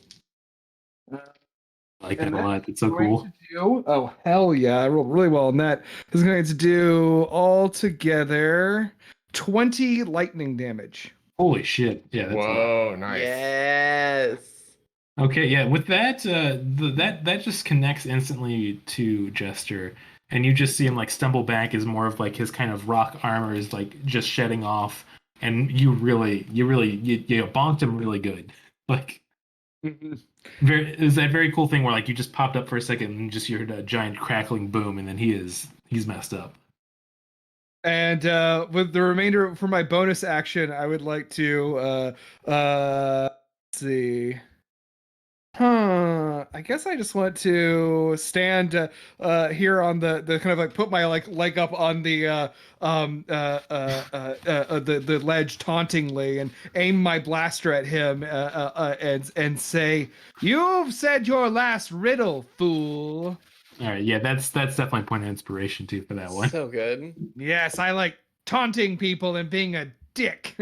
I like that a lot. It's so Going cool. to do, oh hell yeah, I rolled really well on that. This is going to do altogether 20 lightning damage. Holy shit! Yeah, that's a lot. Whoa, nice. Yes. Okay, yeah. With that, that just connects instantly to Jester, and you just see him like stumble back as more of like his kind of rock armor is like just shedding off, and you bonked him really good. Like, it was that very cool thing where like you just popped up for a second and just you heard a giant crackling boom, and then he's messed up. And with the remainder for my bonus action, I would like to let's see. I guess I just want to stand here on the kind of like put my like leg up on the the ledge tauntingly and aim my blaster at him and say, "You've said your last riddle, fool." All right, yeah, that's definitely a point of inspiration too for that one. So good. Yes, I like taunting people and being a dick.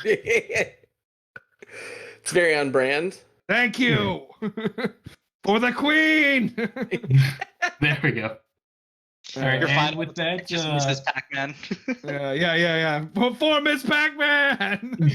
It's very on brand. Thank you for the queen. There we go. All right, You're and fine with that, Just Mrs. Pac-Man. yeah. For Miss Pac-Man.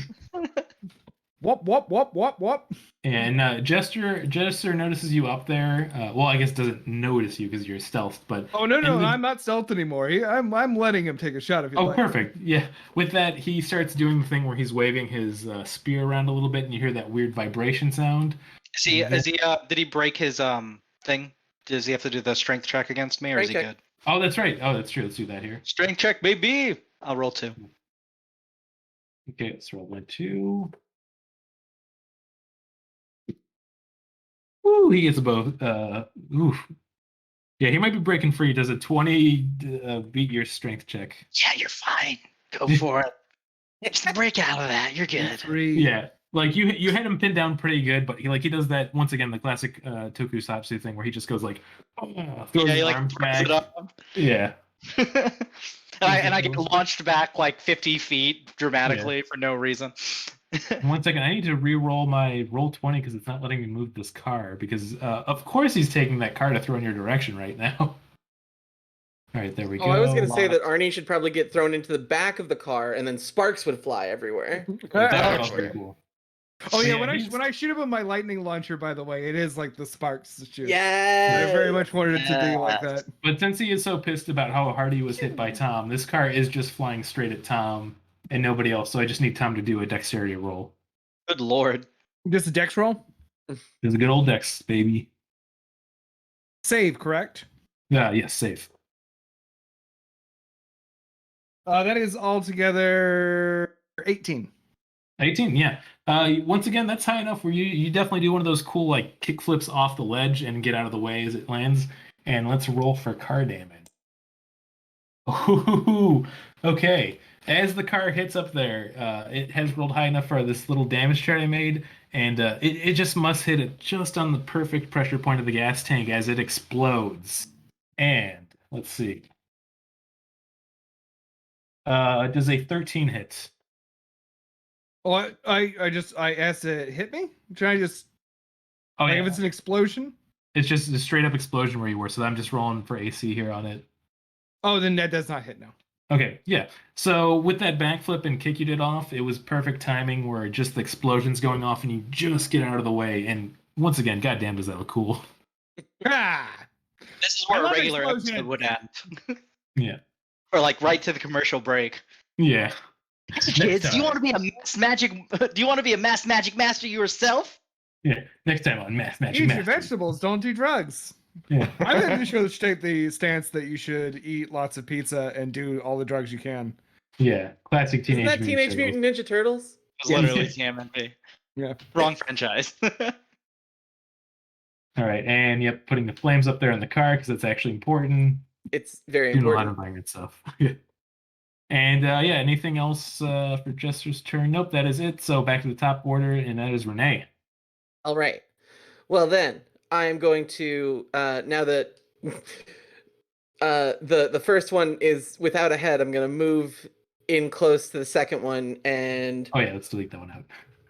Whoop. and Jester notices you up there. Well, I guess doesn't notice you because you're stealthed, but Oh no, I'm not stealth anymore. I'm letting him take a shot if you like. Perfect. Yeah. With that, he starts doing the thing where he's waving his spear around a little bit, and you hear that weird vibration sound. Did he break his thing? Does he have to do the strength check against me, or is he Strength check. good? Oh, that's right. Oh, that's true. Let's do that here. Strength check, baby. I'll roll 2. Okay, let's roll 1, 2. Ooh, he gets above. Oof. Yeah, he might be breaking free. Does a 20 beat your strength check? Yeah, you're fine. Go for it. Just break out of that. You're good. 3. Yeah, like you had him pinned down pretty good, but he does that once again, the classic Tokusatsu thing where he just goes like, throws his he like arms throws back. it up. Yeah. and I get launched back like 50 feet dramatically for no reason. 1 second, I need to re-roll my roll 20 because it's not letting me move this car. Because of course he's taking that car to throw in your direction right now. All right, there we go. I was going to say that Arnie should probably get thrown into the back of the car, and then sparks would fly everywhere. That would be cool. Oh yeah, Yeah, when I shoot him with my lightning launcher, by the way, it is like the sparks to shoot. Yeah. I very much wanted it to be like that. But since he is so pissed about how hard he was hit by Tom, this car is just flying straight at Tom and nobody else. So I just need Tom to do a dexterity roll. Good lord. Just a dex roll? It's a good old dex, baby. Save, correct? Yes, safe. That is altogether 18. 18, yeah. Once again, that's high enough where you definitely do one of those cool like kick flips off the ledge and get out of the way as it lands. And let's roll for car damage. Ooh, okay. As the car hits up there, it has rolled high enough for this little damage chart I made, and it just must hit it just on the perfect pressure point of the gas tank as it explodes. And let's see. Does a 13 hit? Oh, I asked it hit me? Should I just Oh, like yeah. if it's an explosion? It's just a straight up explosion where you were, so I'm just rolling for AC here on it. Oh, then that does not hit now. Okay, yeah. So with that backflip and kick you did off, it was perfect timing where just the explosion's going off and you just get out of the way. And once again, goddamn, does that look cool? Ah! This is where I a love regular explosions. episode would end. Yeah. Or like right to the commercial break. Yeah. Kids, do you want to be a mass magic? Do you want to be a mass magic master yourself? Yeah. Next time on Math Magic Eat your Mastery. vegetables, don't do drugs. Yeah. I think you should take the stance that you should eat lots of pizza and do all the drugs you can. Yeah. Classic Isn't Teenage that Teenage Mutant Mutant Ninja Turtles? It's literally TMNT. Yeah. Wrong franchise. All right, and yep, putting the flames up there in the car because it's actually important. it's very Doing a lot important. of violent stuff. And yeah, anything else for Jester's turn? Nope, that is it. So back to the top order, and that is Renee. All right. Well then, I am going to now that the first one is without a head, I'm gonna move in close to the second one and Oh yeah, let's delete that one out.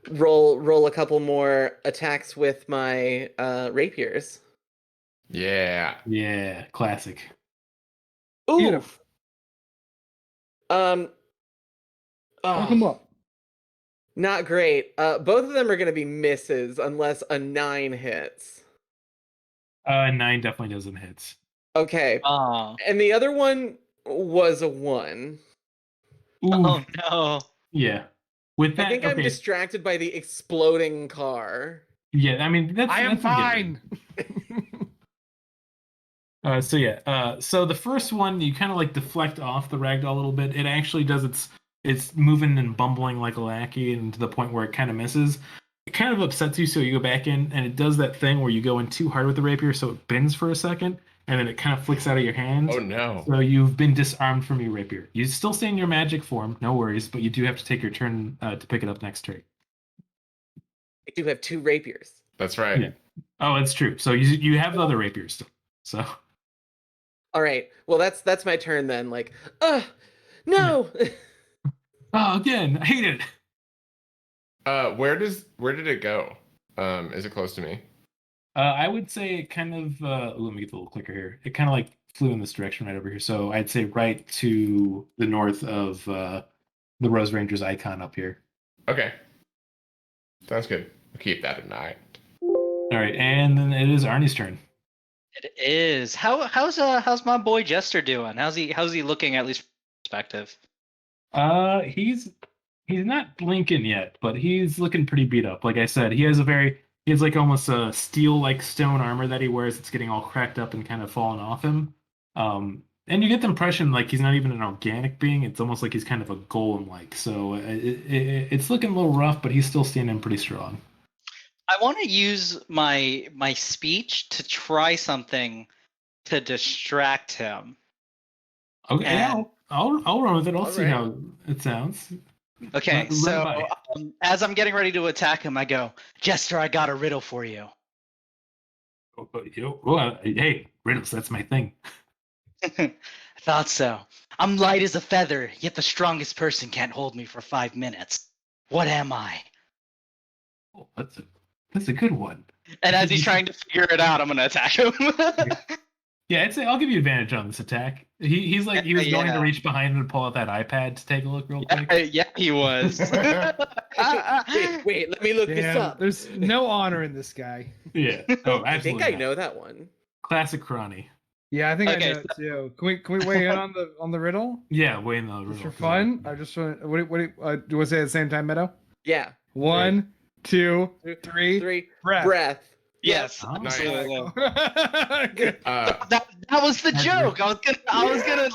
roll a couple more attacks with my rapiers. Yeah. Yeah, classic. Ooh. Beautiful. Oh, Come up. not great. Both of them are gonna be misses unless a 9 hits. 9 definitely doesn't hit. Okay. Oh. And the other one was a 1. Ooh, Oh no. yeah. With that, I think I'm okay, distracted by the exploding car. yeah. I mean, that's I am that's a given. fine. So yeah, so the first one you kind of like deflect off the ragdoll a little bit. It actually does it's moving and bumbling like a lackey, and to the point where it kind of misses. It kind of upsets you, so you go back in, and it does that thing where you go in too hard with the rapier, so it bends for a second, and then it kind of flicks out of your hand. Oh no. So you've been disarmed from your rapier. You still stay in your magic form, no worries, but you do have to take your turn to pick it up next turn. I do have 2 rapiers. That's right. Yeah. Oh, that's true. So you have the other rapiers still. So. All right. Well, that's my turn then. Like, no. Oh, again, I hate it. Where did it go? Is it close to me? I would say it kind of. Let me get the little clicker here. It kind of like flew in this direction right over here. So I'd say right to the north of the Rose Rangers icon up here. Okay. Sounds good. I'll keep that in mind. All right, and then it is Arnie's turn. It is. How's my boy Jester doing? How's he looking, at least from perspective? He's not blinking yet, but he's looking pretty beat up. Like I said, he has like almost a steel like stone armor that he wears. It's getting all cracked up and kind of falling off him. And you get the impression like he's not even an organic being. It's almost like he's kind of a golem like. So it's looking a little rough, but he's still standing pretty strong. I want to use my speech to try something to distract him. Okay, And- I'll run with it. I'll All see right. how it sounds. Okay, Run it so by. as I'm getting ready to attack him, I go, Jester, I got a riddle for you. Hey, riddles, that's my thing. I thought so. I'm light as a feather, yet the strongest person can't hold me for 5 minutes. What am I? Oh, that's a good one. And as he's trying to figure it out, I'm gonna attack him. Yeah, I'll give you advantage on this attack. He was going Yeah. to reach behind and pull out that iPad to take a look real quick. Yeah, he was. wait, let me look this Damn, up. there's no honor in this guy. Yeah. Oh, absolutely. I think I not. know that one. Classic Crony. Yeah, I think Okay, I know it too. Can we weigh in on the riddle? Yeah, way in the Just riddle. for fun? I just want. Do you want to say it at the same time, Meadow? Yeah. 1, 2, 3. 3. Breath. Breath. Yes. Oh, Nice. Absolutely. Good. That was the That's joke. I was gonna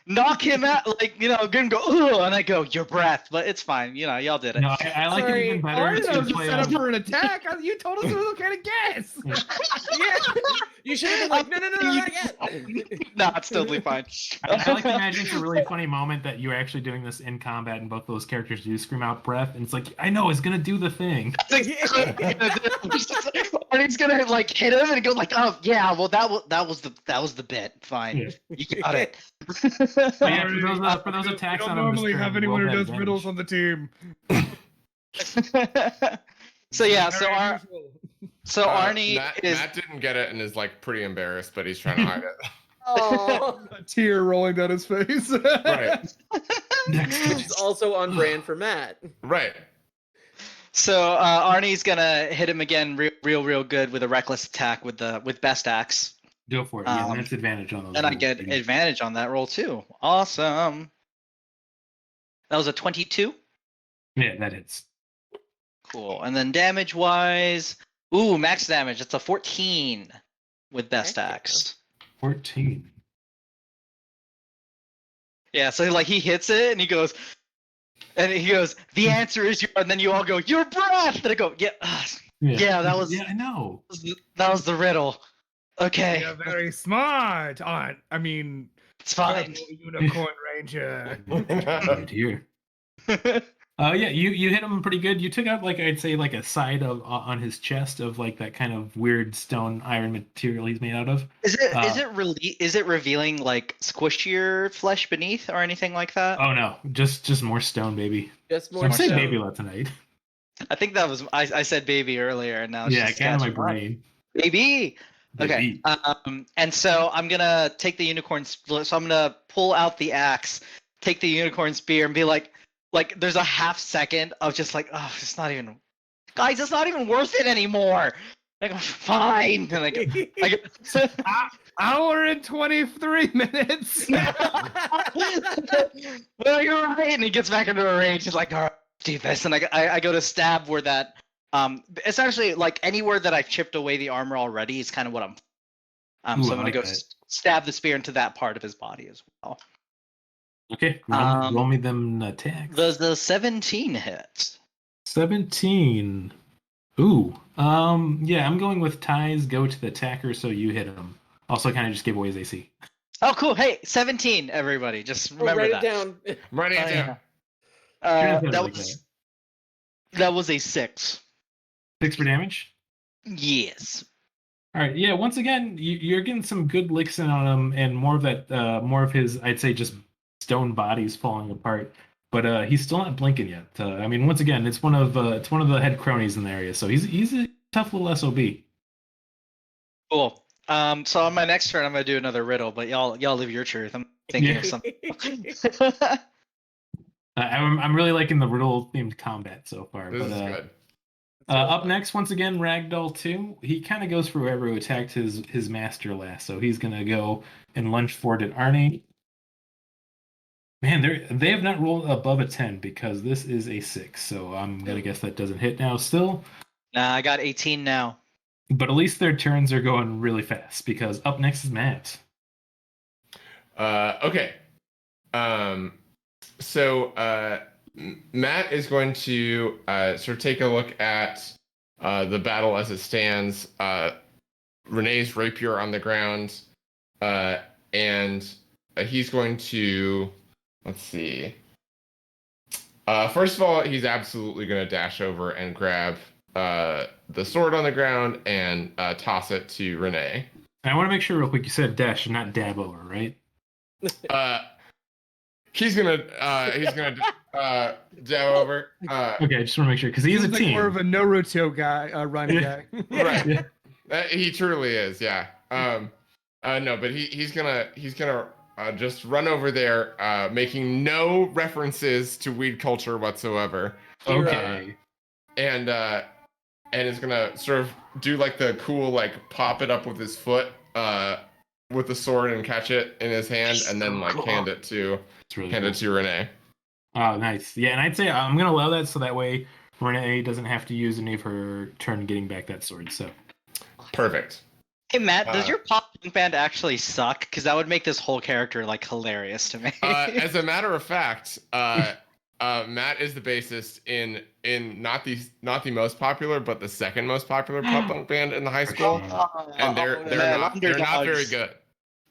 knock him out, like, gonna go, ugh, and I go, your breath, but it's fine. Y'all did it. No, I like it even better. I to didn't know it was a play setup on- for an attack. You told us it was okay to guess. Yeah. You should have been like, no, not yet. No, it's totally fine. I like to imagine it's a really funny moment that you're actually doing this in combat and both those characters do scream out breath, and it's like, I know, it's gonna do the thing. And he's gonna like hit him and go like, oh yeah, well that was the bit. Fine, Yeah. you got it. But yeah, for those We attacks don't on him this normally turn, have you anyone will who have does riddles advantage. on the team. So yeah, so Very unusual. Arnie Matt, is Matt didn't get it and is like pretty embarrassed, but he's trying to hide it. Oh, A tear rolling down his face. Right. Next. which is also on brand for Matt. Right. so Arnie's gonna hit him again, real good with a reckless attack with best axe, Go for it. Yeah, Um, that's advantage on those. and I rolls, get baby. advantage on that roll too. Awesome. That was a 22. Yeah, that hits. Cool. And then damage wise, ooh, max damage. It's a 14 with best Heck yeah. axe. 14. Yeah, so like he hits it and he goes, the answer is your, and then you all go, your breath. And I go, yeah, yeah, that was Yeah, I know. the riddle. Okay, You're very smart, Aunt. I mean, it's fine. Purple Unicorn Ranger. Right here. Yeah, you hit him pretty good. You took out like I'd say like a side of on his chest of like that kind of weird stone iron material he's made out of. Is it revealing like squishier flesh beneath or anything like that? Oh no, just more stone, baby. Just more I'm saying stone. baby a lot tonight. I think that was I said baby earlier, and now it's Yeah, just kind of my catching on. brain. Baby. Okay. Baby. And so I'm gonna take the unicorn. So I'm gonna pull out the axe, take the unicorn spear, and be like there's a half second of just like, oh, it's not even, guys, it's not even worth it anymore. Like, fine. And I go, Hour and 23 minutes. well, you're right. And he gets back into a rage. He's like, all right, do this. And I go to stab where that, essentially like anywhere that I've chipped away the armor already is kind of what I'm. Ooh, So I I'm gonna like go that. stab the spear into that part of his body as well. Okay, roll me them attacks. Does the 17 hit? 17. Ooh. Yeah, I'm going with ties. Go to the attacker, so you hit him. Also, kind of just gave away his AC. Oh, cool. Hey, 17, everybody. Just remember write that. it down. I'm writing it down. That was a 6. 6 for damage. Yes. All right. Yeah. Once again, you're getting some good licks in on him, and more of that, more of his, I'd say, just stone bodies falling apart. But he's still not blinking yet. I mean, once again, it's one of the head cronies in the area, so he's a tough little SOB. Cool. So on my next turn, I'm gonna do another riddle, but y'all live your truth. I'm thinking of something. I'm really liking the riddle themed combat so far. This is good. Up next, once again, Ragdoll 2. He kind of goes for whoever who attacked his master last, so he's gonna go and lunge forward at Arnie. Man, they have not rolled above a 10 because this is a 6, so I'm gonna guess that doesn't hit now still. Nah, I got 18 now. But at least their turns are going really fast because up next is Matt. Okay. So Matt is going to sort of take a look at the battle as it stands. Renee's rapier on the ground, and he's going to, let's see. First of all, he's absolutely going to dash over and grab the sword on the ground and toss it to Renee. And I want to make sure real quick, you said dash and not dab over, right? He's gonna dab over. Okay, I just want to make sure because he's a like team. more of a Naruto guy, run guy. Right. He truly is. Yeah. No, but he's gonna just run over there, making no references to weed culture whatsoever. Okay. And is gonna sort of do like the cool like pop it up with his foot with the sword and catch it in his hand and then like hand it to Renee. Oh, nice. Yeah, and I'd say I'm gonna allow that so that way Renee doesn't have to use any of her turn getting back that sword. So perfect. Hey Matt, does your pop punk band actually suck? Because that would make this whole character like hilarious to me. As a matter of fact, Matt is the bassist in not the most popular, but the second most popular pop punk band in the high school, and they're not very good.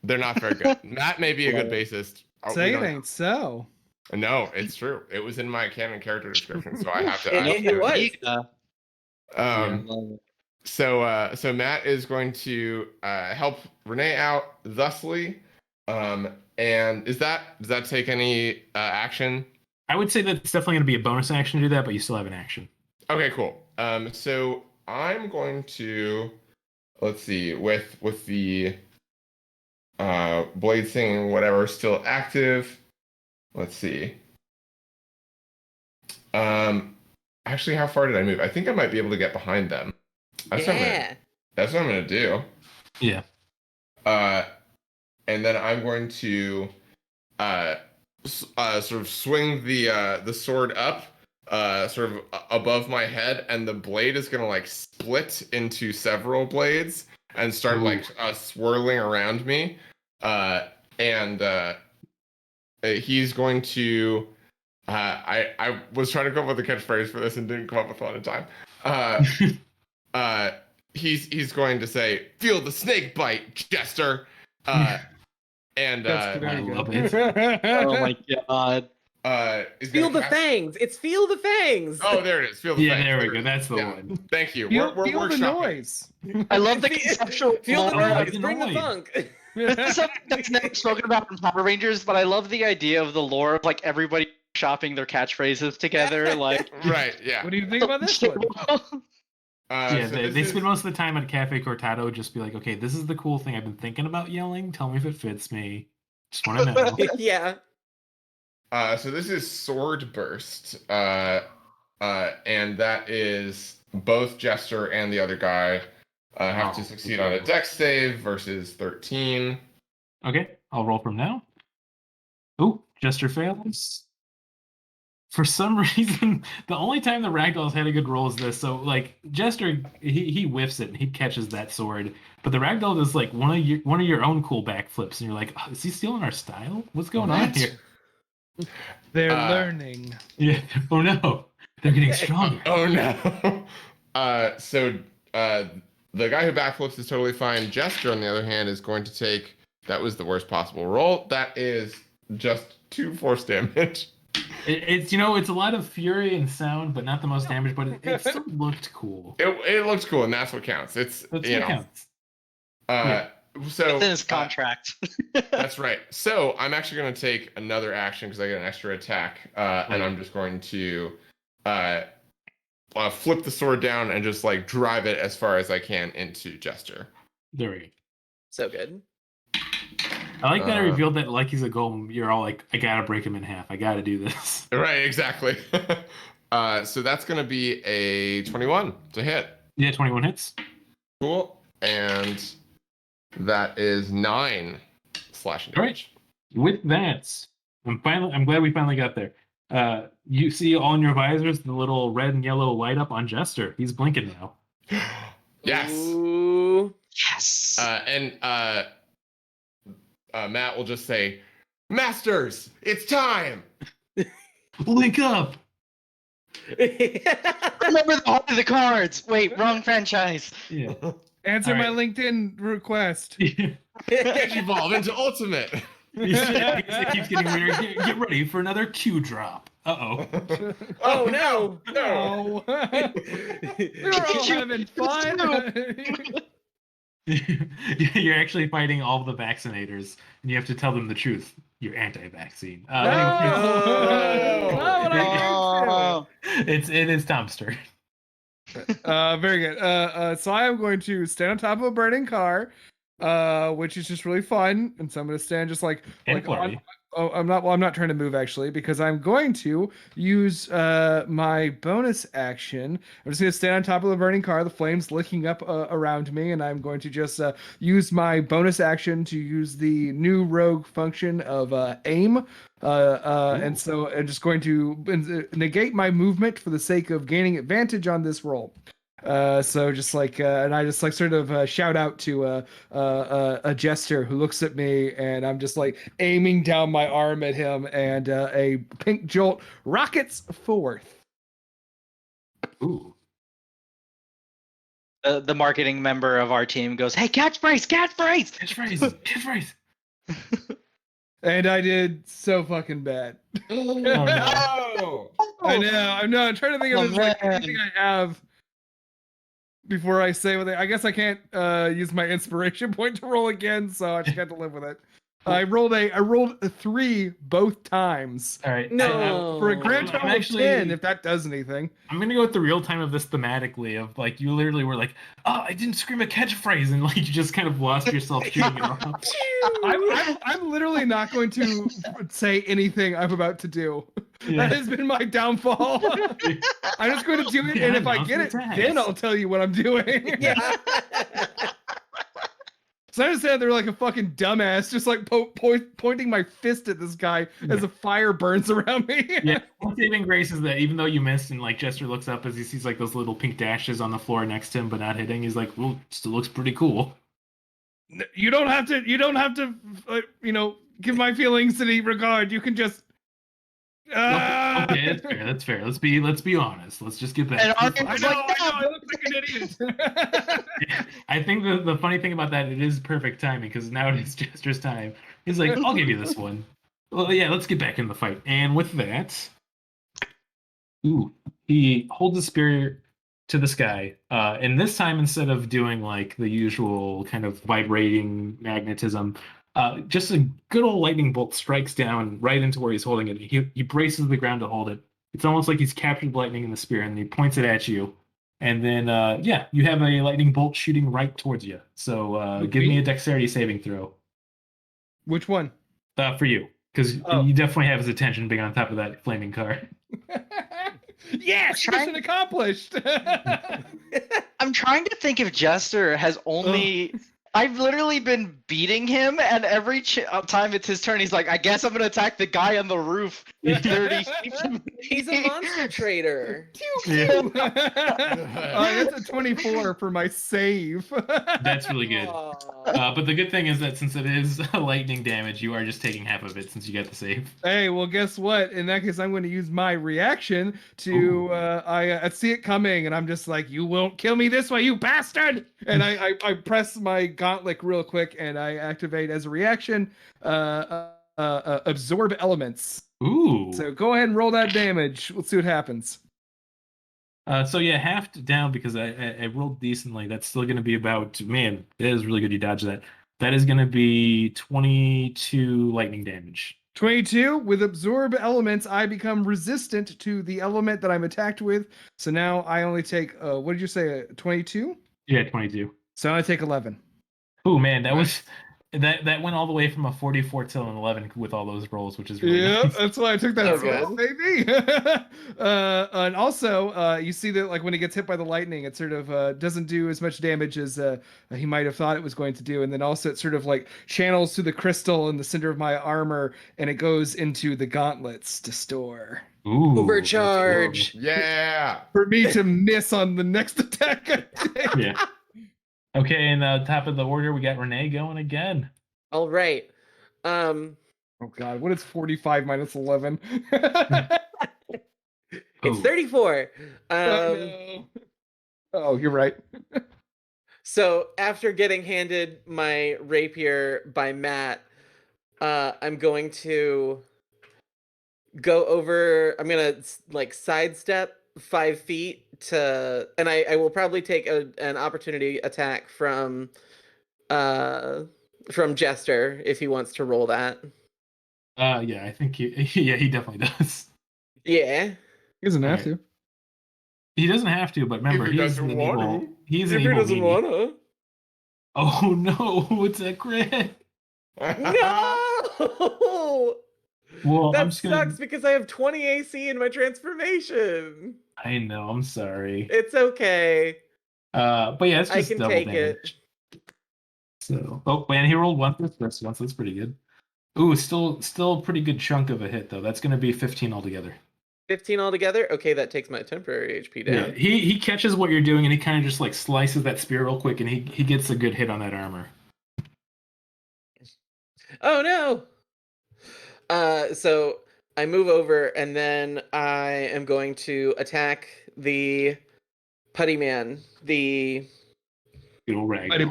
They're not very good. Matt may be a good bassist. Say it ain't so. No, it's true. It was in my canon character description, so I have to. So Matt is going to help Renee out thusly. And does that take any action? I would say that it's definitely going to be a bonus action to do that, but you still have an action. Okay, cool. So I'm going to, let's see, with the blade singing whatever still active. Let's see. Actually, how far did I move? I think I might be able to get behind them. That's what I'm gonna do. Yeah. And then I'm going to sort of swing the sword up, sort of above my head, and the blade is gonna like split into several blades and start like swirling around me. And he's going to. I was trying to come up with a catchphrase for this and didn't come up with one in time. he's going to say, "Feel the snake bite, Jester." And That's I very love good. Oh my god. is Feel gonna the cast- fangs. It's feel the fangs. Oh, there it is. Feel the Yeah, fangs. there we it go. is. That's the Yeah. one. Thank you. Feel, We're feel the workshopping. noise. I love the conceptual Feel the lore. like noise. the Bring the noise. funk. This is something that's never spoken about in Power Rangers, but I love the idea of the lore of like everybody shopping their catchphrases together. Like, Right. Yeah. What do you think about this one? Yeah, So they this spend is- most of the time at Cafe Cortado just be like, okay, this is the cool thing I've been thinking about yelling. Tell me if it fits me. Just want to know. Yeah. So this is Sword Burst, and that is both Jester and the other guy have to succeed on a Dex save versus 13. Okay, I'll roll from now. Oh, Jester fails. For some reason, the only time the Ragdoll's had a good roll is this. So, like, Jester, he whiffs it and he catches that sword. But the Ragdoll does like one of your own cool backflips, and you're like, oh, is he stealing our style? What's going on What? here? They're learning. Yeah. Oh no, they're getting stronger. Oh no. So the guy who backflips is totally fine. Jester, on the other hand, is going to take. That was the worst possible roll. That is just 2 force damage. It's it's a lot of fury and sound, but not the most damage. But it still looked cool. It looks cool, and that's what counts. It's That's you what know. counts. So It's in his contract. that's right. So I'm actually going to take another action because I get an extra attack, and I'm just going to flip the sword down and just like drive it as far as I can into Jester. There we go. So good. I like that I Uh, revealed that like he's a golem. You're all like, I gotta break him in half. I gotta do this. Right, exactly. So that's going to be a 21 to hit. Yeah, 21 hits. Cool. And that is 9 slashing All right. damage. With that, I'm glad we finally got there. You see all in your visors the little red and yellow light up on Jester. He's blinking now. Yes. Ooh. Yes. And Matt will just say, "Masters, it's time." Link up. Remember the heart of the cards. Wait, wrong franchise. Yeah. Answer All my right. LinkedIn request. Evolve into Ultimate. It keeps getting weird. Get ready for another Q drop. Uh-oh. Oh no! No. We're all having fun. You're actually fighting all the vaccinators, and you have to tell them the truth. You're anti-vaccine. No. No. Not what I used to. It is Tom's turn. Very good. So I am going to stand on top of a burning car, which is just really fun. And so I'm going to stand just like And on, flurry. oh, I'm not trying to move actually because I'm going to use my bonus action. I'm just going to stand on top of the burning car, the flames licking up around me, and I'm going to just use my bonus action to use the new rogue function of aim. And so I'm just going to negate my movement for the sake of gaining advantage on this roll. So just like, and I just like sort of shout out to a jester who looks at me, and I'm just like aiming down my arm at him, and a pink jolt rockets forth. Ooh. The marketing member of our team goes, "Hey, catchphrase, catchphrase!" Catchphrase. Catchphrase. And I did so fucking bad. Oh, no. Oh. I know. I'm trying to think of Oh, this, like, man. anything I have before I say what I guess I can't use my inspiration point to roll again, so I just got to live with it. I rolled a 3 both times All right. No. for a grand I'm total actually- of 10, if that does anything. I'm gonna go with the real time of this thematically of like you literally were like, oh, I didn't scream a catchphrase, and like you just kind of lost yourself shooting it off. I'm literally not going to say anything I'm about to do. Yeah. That has been my downfall. I'm just going to do it, Yeah, and if I announce get the it, attacks. then I'll tell you what I'm doing. Yeah. So I understand they're like a fucking dumbass, just like pointing my fist at this guy as a fire burns around me. Yeah. One saving grace is that even though you missed, and like Jester looks up as he sees like those little pink dashes on the floor next to him, but not hitting, he's like, well, still looks pretty cool. You don't have to, give my feelings any regard. You can just Okay, that's fair. That's fair. Let's be honest. Let's just get that. And Arkin I was know, like, I know, no. I look like an idiot. I think the funny thing about that, it is perfect timing because now it is Jester's time. He's like, I'll give you this one. Well, yeah, let's get back in the fight. And with that, he holds the spear to the sky. And this time, instead of doing like the usual kind of vibrating magnetism, just a good old lightning bolt strikes down right into where he's holding it. He braces the ground to hold it. It's almost like he's captured lightning in the spear, and he points it at you. And then, yeah, you have a lightning bolt shooting right towards you. So give me a dexterity saving throw Which one? for you, because Oh. you definitely have his attention being on top of that flaming car. Yes, mission accomplished. I'm trying to think if Jester has only. I've literally been beating him, and every time it's his turn, he's like, I guess I'm going to attack the guy on the roof. 30 feet from me." He's a monster trader. Yeah. That's a 24 for my save. That's really good. Aw. But the good thing is that since it is lightning damage, you are just taking half of it since you got the save. Hey, well, guess what? In that case, I'm going to use my reaction to. I see it coming, and I'm just like, "You won't kill me this way, you bastard!" And I press my gauntlet real quick, and I activate as a reaction, absorb elements. Ooh. So go ahead and roll that damage. Let's see what happens. So yeah, half down because I rolled decently. That's still going to be about, man, it is really good you dodged that. That is going to be 22 lightning damage. 22 with absorb elements, I become resistant to the element that I'm attacked with. So now I only take what did you say? 22? Yeah, 22. So I take 11. Oh man, that went all the way from a 44 to an 11 with all those rolls, which is really nice. That's why I took that So as well, baby. And also, you see that like when he gets hit by the lightning, it sort of doesn't do as much damage as he might have thought it was going to do. And then also it sort of like channels through the crystal in the center of my armor, and it goes into the gauntlets to store. Ooh, Overcharge. Yeah. For me to miss on the next attack I take. Yeah. Okay, and top of the order, we got Renee going again. All right. Oh god, what is 45 minus 11? It's 34. No. Oh, you're right. So after getting handed my rapier by Matt, I'm going to go over. I'm gonna like sidestep 5 feet to, and I will probably take an opportunity attack from Jester if he wants to roll that. Yeah, I think he definitely does. Yeah. He doesn't have Alright. to. He doesn't have to, but remember, If he he's doesn't an want evil. to. He's an If he evil doesn't meanie. wanna. Oh no, it's a crit. No. Well, That I'm just gonna. sucks because I have 20 AC in my transformation. I know. I'm sorry. It's okay. But yeah, it's I just can double take damage. it. So, oh man, he rolled 1 for the first one, so that's pretty good. Ooh, still a pretty good chunk of a hit though. That's gonna be 15 altogether. 15 altogether? Okay, that takes my temporary HP Yeah, down. he catches what you're doing and he kind of just like slices that spear real quick and he gets a good hit on that armor. Oh no! So I move over and then I am going to attack the putty man, the Good old rag. Buddy.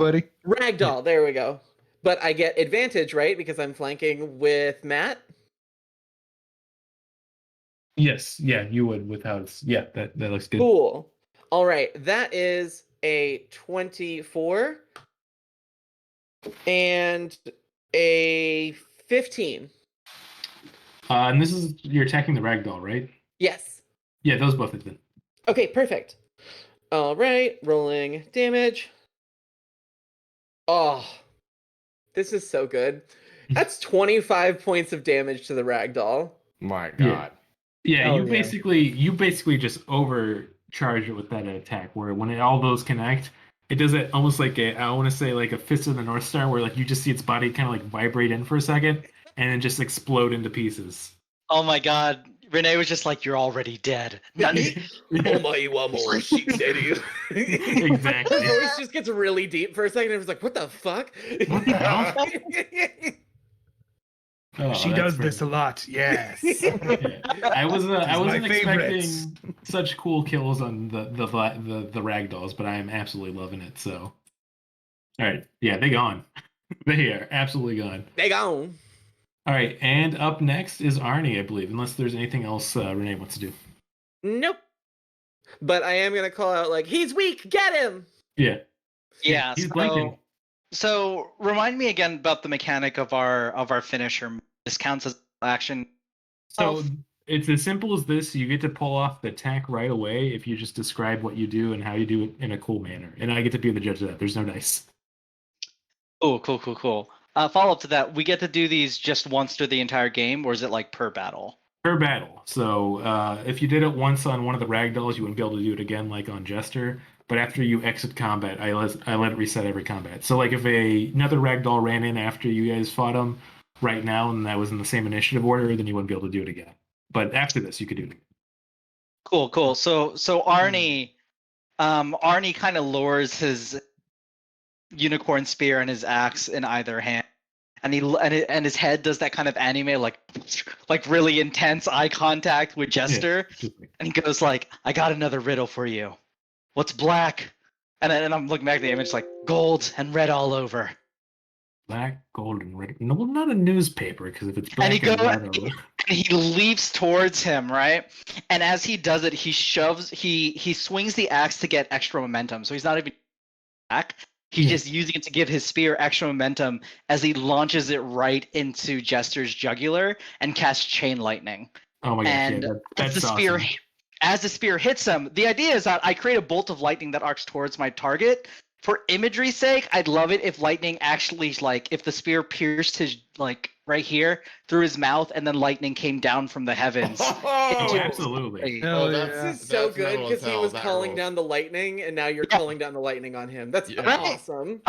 ragdoll. There we go. But I get advantage, right? Because I'm flanking with Matt. Yes, yeah, you would without. Yeah, that looks good. Cool. All right, that is a 24 and a 15. And this is you're attacking the ragdoll, right? Yes. Yeah, those both hit then. Okay, perfect. All right, rolling damage. Oh, this is so good. That's 25 points of damage to the ragdoll. My Yeah. God. Yeah, Oh, you yeah. basically just overcharge it with that attack. Where when all those connect, it does it almost like I want to say like a fist of the North Star, where like you just see its body kind of like vibrate in for a second and then just explode into pieces. Oh my god. Renee was just like, you're already dead. Nani? Oh my, wa more shit, Exactly. Her voice just gets really deep for a second. It was like, what the fuck? What the hell? Oh, She that's does great. this a lot. Yes. Yeah. I my wasn't favorites. expecting such cool kills on the ragdolls, but I am absolutely loving it. So, all right, yeah, they gone. They are absolutely gone. They gone. All right, and up next is Arnie, I believe, unless there's anything else Renee wants to do. Nope. But I am gonna call out like he's weak. Get him. Yeah, Yeah. he's blinking. So remind me again about the mechanic of our finisher. This counts as action. So it's as simple as this. You get to pull off the attack right away if you just describe what you do and how you do it in a cool manner. And I get to be the judge of that. There's no dice. Oh, cool. Follow up to that, we get to do these just once through the entire game, or is it like per battle? Per battle. So if you did it once on one of the ragdolls, you wouldn't be able to do it again like on Jester. But after you exit combat, I let it reset every combat. So like if another ragdoll ran in after you guys fought him right now and that was in the same initiative order, then you wouldn't be able to do it again. But after this, you could do it again. Cool. So Arnie kind of lowers his unicorn spear and his axe in either hand, and and his head does that kind of anime like really intense eye contact with Jester, and he goes like, "I got another riddle for you. What's black?" And I'm looking back at the image like gold and red all over. Black, gold, and red. No, well, not a newspaper, because if it's And black he and goes, red, and he leaps towards him, right? And as he does it, he swings the axe to get extra momentum. So he's not even back. He's just using it to give his spear extra momentum as he launches it right into Jester's jugular and casts chain lightning. oh my gosh, And yeah, that's as as the spear hits him, the idea is that I create a bolt of lightning that arcs towards my target. For imagery's sake, I'd love it if lightning actually, like, if the spear pierced his, like, right here through his mouth, and then lightning came down from the heavens. Oh, absolutely. Hell This is so that's good metal as because he hell, was that calling rules. down the lightning, and now you're calling down the lightning on him. That's Yeah. awesome.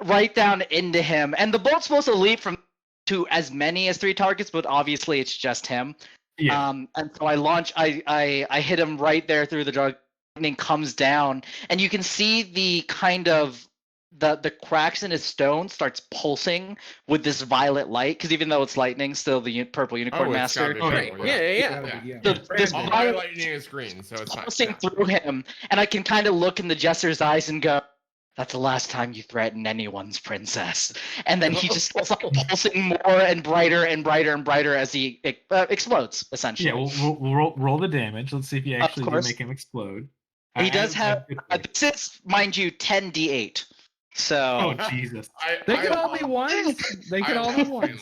Right down into him, and the bolt's supposed to leap from to as many as 3 targets, but obviously it's just him. Yeah. And so I hit him right there through the drug. Lightning comes down, and you can see the kind of the cracks in his stone starts pulsing with this violet light, because even though it's lightning, still the purple unicorn it's master. gotta be Right. purple, Yeah. So this All my violet lightning is green, so it's fine. pulsing through him, and I can kind of look in the jester's eyes and go, "That's the last time you threaten anyone's princess." And then he just gets like pulsing more and brighter and brighter and brighter as he explodes, essentially. Yeah, we'll roll the damage. Let's see if you actually do make him explode. He does have. This is, mind you, 10d8. So. Oh Jesus! They could all be ones. They could all be ones.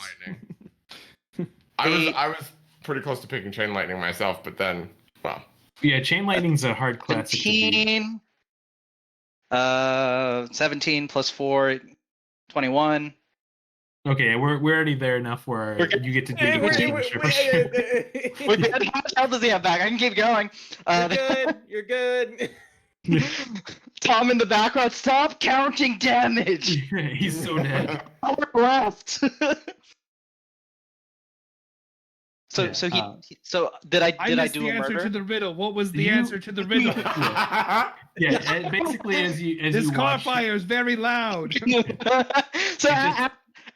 I was pretty close to picking chain lightning myself, but then, well. Yeah, chain lightning's a hard classic. 17. 17 plus 4, 21. Okay, we're already there enough where you get to do the Wait, how much health does he have back? I can keep going. You're good. Tom in the background, stop counting damage. He's so dead. Power left. So did I do the a answer murder? to the riddle? What was the answer to the riddle? Yeah, basically as This car fire is very loud. So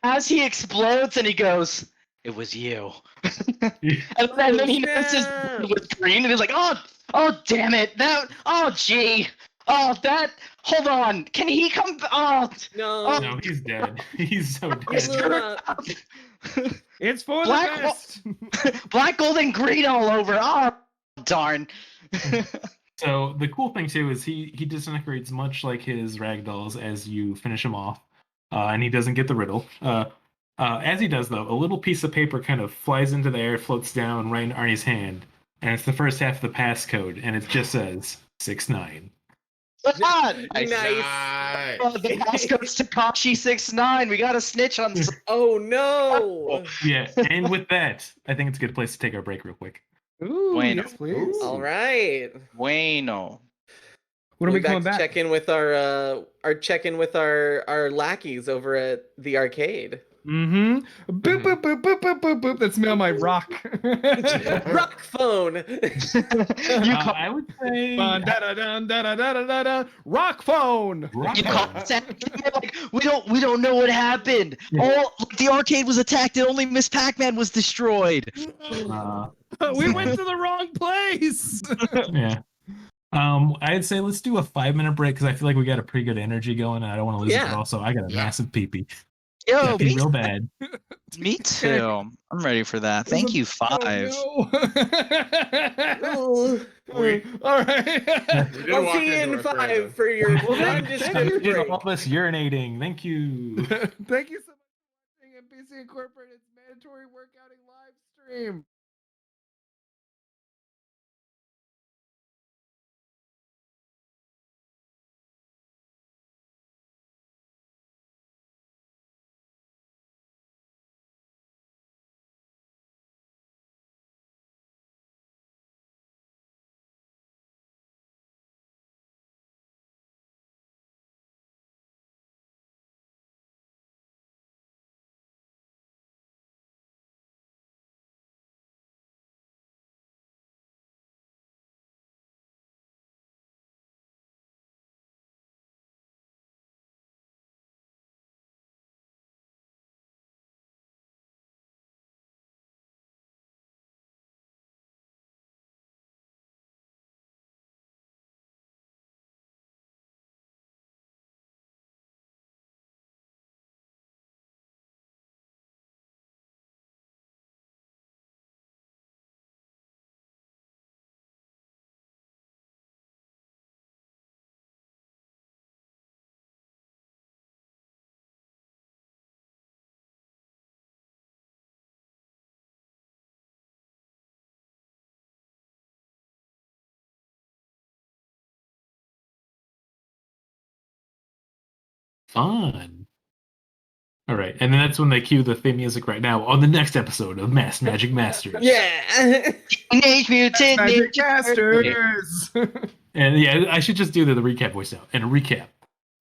as he explodes and he goes, "It was you," and then he notices it was green and he's like, "Oh, damn it! Hold on, can he come? No, he's dead. He's so dead. It's for Black the best. Black, gold, and green all over. Oh, darn." So the cool thing too is he disintegrates much like his ragdolls as you finish him off, and he doesn't get the riddle. As he does though, a little piece of paper kind of flies into the air, floats down right in Arnie's hand, and it's the first half of the passcode, and it just says 69. Nice. The passcode's Takashi 69. We got a snitch on. Oh no. Yeah, and with that, I think it's a good place to take our break real quick. Ooh, Bueno. yes, please. All right. Bueno. When are we coming Check back? in with our lackeys over at the arcade. Boop, boop, boop, boop, boop, boop, boop. That's me on my rock. Rock phone. You call, I would say Dun, da, da, dun, da, da, da, da, da, da. Rock phone. you call like we don't know what happened. All like, the arcade was attacked and only Miss Pac-Man was destroyed. We went to the wrong place. Yeah. I'd say let's do a 5-minute break because I feel like we got a pretty good energy going, and I don't want to lose it. But Yeah. also, I got a Yeah. massive pee-pee. Yo, Pee real bad. me too. I'm ready for that. Thank you, Five. Oh, Ooh. no. All right. We did I'll walk see you into in it, fair 5 enough. for your Well, thank nondescript you. break. All this urinating. Thank you. Thank you so much for watching NPC Incorporated's mandatory workouting live stream. Fun. All right, and then that's when they cue the theme music right now on the next episode of Mass Magic Masters. Yeah. Teenage Mutant Magic Ninja Turtles. Masters. And yeah, I should just do the recap voice now. And a recap.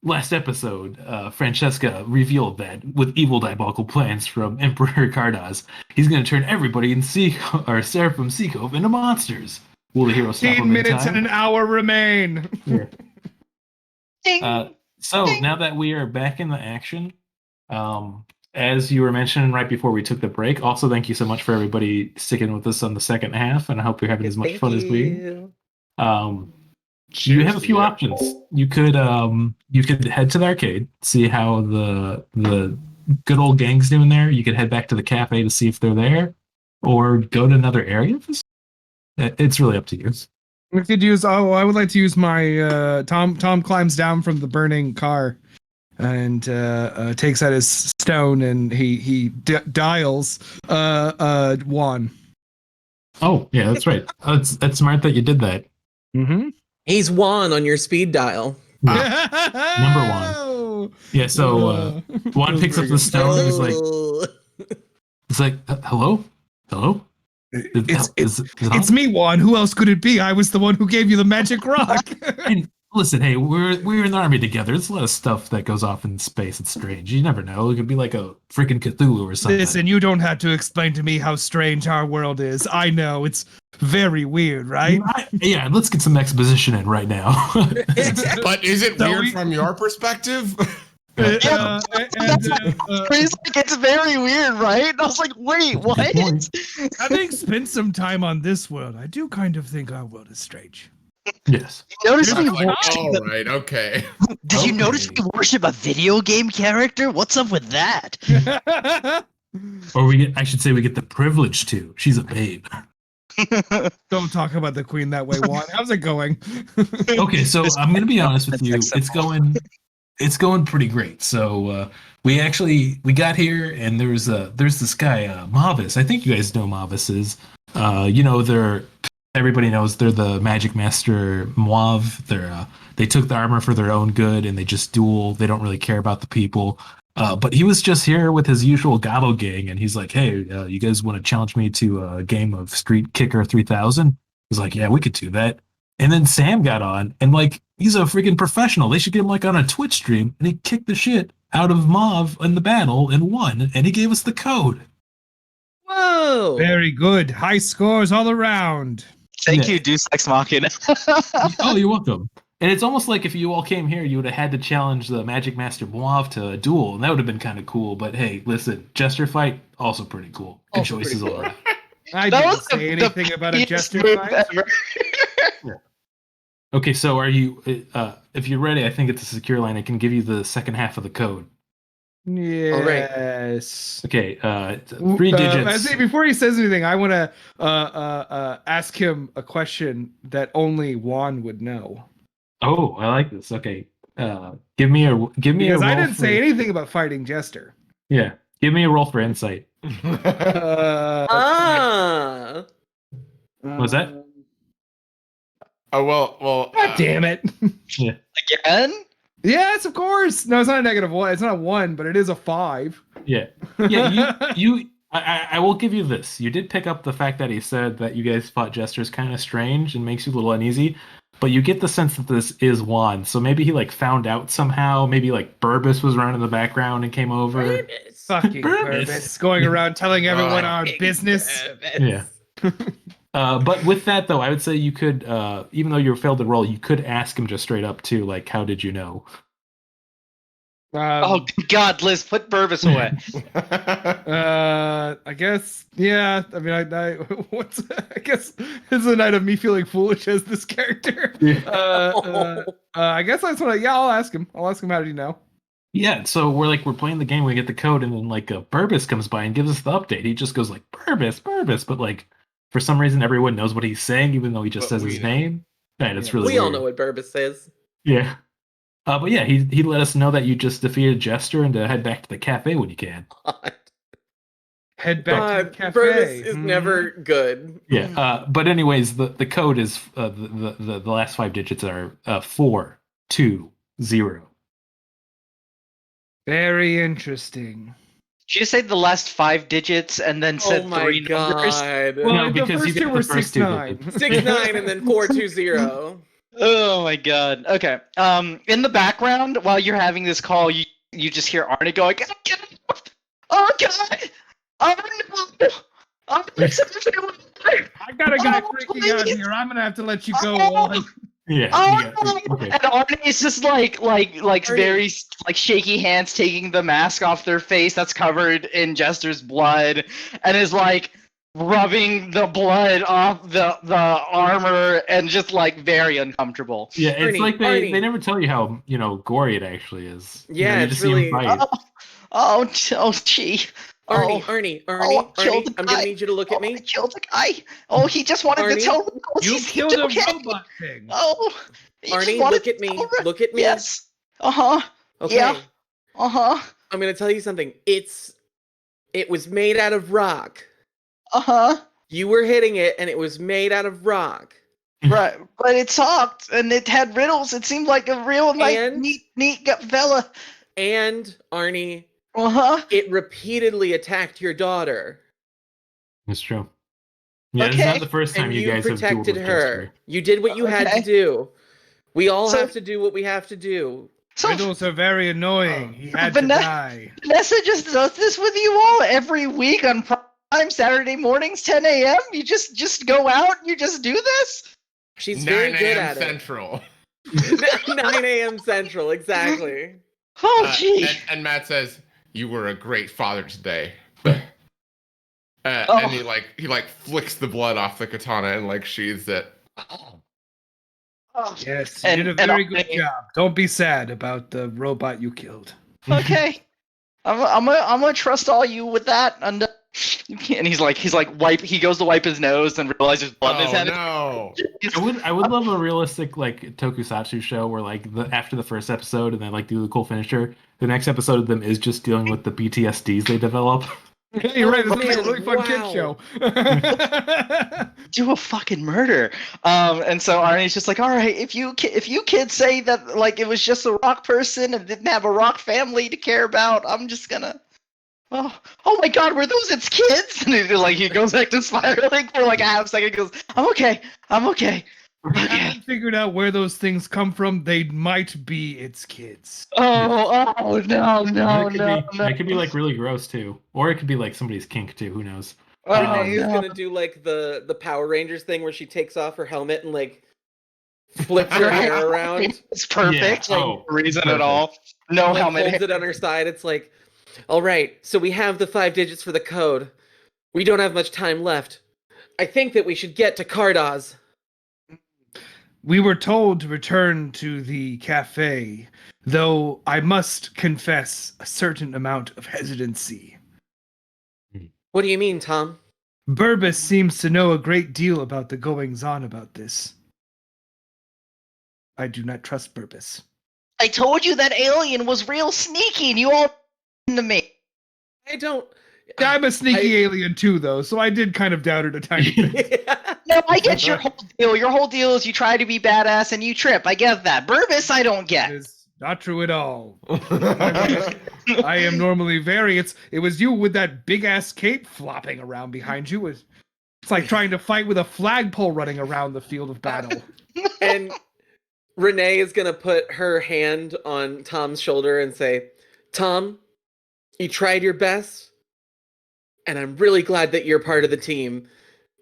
Last episode, Francesca revealed that with evil diabolical plans from Emperor Cardos, he's going to turn everybody in Seraphim Sea Cove into monsters. Will the hero stop 15 him in minutes time? and an hour remain. Yeah. Ding. So Ding. now that we are back in the action, as you were mentioning right before we took the break, also thank you so much for everybody sticking with us on the second half, and I hope you're having as much Thank fun as we. you. You have a Cheers few to you. options. You could head to the arcade, see how the good old gang's doing there. You could head back to the cafe to see if they're there, or go to another area. It's really up to you. We could use. Oh, I would like to use my Tom. Tom climbs down from the burning car, and takes out his stone, and he dials Juan. Oh yeah, that's right. That's smart that you did that. Mm-hmm. He's Juan on your speed dial. Number one. Yeah. So Juan picks up the stone. And he's like, Oh. hello. It's me, Juan. Who else could it be? I was the one who gave you the magic rock. And listen, hey, we're in the army together. There's a lot of stuff that goes off in space. It's strange. You never know. It could be like a freaking Cthulhu or something. Listen, you don't have to explain to me how strange our world is. I know it's very weird, right? Yeah, let's get some exposition in right now. But is it So weird we- from your perspective? He's like, it's very weird, right? And I was like, wait, what? Having spent some time on this world, I do kind of think our world is strange. Yes. You notice You're we not All right, okay. Did you notice we worship a video game character? What's up with that? Or I should say we get the privilege to. She's a babe. Don't talk about the queen that way, Juan. How's it going? Okay, so I'm gonna be honest with you. That's It's going pretty great. So we got here, and there's this guy Mavis. I think you guys know Mavis is. Everybody knows they're the Magic Master Moav. They took the armor for their own good, and they just duel. They don't really care about the people. But he was just here with his usual Gabo gang, and he's like, "Hey, you guys want to challenge me to a game of Street Kicker 3000?" He's like, "Yeah, we could do that." And then Sam got on, and like he's a freaking professional. They should get him like on a Twitch stream, and he kicked the shit out of Mav in the battle and won, and he gave us the code. Whoa! Very good. High scores all around. Thank Yeah. you, Deus Ex Machina. Oh, you're welcome. And it's almost like if you all came here, you would have had to challenge the Magic Master Mav to a duel, and that would have been kind of cool. But hey, listen, Jester fight, also pretty cool. Good Also choices pretty all cool. around. I That didn't was say anything about a funniest jester move fight. ever. Okay, so are you? If you're ready, I think it's a secure line. I can give you the second half of the code. Yes. Okay, 3 digits. See, before he says anything, I want to ask him a question that only Juan would know. Oh, I like this. Okay, give me a Because roll I didn't for, say anything about fighting Jester. Yeah, give me a roll for insight. Ah! Was that? well. God damn it. Yeah. Again? Yes, of course. No, it's not a -1. It's not a 1, but it is a 5. Yeah. You. I will give you this. You did pick up the fact that he said that you guys fought Jester's kind of strange and makes you a little uneasy, but you get the sense that this is Juan. So maybe he like found out somehow. Maybe like Burbis was running in the background and came over. Burbis. Fucking Burbis. Burbis going around telling everyone our Fucking business. Burbis. Yeah. But with that though, I would say you could, even though you failed the roll, you could ask him just straight up too, like, how did you know? Oh God, Liz, put Burbis away. I guess, yeah. I mean, I guess it's a night of me feeling foolish as this character. I guess that's what. I'll ask him. I'll ask him, how did you know? Yeah, so we're playing the game, we get the code, and then like Burbis comes by and gives us the update. He just goes like Burbis, but like for some reason everyone knows what he's saying, even though he just But says we his know. name. And it's really We all weird. know what Burbis is. Yeah. But yeah, he let us know that you just defeated Jester and to head back to the cafe when you can. God. Head back to the cafe. Burbis is Hmm. never good. Yeah. But anyways, the code is the last 5 digits are 420. Very interesting. Did you say the last 5 digits and then said Oh my 3 numbers? God. Well, No, the because you first get two the were first 2 6-9. digits. 6-9 and then 420. Oh my God. Okay. In the background, while you're having this call, you just hear Arnie going, "Oh God! Oh no! Oh, there's everyone there. I got a guy Oh, freaking out please. here. I'm gonna have to let you go Oh. on. Yeah. Oh, you got- okay. and Arnie is just like very like shaky hands, taking the mask off their face that's covered in Jester's blood, and is like rubbing the blood off the armor, and just like very uncomfortable. Yeah, it's Arnie, like Arnie. they never tell you how gory it actually is. Yeah, you it's just see him really- fight. Oh, gee. Arnie, Oh. Arnie, I killed the I'm guy. gonna need you to look at I me. killed the guy. Oh, he just wanted Arnie, to tell me. You He's killed a okay. robot thing. Oh, he just Arnie, wanted look at to me. tell her. Look at me. Yes. Uh-huh. Okay. Yeah. Uh-huh. I'm gonna tell you something. It was made out of rock. Uh-huh. You were hitting it, and it was made out of rock. Right. But it talked and it had riddles. It seemed like a real nice, And- neat fella. And Arnie, Uh-huh. it repeatedly attacked your daughter. It's true. Yeah, it's Okay. not the first time And you you guys have dueled protected with her. Jester. You did what you had Okay. to do. We all So- have to do what we have to do. So Riddles are very annoying. He had to Vanessa- die. Vanessa just does this with you all every week on Prime Saturday mornings, 10 a.m. You just go out and you just do this? She's 9 very good a.m. at Central. it. 9 a.m. Central, exactly. Oh, gee. And Matt says, "You were a great father today." Oh. And he flicks the blood off the katana and like sheathes it. Oh, Yes, you And- did a and very good Arnie- job. Don't be sad about the robot you killed. okay. I'm gonna trust all you with that. And he's like he goes to wipe his nose and realizes blood in his Oh hand. no! I would love a realistic like Tokusatsu show where like after the first episode and they like do the cool finisher, the next episode of them is just dealing with the PTSDs they develop. Yeah, you're right. This is a man, really fun kid wow. show. Do a fucking murder. And so Arnie's just like, all right, if you kids say that like it was just a rock person and didn't have a rock family to care about, I'm just gonna. Oh my God, were those its kids? And he goes back to spiraling for like a half second. He goes, I'm okay. We haven't figured out where those things come from. They might be its kids. Oh, no, no, It could be like really gross too, or it could be like somebody's kink too. Who knows? Renee is no. gonna do like the Power Rangers thing where she takes off her helmet and like flips her hair around. It's perfect. Yeah. Like, Oh, no reason perfect. at all. No Like, helmet. holds it on her side. It's like, all right, so we have the 5 digits for the code. We don't have much time left. I think that we should get to Cardoz. We were told to return to the cafe, though I must confess a certain amount of hesitancy. What do you mean, Tom? Burbus seems to know a great deal about the goings-on about this. I do not trust Burbus. I told you that alien was real sneaky, and you all to me. I don't. I'm a sneaky alien too, though, so I did kind of doubt it a tiny bit. No, I get your whole deal. Your whole deal is you try to be badass and you trip. I get that. Burbus, I don't It get. is not true at all. I am normally very. It was you with that big ass cape flopping around behind you. It's like trying to fight with a flagpole running around the field of battle. And Renee is gonna put her hand on Tom's shoulder and say, Tom, you tried your best, and I'm really glad that you're part of the team.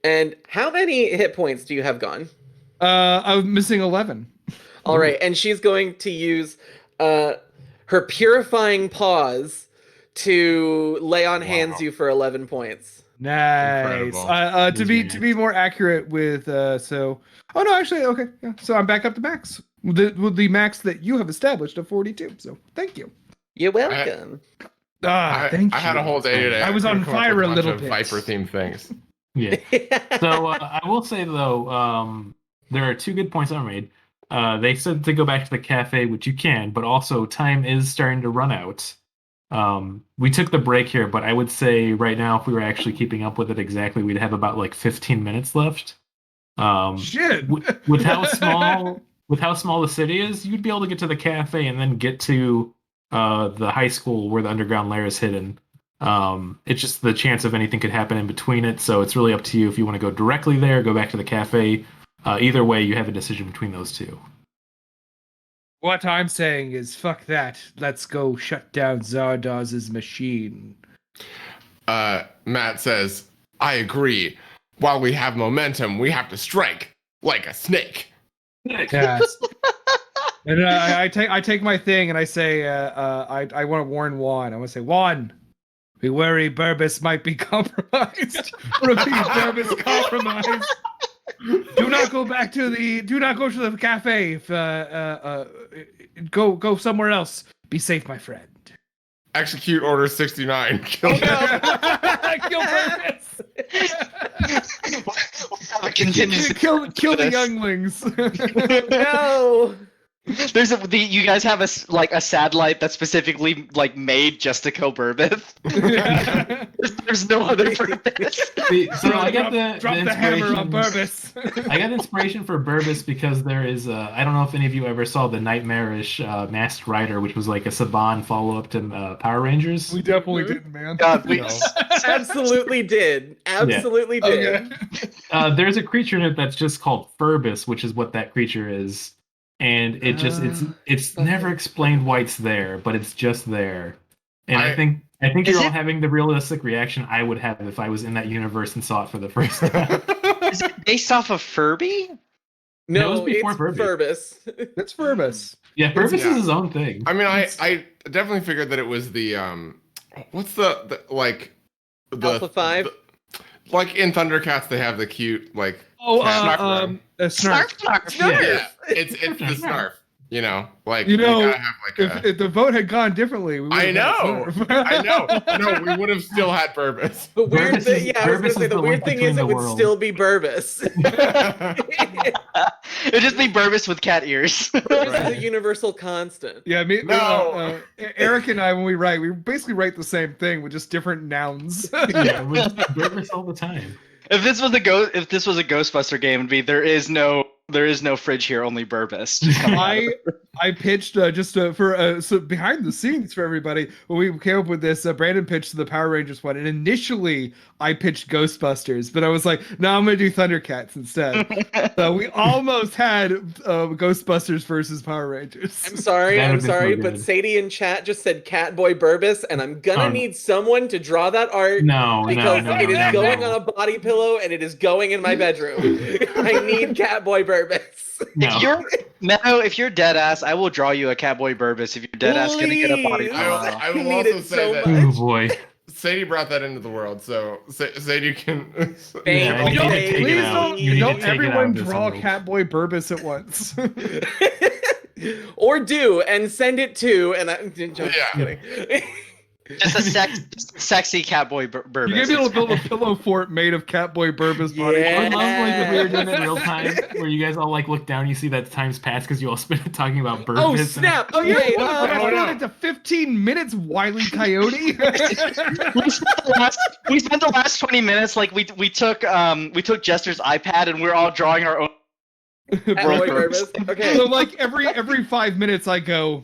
And how many hit points do you have gone? I'm missing 11. All right, and she's going to use her purifying paws to lay on hands you for 11 points. Nice. Incredible. To be more accurate with so. Oh no, actually, okay. Yeah. So I'm back up to max. The max that you have established of 42. So thank you. You're welcome. Thank you. I had a whole day today. I was on Come up fire with a bunch little of bit. Viper themed things. Yeah. So I will say though, there are 2 good points that were made. They said to go back to the cafe, which you can, but also time is starting to run out. We took the break here, but I would say right now, if we were actually keeping up with it exactly, we'd have about like 15 minutes left. Shit. With how small the city is, you'd be able to get to the cafe and then get to the high school where the underground lair is hidden. It's just the chance of anything could happen in between it, so it's really up to you if you want to go directly there, go back to the cafe. Either way, you have a decision between those two. What I'm saying is, fuck that. Let's go shut down Zardoz's machine. Matt says, I agree. While we have momentum, we have to strike like a snake. Yes. And I take my thing and I say, I want to warn Juan. I want to say, Juan, we worry Burbus might be compromised. Repeat, Burbus compromised. Do not go to the cafe. Go somewhere else. Be safe, my friend. Execute Order 69. Kill Kill Burbus. Have a contingency. Kill the this. younglings. No! You guys have a satellite that's specifically like made just to kill Burbus. Yeah. There's no other purpose. So I got Drop the hammer on inspiration- Burbus. I got inspiration for Burbus because there is I don't know if any of you ever saw the Nightmarish Masked Rider, which was like a Saban follow-up to Power Rangers. We definitely didn't, man. God, we Absolutely did. Absolutely did. Okay. There's a creature in it that's just called Furbus, which is what that creature is. And it's never explained why it's there, but it's just there. And I think Is you're all it- having the realistic reaction I would have if I was in that universe and saw it for the first time. Is it based off of Furby? That was No, before it's Furby. Furbus. That's Furbus. Yeah, Furbus Yeah. is his own thing. I mean, I definitely figured that it was the what's the Alpha 5? like in Thundercats they have the cute like Oh, Snarf. Snarf. Snarf. yeah, it's the snarf, you know, like You know, they gotta have like If the vote had gone differently, we would I have know. had Snarf. I know. No, we would have still had Burbus. The weird Burbus thing, is- yeah, I was Burbus gonna say is the the weird link thing between is it the would world. still be Burbus. It'd just be Burbus with cat ears. Burbus is a universal constant. Yeah, No. Eric and I, when we basically write the same thing with just different nouns. Yeah, we just Burbus all the time. If this was a Ghostbuster game, it'd be there is no There is no fridge here, only Burbis. Just coming out of I pitched so behind the scenes for everybody when we came up with this. Brandon pitched the Power Rangers one, and initially I pitched Ghostbusters, but I was like, no, I'm gonna do Thundercats instead. So we almost had Ghostbusters versus Power Rangers. I'm sorry, That I'm would've been sorry, so but good. Sadie in chat just said Catboy Burbis, and I'm gonna need someone to draw that art No, because no, it is no, going no. on a body pillow and it is going in my bedroom. I need Catboy Burbis. No. If you're dead ass, I will draw you a Catboy Burbis if you're dead ass gonna get a body Please. pillow. I will Need also it say so that much. Oh boy. Sadie brought that into the world, so Sadie can. Yeah, Thank you you, need to take it Please out. You need to don't take it out everyone of this draw world. Catboy Burbis at once. Or do and send it to and I just Yeah. kidding. Just a sexy Catboy Burbis. You're gonna be able to build a pillow fort made of Catboy Burbis body. I Yeah. love like if we were doing it in real time, where you guys all like look down, you see that time's passed because you all spent it talking about Burbis. Oh and- snap! Oh, yeah, Okay, we're doing it to 15 minutes, Wile E. Coyote. We spent the last 20 minutes like we took Jester's iPad and we're all drawing our own. Catboy Burbis. Okay. So like every 5 minutes I go,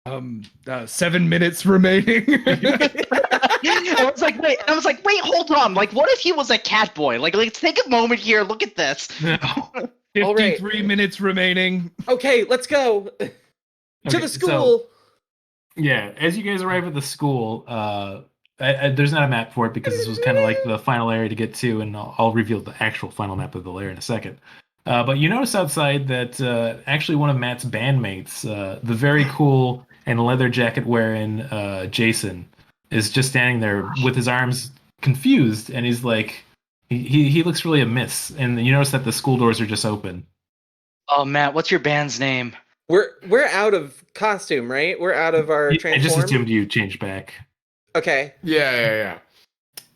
7 minutes remaining. I was like, wait, hold on. Like, what if he was a cat boy? Like, let's take a moment here. Look at this. No. 53 minutes remaining. Okay, let's go to Okay, the so- school. Yeah, as you guys arrive at the school, there's not a map for it because this was kind of like the final area to get to, and I'll reveal the actual final map of the layer in a second. But you notice outside that actually one of Matt's bandmates, the very cool and leather jacket wearing Jason, is just standing there with his arms confused, and he's like, he looks really amiss. And you notice that the school doors are just open. Oh, Matt, what's your band's name? We're out of costume, right? We're out of our I transform. just assumed you changed back. Okay. Yeah.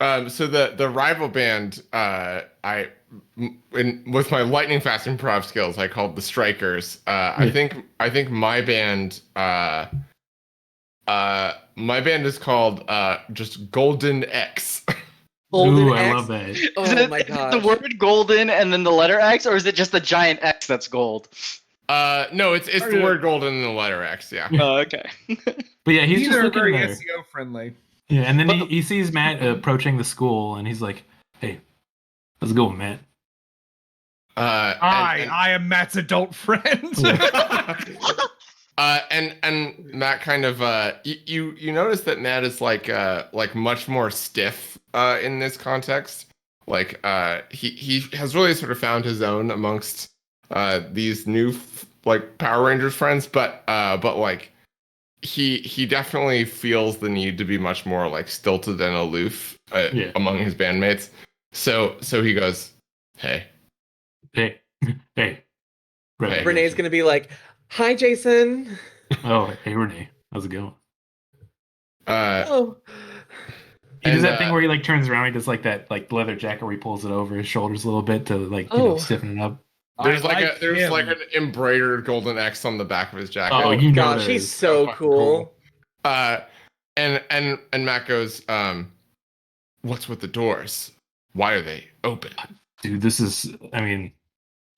So the rival band, with my lightning fast improv skills, I called the Strikers. I think my band is called just Golden X. Golden Ooh, X. I love that. Oh Is it my god. the word golden and then the letter X, or is it just the giant X that's gold? No, it's the word golden and the letter X. Yeah. Oh, okay. But yeah, he's These just are looking very there. SEO friendly. Yeah, and then he sees Matt approaching the school, and he's like, "Hey, how's it going, Matt?" I am Matt's adult friend. And Matt kind of you notice that Matt is like much more stiff in this context. Like he has really sort of found his own amongst these new like Power Rangers friends, but like he definitely feels the need to be much more like stilted and aloof among his bandmates. So he goes, hey. Hey. Right. Renee's gonna be like, "Hi, Jason." Oh, hey, Renee. How's it going? Oh. He does And, that thing where he like turns around. He does like that like leather jacket where he pulls it over his shoulders a little bit to like stiffen it up. There's I there's him. like an embroidered golden X on the back of his jacket. Oh, you know Gosh, there he's is. so fucking cool. And Matt goes, what's with the doors? Why are they open? Dude, this is. I mean,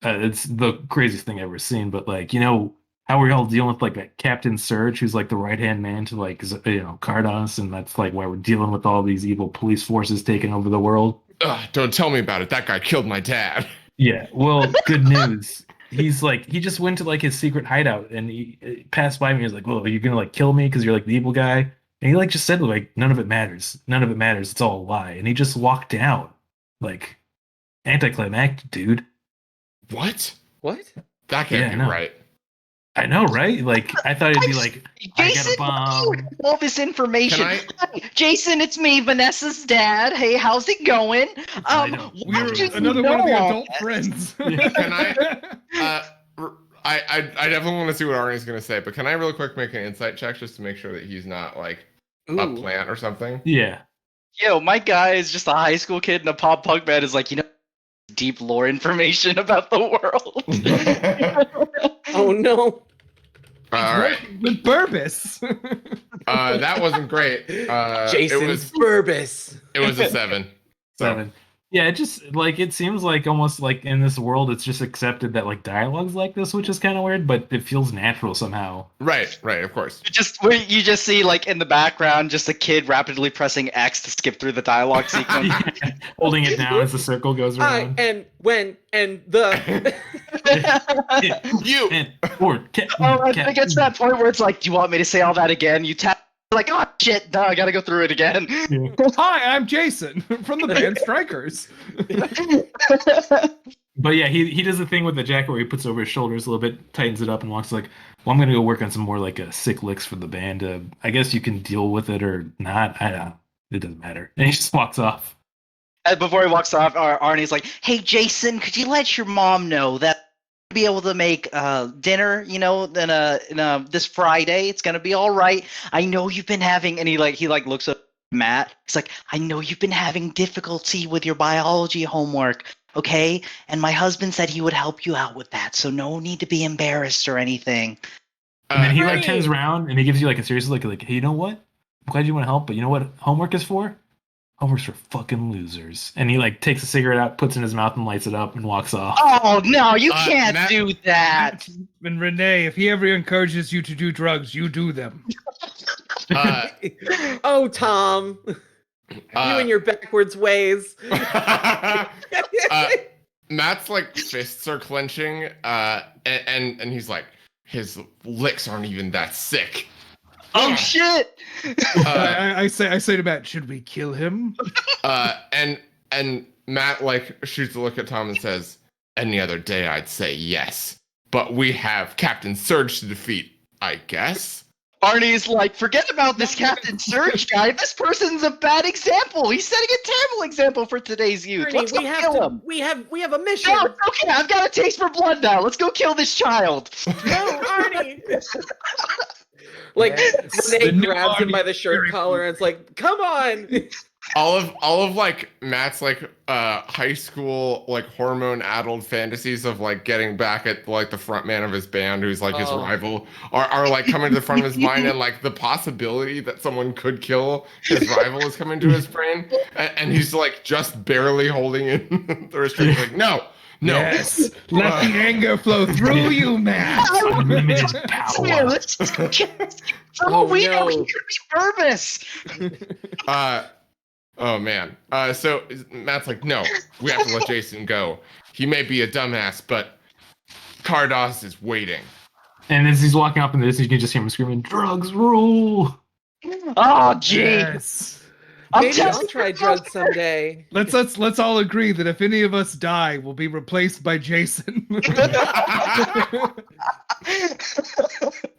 it's the craziest thing I've ever seen. But like, you know how we're all dealing with like that Captain Surge, who's like the right hand man to like Cardos, and that's like why we're dealing with all these evil police forces taking over the world. Ugh, don't tell me about it. That guy killed my dad. Yeah, well, good news. He's like, he just went to like his secret hideout, and he passed by me. He was like, "Well, are you gonna like kill me because you're like the evil guy?" And he like just said like, "None of it matters. None of it matters. It's all a lie." And he just walked down, like, anticlimactic, dude. What? What? That Yeah, I can't be know. right. I know, right? Like, I thought it'd be like, I got a bomb. all this information. Can I- Hi, Jason, it's me, Vanessa's dad. Hey, how's it going? I know. Why did you Another one of the know all adult that? friends. Can I definitely want to see what Arnie's gonna say, but can I real quick make an insight check just to make sure that he's not like a Ooh. plant or something? Yeah. Yo, my guy is just a high school kid, and a pop punk band is like, deep lore information about the world. Oh no. All right. With Burbis. That wasn't great. Jason's Burbis. It was a 7. So, 7. Yeah, it just like it seems like almost like in this world it's just accepted that like dialogue's like this, which is kind of weird, but it feels natural somehow. Right, of course. You just see like in the background just a kid rapidly pressing X to skip through the dialogue sequence. Yeah, holding it down as the circle goes around. And when and the You And or Oh, and it gets to that point where it's like, do you want me to say all that again? You tap like, oh shit, no, I gotta go through it again. Hi, I'm Jason from the band Strikers. But yeah, he does the thing with the jacket where he puts it over his shoulders a little bit, tightens it up, and walks like, "Well, I'm gonna go work on some more like sick licks for the band. I guess you can deal with it or not. I don't know. It doesn't matter." And he just walks off. And before he walks off, Arnie's like, hey Jason, could you let your mom know that be able to make dinner, this Friday? It's gonna be all right. I know you've been having, and he looks at Matt. He's like, I know you've been having difficulty with your biology homework, okay? And my husband said he would help you out with that, so no need to be embarrassed or anything. And then he Arnie! turns around and he gives you like a serious look, like, "Hey, you know what? I'm glad you want to help, but you know what homework is for? Homework's for fucking losers." And he takes a cigarette out, puts it in his mouth, and lights it up, and walks off. Oh no, you can't Matt- do that. And Renee, if he ever encourages you to do drugs, you do them. oh, Tom, you and your backwards ways. Matt's fists are clenching, and he's like, his licks aren't even that sick. Oh shit! I say to Matt, should we kill him? And Matt shoots a look at Tom and says, "Any other day, I'd say yes, but we have Captain Surge to defeat, I guess." Arnie's like, forget about this Captain Surge guy. This person's a bad example. He's setting a terrible example for today's youth. Arnie, Let's go kill him. We have a mission. No, okay, I've got a taste for blood now. Let's go kill this child. No, Arnie. Renee grabs him by the shirt collar and it's like, "Come on!" All of Matt's high school hormone-addled fantasies of getting back at the front man of his band, who's his rival, are coming to the front of his mind, and the possibility that someone could kill his rival is coming to his brain, and he's just barely holding in the restraint. No. Yes. Let the anger flow through you, Matt. Unlimited Yeah, power. let's just For Oh, all we know, no. he could be nervous. Oh man. So Matt's like, "No, we have to let Jason go. He may be a dumbass, but Cardos is waiting." And as he's walking up in this, you can just hear him screaming, "Drugs rule!" Oh, gee. Yes. I'm Maybe I'll testing try your drugs someday. Let's all agree that if any of us die, we'll be replaced by Jason.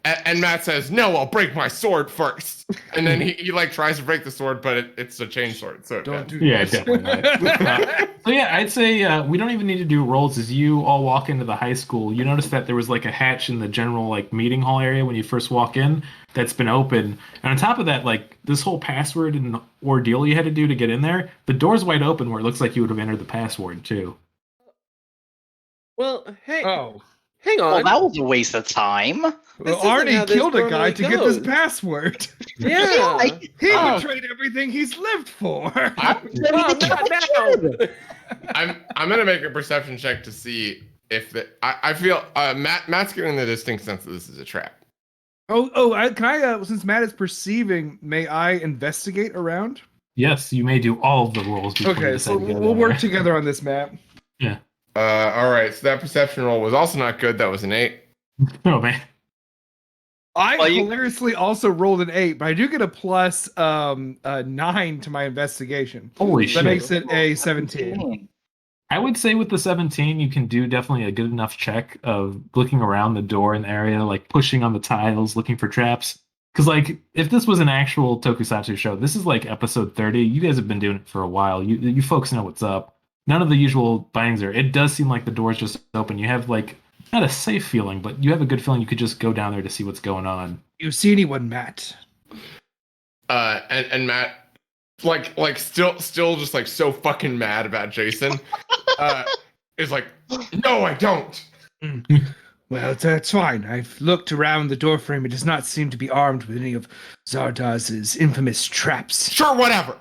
And Matt says, "No, I'll break my sword first." And then he tries to break the sword, but it's a chain sword. So Don't do Yeah, that. definitely not. So yeah, I'd say we don't even need to do rolls. As you all walk into the high school, you notice that there was a hatch in the general meeting hall area when you first walk in that's been open. And on top of that, this whole password and ordeal you had to do to get in there, the door's wide open where it looks like you would have entered the password too. Well, hey, Oh. hang Well, on. that was a waste of time. Well, This isn't how Arnie this killed a guy normally to get this goes. password. Yeah. He Oh. betrayed everything he's lived for. Not now. I'm gonna make a perception check to see if I feel Matt's getting the distinct sense that this is a trap. Can I, since Matt is perceiving, may I investigate around? Yes, you may do all of the rolls. before you Okay, decide so to go we'll there. work together on this, Matt. All right, so that perception roll was also not good. That was an 8. Oh man. I Well, you- hilariously also rolled an 8, but I do get a plus 9 to my investigation. Holy That shit. makes it a 17. I would say with the 17, you can do definitely a good enough check of looking around the door in the area, pushing on the tiles, looking for traps. Because, if this was an actual Tokusatsu show, this is episode 30. You guys have been doing it for a while. You folks know what's up. None of the usual bindings are. It does seem like the door's just open. You have, not a safe feeling, but you have a good feeling you could just go down there to see what's going on. You see anyone, Matt? And Matt, still just so fucking mad about Jason, is like, "No, I don't." Well, that's fine. I've looked around the doorframe. It does not seem to be armed with any of Zardaz's infamous traps. Sure, whatever.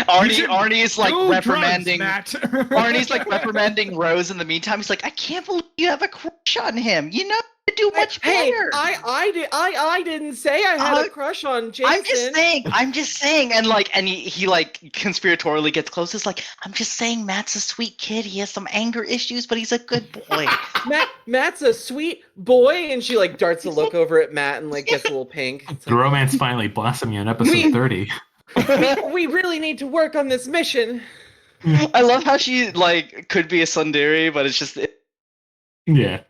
Arnie's like Do drugs, reprimanding. Matt. Arnie's like reprimanding Rose in the meantime. He's like, I can't believe you have a crush on him. You know to do much Hey, better. I didn't say I had a crush on Jason. I'm just saying, and he like conspiratorially gets close. It's like, I'm just saying, Matt's a sweet kid. He has some anger issues, but he's a good boy. Matt's a sweet boy, and she like darts a look over at Matt and like gets a little pink. It's The like, romance finally blossoming in episode 30. we really need to work on this mission. I love how she like could be a tsundere, but it's just Yeah.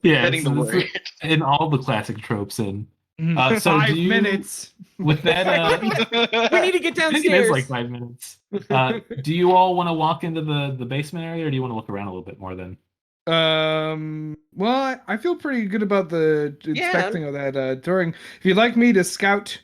Yeah, getting the word. in all the classic tropes. And so 5 minutes. with that, We need to get I think it downstairs. is like 5 minutes. Do you all want to walk into the basement area, or do you want to look around a little bit more? Then Well, I feel pretty good about the inspecting of that. During, if you'd like me to scout,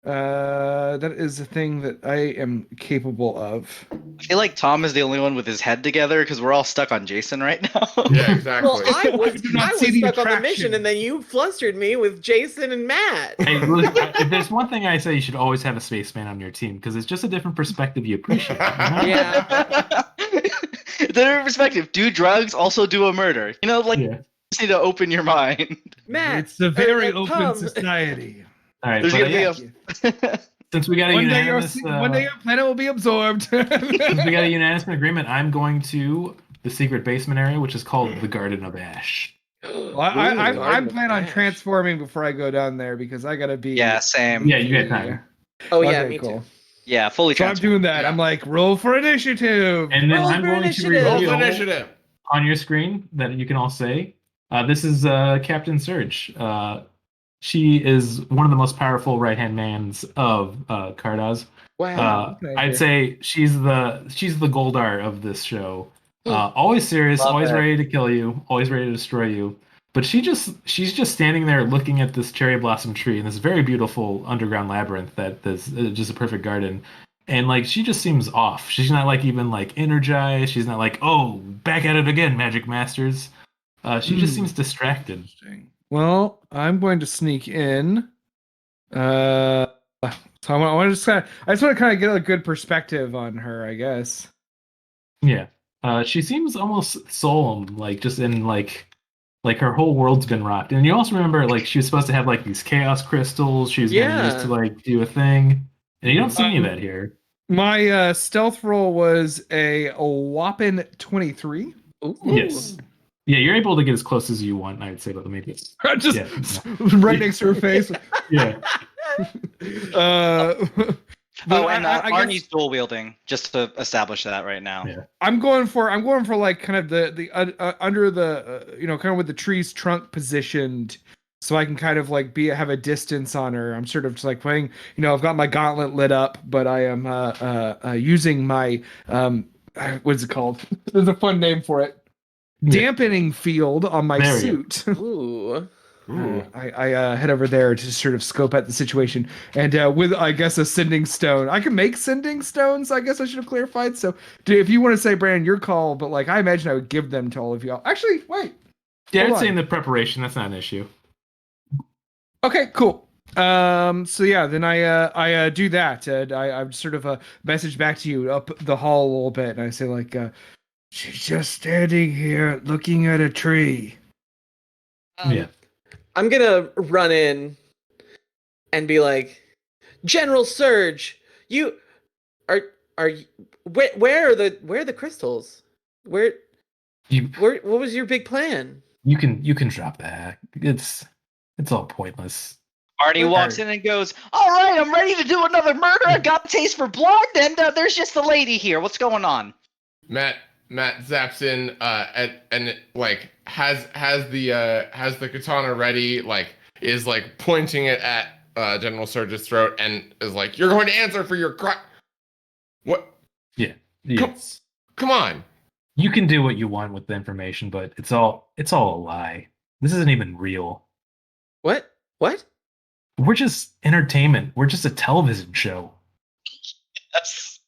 that is a thing that I am capable of. I feel like Tom is the only one with his head together because we're all stuck on Jason right now. Yeah, exactly. Well, I was do not see the stuck on the attraction. mission, and then you flustered me with Jason and Matt. hey, look, if there's one thing I say, you should always have a spaceman on your team because it's just a different perspective you appreciate. You know? Yeah. Their perspective: do drugs, also do a murder. You know, like Yeah. you just need to open your mind. Matt, It's a very Tom. open society. All right, There's but, gonna yeah, be a. since we got a One day, unanimous, one day your planet will be absorbed. since we got a unanimous agreement, I'm going to the secret basement area, which is called the Garden of Ash. Well, I'm planning on transforming before I go down there because I gotta be. Yeah, same. Yeah, you got time. Oh yeah, Okay, me cool. too. Yeah, fully So I'm transformed. doing that. I'm like, roll for initiative. And then Roll I'm for going to initiative. Roll reveal for initiative. on your screen that you can all say, this is Captain Surge. She is one of the most powerful right-hand mans of Cardass. Wow. okay. I'd say she's the Goldar of this show. Always serious, Love always it. ready to kill you, always ready to destroy you. But she's just standing there looking at this cherry blossom tree in this very beautiful underground labyrinth that's just a perfect garden. And like she just seems off. She's not like even like energized. She's not like, oh, back at it again, Magic Masters. She just seems distracted. Well, I'm going to sneak in. So I want to just I just want to kind of get a good perspective on her, I guess. Yeah. She seems almost solemn, like just in like her whole world's been rocked. And you also remember like she was supposed to have like these chaos crystals she was gonna use to like do a thing. And you don't see any of that here. My stealth roll was a whopping 23. Ooh. Yes. Yeah, you're able to get as close as you want, I'd say, but maybe it's Just right next to her face. yeah. And I guess Arnie's dual wielding, just to establish that right now. Yeah. I'm going for like kind of the under the kind of with the tree's trunk positioned, so I can kind of like have a distance on her. I'm sort of just like playing. I've got my gauntlet lit up, but I am using my what's it called? There's a fun name for it. Dampening field on my There we suit. Ooh. I head over there to sort of scope out the situation, and with I guess a sending stone. I can make sending stones. I guess I should have clarified. So, if you want to say, Brandon, your call, but like I imagine I would give them to all of y'all. Actually, wait. Yeah, Hold I'd say on. in the preparation, that's not an issue. Okay, cool. So yeah, then I do that, and I sort of message back to you up the hall a little bit, and I say like, she's just standing here looking at a tree. Yeah. I'm gonna run in and be like, General Surge, you are you, where are the crystals? What was your big plan? You can drop that. It's all pointless. Arnie walks in and goes, "All right, I'm ready to do another murder. I got a taste for blood, and there's just the lady here. What's going on?" Matt zaps in and like has the katana ready, like is like pointing it at General Surge's throat and is like, "You're going to answer for your crime." What? Yeah. Yes. Come on. You can do what you want with the information, but it's all a lie. This isn't even real. What? We're just entertainment. We're just a television show. Yes.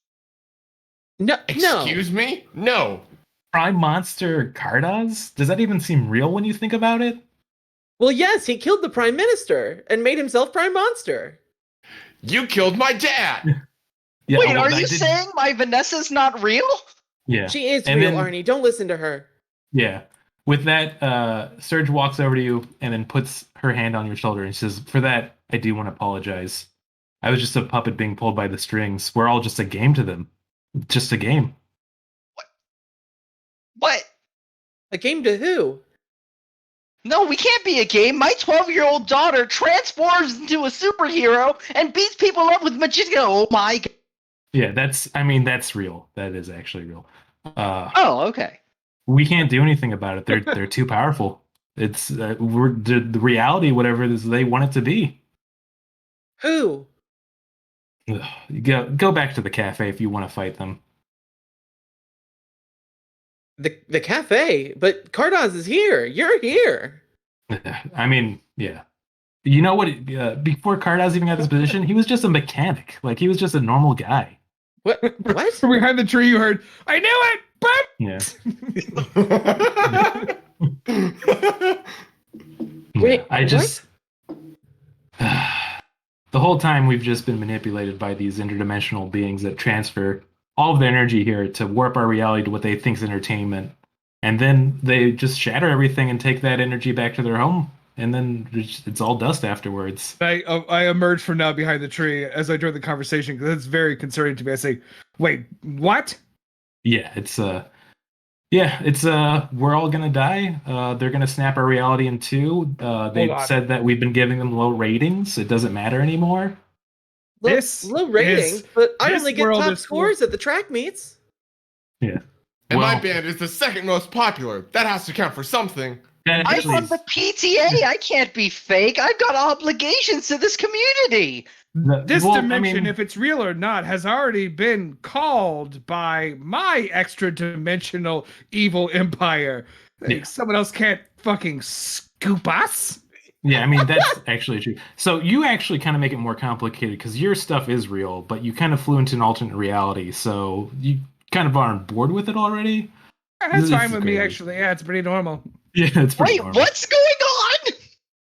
No. Excuse me? No. Prime Monster Cardass? Does that even seem real when you think about it? Well, yes, he killed the Prime Minister and made himself Prime Monster. You killed my dad. Yeah, Wait, well, are I you did- saying my Vanessa's not real? Yeah. She is And real, then- Arnie. Don't listen to her. Yeah. With that, Surge walks over to you and then puts her hand on your shoulder and says, "For that, I do want to apologize. I was just a puppet being pulled by the strings. We're all just a game to them. Just a game." What? A game to who? No, we can't be a game. My 12-year-old daughter transforms into a superhero and beats people up with magician. Oh my god. Yeah, that's real. That is actually real. Oh, okay. We can't do anything about it. They're too powerful. It's we're the reality, whatever it is they want it to be. Who? Ugh, go back to the cafe if you want to fight them. The cafe. But Cardoz is here. You're here. I mean, yeah. You know what? Before Cardoz even got this position, he was just a mechanic. Like he was just a normal guy. What? What? From behind the tree, you heard, "I knew it!" Boop! Yeah. Wait, Yeah, I just the whole time we've just been manipulated by these interdimensional beings that transfer all of the energy here to warp our reality to what they think is entertainment, and then they just shatter everything and take that energy back to their home, and then it's all dust afterwards. I emerge from now behind the tree as I join the conversation because it's very concerning to me. I say, "Wait, what?" Yeah, it's we're all gonna die. They're gonna snap our reality in two. They on. said that we've been giving them low ratings. It doesn't matter anymore. This Low ratings, is- but I this only get world top is full- scores at the track meets. Yeah. And my Well, band is the second most popular. That has to count for something. that I'm actually on the PTA. I can't be fake. I've got obligations to this community. This well, dimension, I mean, if it's real or not, has already been called by my extra dimensional evil empire. Hey, Yeah. someone else can't fucking scoop us. yeah, I mean that's actually true. So you actually kind of make it more complicated because your stuff is real, but you kind of flew into an alternate reality, so you kind of are on board with it already. That's This fine is with me, crazy. actually. Yeah, it's pretty normal. Yeah, it's pretty Wait, normal. what's going on?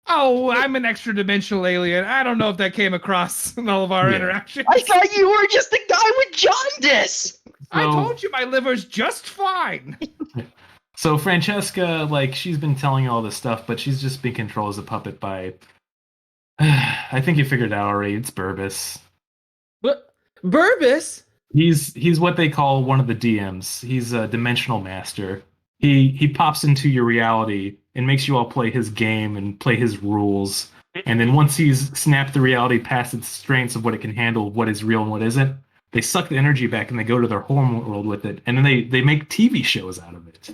Oh, I'm an extra dimensional alien. I don't know if that came across in all of our Yeah. interactions. I thought you were just a guy with jaundice. I So- told you my liver's just fine. So Francesca, like, she's been telling you all this stuff, but she's just been controlled as a puppet by. I think you figured it out already. It's Burbus. But Burbus? He's what they call one of the DMs. He's a dimensional master. He pops into your reality and makes you all play his game and play his rules. And then once he's snapped the reality past its strengths of what it can handle, what is real and what isn't, they suck the energy back and they go to their home world with it. And then they make TV shows out of it.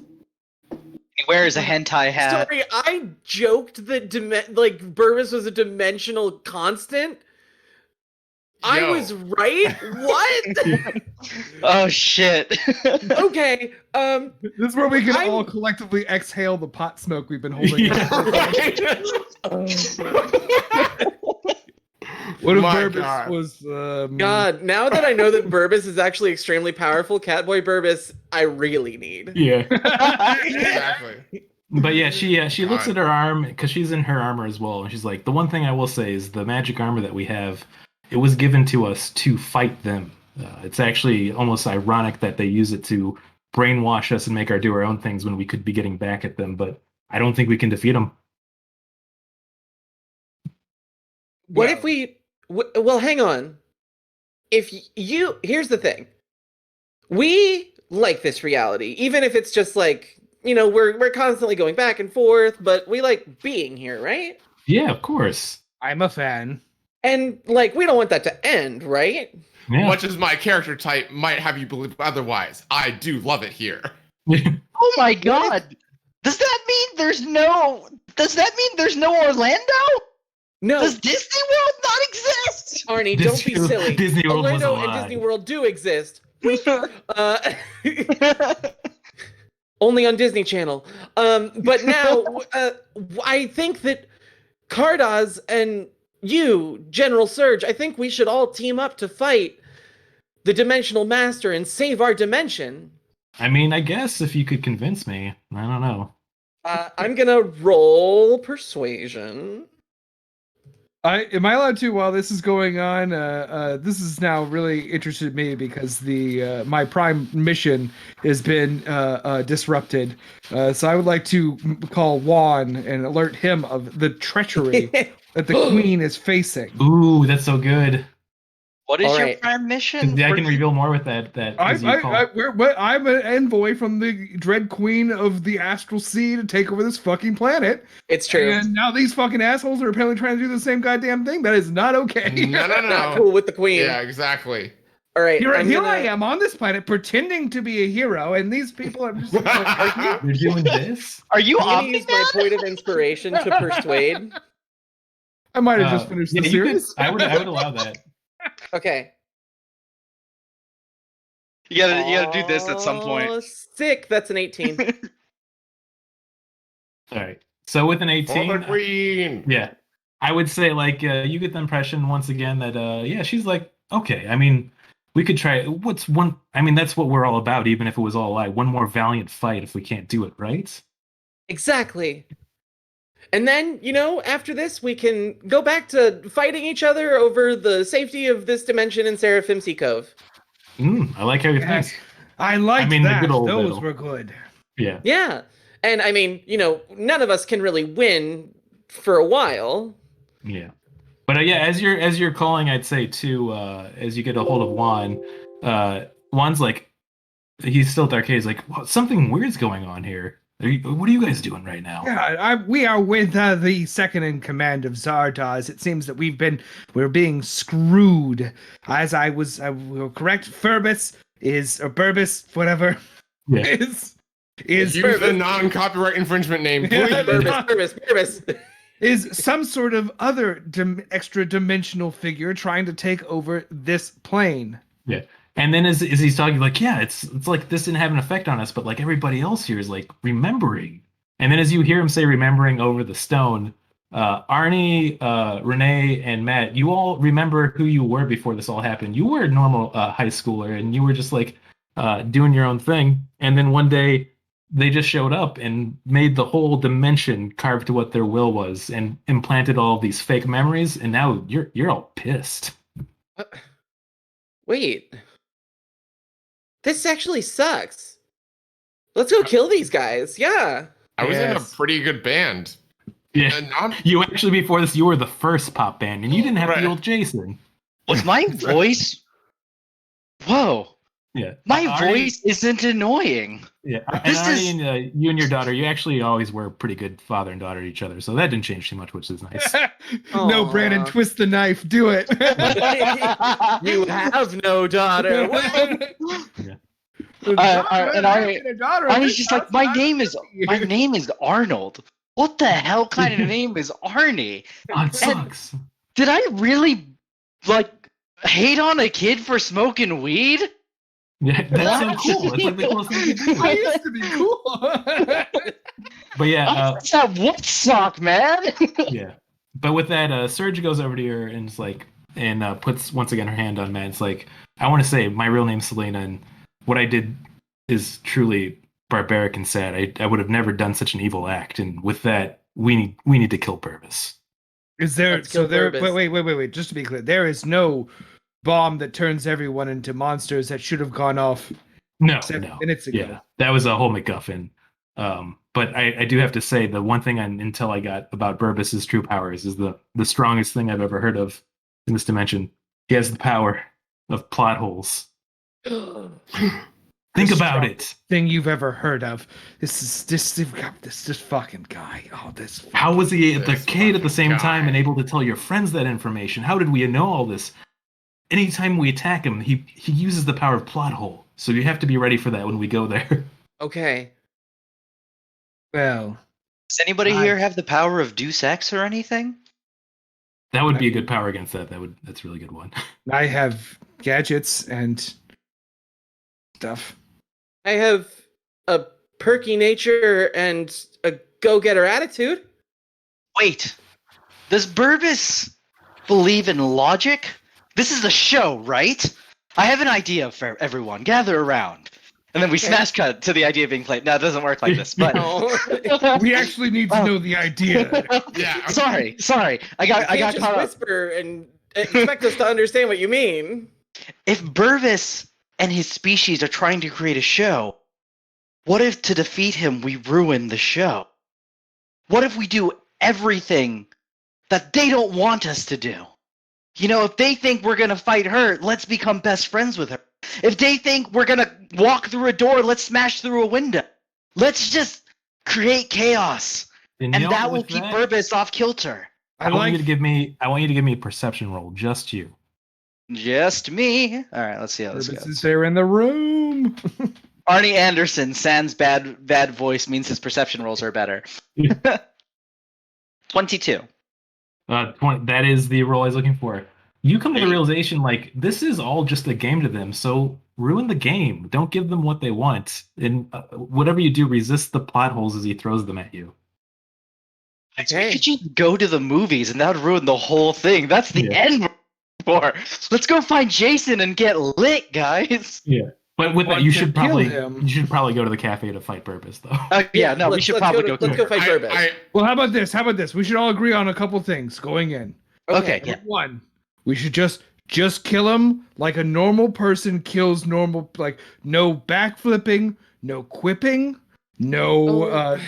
He wears a hentai hat. Sorry, I joked that Burbus was a dimensional constant. I Yo. was right. What? Oh shit. Okay. This is where we can I'm- all collectively exhale the pot smoke we've been holding. What if My Burbus God. was God, now that I know that Burbus is actually extremely powerful, Catboy Burbus, I really need. Yeah. Exactly. But yeah, she looks God. at her arm because she's in her armor as well, and she's like, the one thing I will say is the magic armor that we have, it was given to us to fight them. It's actually almost ironic that they use it to brainwash us and make our do our own things when we could be getting back at them. But I don't think we can defeat them. What Well. if we? Well, hang on. If you, here's the thing. We like this reality, even if it's just like, you know, we're constantly going back and forth, but we like being here, right? Yeah, of course. I'm a fan. And like, we don't want that to end, right? Yeah. Much as my character type might have you believe otherwise, I do love it here. Oh my god. Does that mean there's no Orlando? No, Does Disney World not exist? Arnie, don't be silly. Disney World was Orlando a and lie. Disney World do exist. Uh, only on Disney Channel. But now, I think that Cardoz and you, General Surge, I think we should all team up to fight the Dimensional Master and save our dimension. I mean, I guess if you could convince me, I don't know. I'm gonna roll persuasion. Am I allowed to, while this is going on? This is now really interested me because the my prime mission has been disrupted. So I would like to call Juan and alert him of the treachery that the queen is facing. Ooh, that's so good. What is All your right. prime mission? I can reveal more with that as you call. I'm an envoy from the Dread Queen of the Astral Sea to take over this fucking planet. It's true. And now these fucking assholes are apparently trying to do the same goddamn thing. That is not okay. No, no, Not no. cool with the queen. Yeah, exactly. All right. Here, I'm here gonna- I am on this planet pretending to be a hero, and these people are just. You're doing this? Are you I'm gonna Omni use my point of inspiration to persuade. I might have just finished the you series. I would allow that. Okay. You gotta do this at some point. Oh, sick. That's an 18. All right. So with an For the 18, queen. yeah, I would say like you get the impression once again that yeah, she's like, okay. I mean, we could try. What's one? I mean, that's what we're all about. Even if it was all a lie, one more valiant fight if we can't do it, right? Exactly. And then, after this, we can go back to fighting each other over the safety of this dimension in Seraphim Sea Cove. I like how you Yes. think. I like mean, the that. good old Those battle. were good. Yeah. Yeah. And I mean, none of us can really win for a while. Yeah, but yeah, as you're calling, I'd say too, as you get a hold of Juan, Juan's like, he's still at the arcade. He's like, well, something weird's going on here. What are you guys doing right now? Yeah, we are with the second in command of Zardoz. It seems that we're being screwed. As I will correct, Furbus or Burbus, whatever, Yeah. is Use the non-copyright infringement name, please. Purvis. is some sort of other extra dimensional figure trying to take over this plane. Yeah. And then as he's talking, like, yeah, it's like this didn't have an effect on us, but like everybody else here is like remembering. And then as you hear him say remembering over the stone, Arnie, Renee, and Matt, you all remember who you were before this all happened. You were a normal high schooler, and you were just like doing your own thing. And then one day they just showed up and made the whole dimension carved to what their will was and implanted all these fake memories. And now you're all pissed. Wait. This actually sucks. Let's go kill these guys. Yeah. I was in a Yes. pretty good band. Yeah. And I'm You actually, before this, you were the first pop band, and you didn't have Right. the old Jason. Was my voice? Whoa, Yeah. my Arnie- voice isn't annoying. Yeah. And This Arnie is- and you and your daughter, you actually always were a pretty good father and daughter to each other, so that didn't change too much, which is nice. No, Aw. Brandon, twist the knife. Do it. You have no daughter. And I was just like, my name is Arnold. What the hell kind of name is Arnie? Oh, it sucks. Did I really hate on a kid for smoking weed? Yeah, that's so cool. It's like the coolest thing you do. I used to be cool. But yeah, That's that Woodstock, man. yeah. But with that, Serge goes over to her and is like, and puts once again her hand on Matt. It's like, I want to say my real name's Selena, and what I did is truly barbaric and sad. I would have never done such an evil act. And with that, we need to kill Purvis. Is there? Let's kill So there. Burbus. Wait. Just to be clear, there is no bomb that turns everyone into monsters that should have gone off No, 7 no. minutes ago. Yeah, that was a whole MacGuffin. But I do have to say the one thing until I got about Burbus's true powers is the strongest thing I've ever heard of in this dimension. He has the power of plot holes. Think about it. Thing you've ever heard of. They've got this fucking guy. Oh, this. How was he at the This arcade at the fucking same time guy. and able to tell your friends that information? How did we know all this? Anytime we attack him, he uses the power of plot hole. So you have to be ready for that when we go there. Okay. Well, Does anybody I- here have the power of Deus Ex or anything? That would be a good power against that. That's a really good one. I have gadgets and stuff. I have a perky nature and a go-getter attitude. Wait, does Burbus believe in logic? This is a show, right? I have an idea for everyone. Gather around. And then we smash cut to the idea being played. No, it doesn't work like this. But No. We actually need to know the idea. Yeah. sorry. I You got can't just caught up. whisper and expect us to understand what you mean. If Burvis and his species are trying to create a show, what if to defeat him we ruin the show? What if we do everything that they don't want us to do? You know, if they think we're gonna fight her, let's become best friends with her. If they think we're gonna walk through a door, let's smash through a window. Let's just create chaos, and that will keep Burbus off kilter. I want you to give me a perception roll, just you. Just me. All right, let's see how this Purpose goes. is there in the room. Arnie Anderson, sans bad voice means his perception rolls are better. 22. 20, that is the roll I was looking for. You come to the realization, like, this is all just a game to them, so ruin the game. Don't give them what they want. And whatever you do, resist the plot holes as he throws them at you. We could just go to the movies and that would ruin the whole thing. That's the end for. Let's go find Jason and get lit, guys. Yeah. But with that, Want you to should kill probably him. go to the cafe to fight Purpose, though. Yeah, no, we should probably go. Let's go fight Burbus. Well, how about this? We should all agree on a couple things going in. Okay, yeah. Number one, we should just kill him like a normal person kills normal, like no backflipping, no quipping, no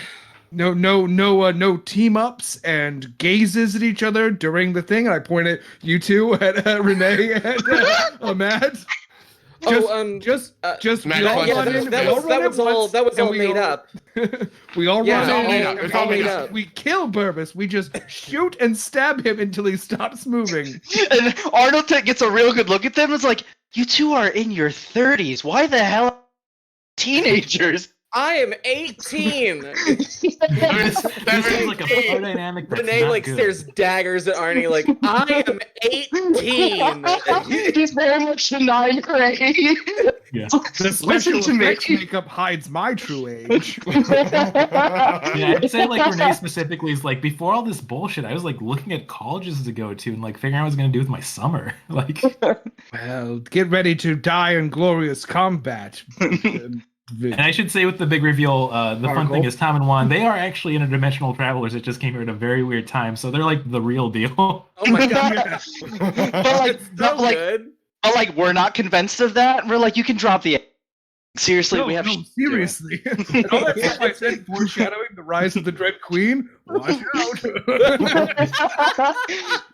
no team ups and gazes at each other during the thing. And I point at you two, at Renee and Matt. Just Matt, we all yeah, run in. that was all made up. We all Yeah, run in. it's all made up. We kill Burbus. We just shoot and stab him until he stops moving. And Arnold gets a real good look at them and is like, you two are in your 30s. Why the hell teenagers? I am 18. This is like a power dynamic that's Renee not like good. stares daggers at Arnie like, I am 18. He's very much in 9th grade. Yeah. The special to me. effects makeup hides my true age. Yeah, I'd say like Renee specifically is like, before all this bullshit, I was like looking at colleges to go to and like figuring out what I was gonna do with my summer. Like, Well, get ready to die in glorious combat. and I should say with the big reveal, the fun thing is Tom and Juan, they are actually interdimensional travelers that just came here at a very weird time, so they're like the real deal. Oh my god. But like, we're not convinced of that. We're like, you can drop the. Seriously, we have. Seriously. And all that stuff I said foreshadowing the rise of the Dread Queen. Watch out.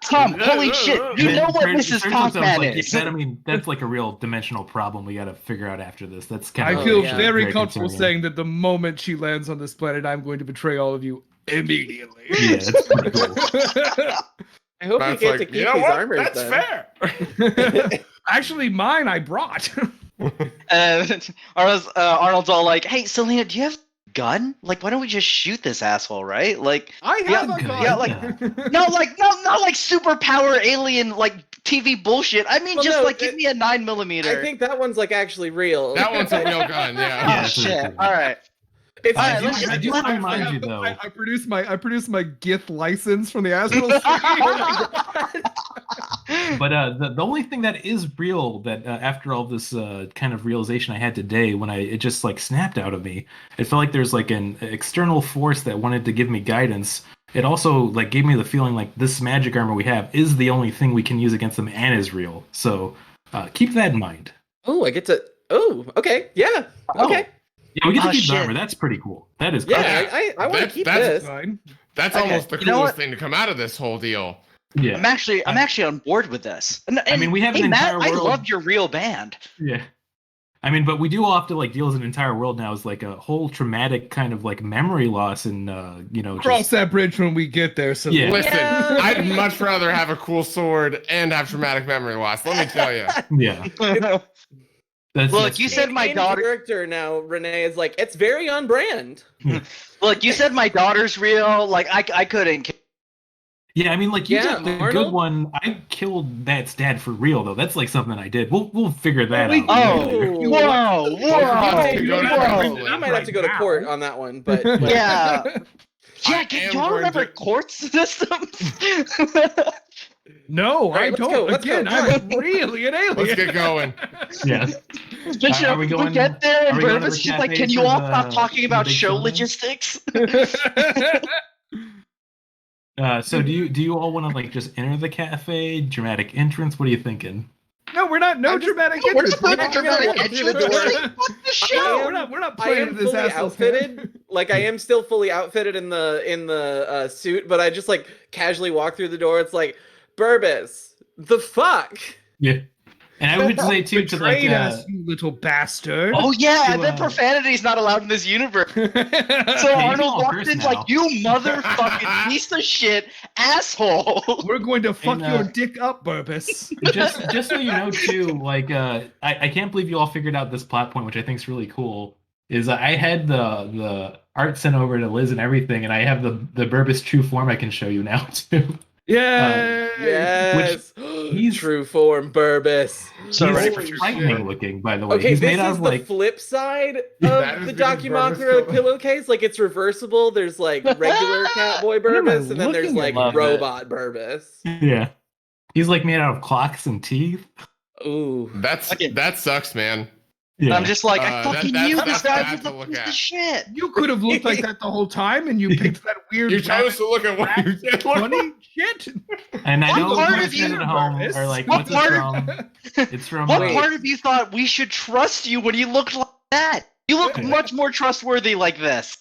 Tom, holy shit! You know what Mrs. Pac-Man like, is. that, I mean, that's like a real dimensional problem we got to figure out after this. That's kind I of. feel yeah. very comfortable concerning. saying that the moment she lands on this planet, I'm going to betray all of you immediately. Yeah, it's pretty cool. I hope Matt's you get like, to keep you know these what? armors That's then. fair. Actually, mine I brought. Arnold's all like, "Hey, Selena, do you have a gun? Like, why don't we just shoot this asshole, right? Like, I have a gun. yeah, like, not like superpower alien like TV bullshit. I mean, Well, just no, like give me a 9mm. I think that one's like actually real. That one's a real gun, yeah. Yeah, Oh it's shit! really cool. All right. It's All right, I let's do- just I do want to remind you though. I produced my GIF license from the Astral Stream. But the only thing that is real that after all this kind of realization I had today, when it just like snapped out of me, it felt like there's like an external force that wanted to give me guidance. It also like gave me the feeling like this magic armor we have is the only thing we can use against them and is real. So keep that in mind. Oh, I get to. Oh, okay, yeah, okay, Yeah, we get to Oh, keep the shit. armor. That's pretty cool. That is cool. yeah. I want to That's- keep that's this. Fine. That's Okay, almost the you know coolest what? thing to come out of this whole deal. Yeah. I'm actually on board with this. And, I mean, we have hey, an Matt, entire world. I love your real band. Yeah. I mean, but we do all have to like deal with an entire world now as like a whole traumatic kind of like memory loss and Cross just, that bridge when we get there. So Yeah. Listen, Yeah. I'd much rather have a cool sword and have traumatic memory loss. Let me tell you. yeah. That's, Look, that's you true. said my In daughter. character now, Renee is like, it's very on brand. Look, you said my daughter's real. Like I couldn't. Yeah, I mean, like you Yeah, got the Arnold? good one. I killed Matt's dad for real though. That's like something I did. We'll figure that we- out. Oh, later. Ooh. whoa, You have to go to whoa. that I might have to go to Right court now. on that one, but Yeah. I Yeah, am y'all going remember to- court systems? No, right, I let's don't. go, let's go, Again, come I'm really an alien. Let's get going. Yes. Just, Are we we going- get there and are we going to Burvis the just like, cafe can you for all the- stop talking the about big show showdown? logistics? So do you all want to like just enter the cafe, dramatic entrance? What are you thinking? No, we're not. No I'm just- dramatic We're entrance. not We're doing dramatic walk through the door. Fuck the I show. am- We're not I playing am this fully asshole's hand. outfitted. Like I am still fully outfitted in the suit, but I just like casually walk through the door. It's like, Burbis, the fuck? Yeah. And I would say too to like Betrayed us, you little bastard. Oh yeah, I To, bet profanity is not allowed in this universe. So you Arnold can all walked curse in now. like, you motherfucking piece of shit asshole. We're going to fuck And, your dick up, Burbis. just so you know too, like I can't believe you all figured out this plot point, which I think is really cool. Is I had the art sent over to Liz and everything, and I have the Burbis true form I can show you now too. Yay! Yes, he's- true form, Burbis. So He's ready for frightening shit. looking, by the way. Okay, He's this made out is of the like flip side That of is the because Dakimakura Burbis pillowcase. Like it's reversible. There's like regular Catboy What am I Burbis, and then there's looking like at? Love it. robot Burbis. yeah. He's like made out of clocks and teeth. Ooh. That sucks, man. Yeah. I'm just like, I that- fucking that's- knew that's this guy bad was to a look piece at. of shit. You could have looked like that the whole time, and you picked that weird. You chose to look at what you did. funny shit. And I What know part most of you, at home Burbis? are like, What what's it part from? It's from What Wait. part of you thought we should trust you when you looked like that? You look Yeah. much more trustworthy like this.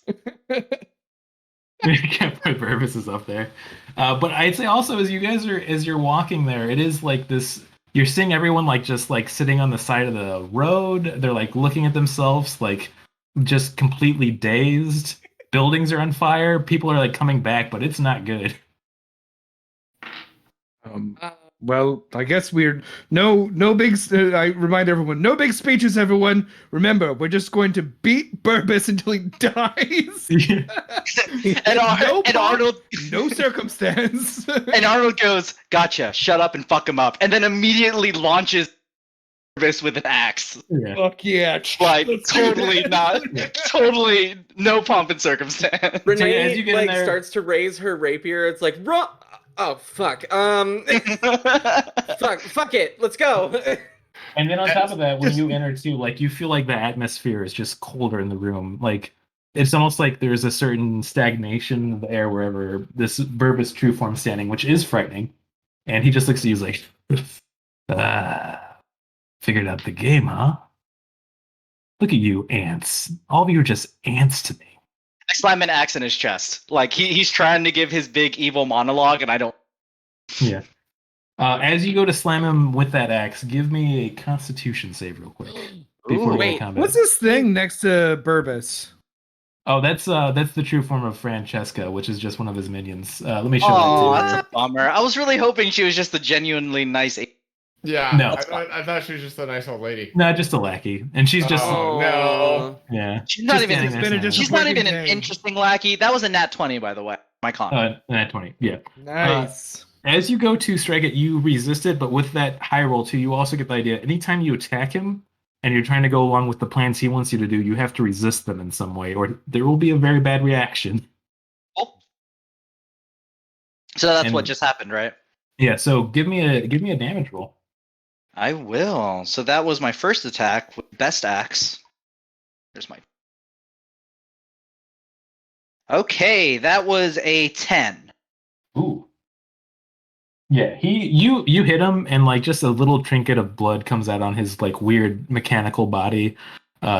Catboy Burbis is up there. But I'd say also as you're walking there, it is like this. You're seeing everyone like just like sitting on the side of the road. They're like looking at themselves like just completely dazed. Buildings are on fire. People are like coming back, but it's not good. Well, I guess we're no big. I remind everyone, no big speeches, everyone. Remember, we're just going to beat Burbis until he dies. And, No and pomp, Arnold no circumstance. and Arnold goes, "Gotcha, shut up and fuck him up," and then immediately launches this with an axe. Yeah. Fuck yeah! Like Let's do totally that. not, totally no pomp and circumstance. Renee as you get in like there- starts to raise her rapier. It's like, oh fuck. Fuck it. Let's go. And then on top of that, when you enter too, like you feel like the atmosphere is just colder in the room. Like it's almost like there's a certain stagnation in the air wherever this Burbis true form standing, which is frightening. And he just looks at you like, figured out the game, huh? Look at you, ants. All of you are just ants to me. I slam an axe in his chest. Like he's trying to give his big evil monologue, and I don't. Yeah. As you go to slam him with that axe, give me a Constitution save real quick before we go wait, to combat. What's this thing next to Burbis? Oh, that's the true form of Francesca, which is just one of his minions. Let me show Oh, that to that's a bummer. I was really hoping she was just a genuinely nice. Yeah. No. I thought she was just a nice old lady. you. No, just a lackey, and she's just Oh, no. yeah. She's not Just even. standing there been a smiling. She's not even disappointing an day. interesting lackey. That was a nat 20, by the way. My con. Nat 20. Yeah. Nice. As you go to strike it, you resist it, but with that high roll too, you also get the idea. Anytime you attack him and you're trying to go along with the plans he wants you to do, you have to resist them in some way, or there will be a very bad reaction. Oh. So that's And- what just happened, right? Yeah. So give me a damage roll. I will. So that was my first attack with best axe. There's my. Okay, that was a 10. Ooh. Yeah, you hit him and like just a little trinket of blood comes out on his like weird mechanical body.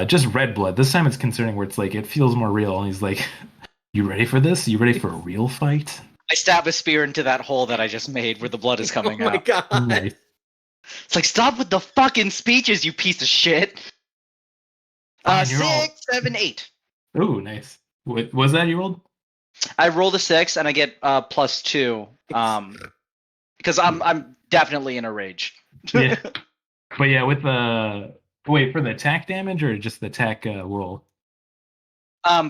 Just red blood. This time it's concerning where it's like it feels more real and he's like, "You ready for this? You ready for a real fight?" I stab a spear into that hole that I just made where the blood is coming Oh my out. god. Nice. It's like, stop with the fucking speeches, you piece of shit. Fine, you're all- 6, 7, 8. Ooh, nice. What was that you rolled? I rolled a 6 and I get +2. Because I'm definitely in a rage. Yeah. But yeah, with the wait for the attack damage or just the attack roll.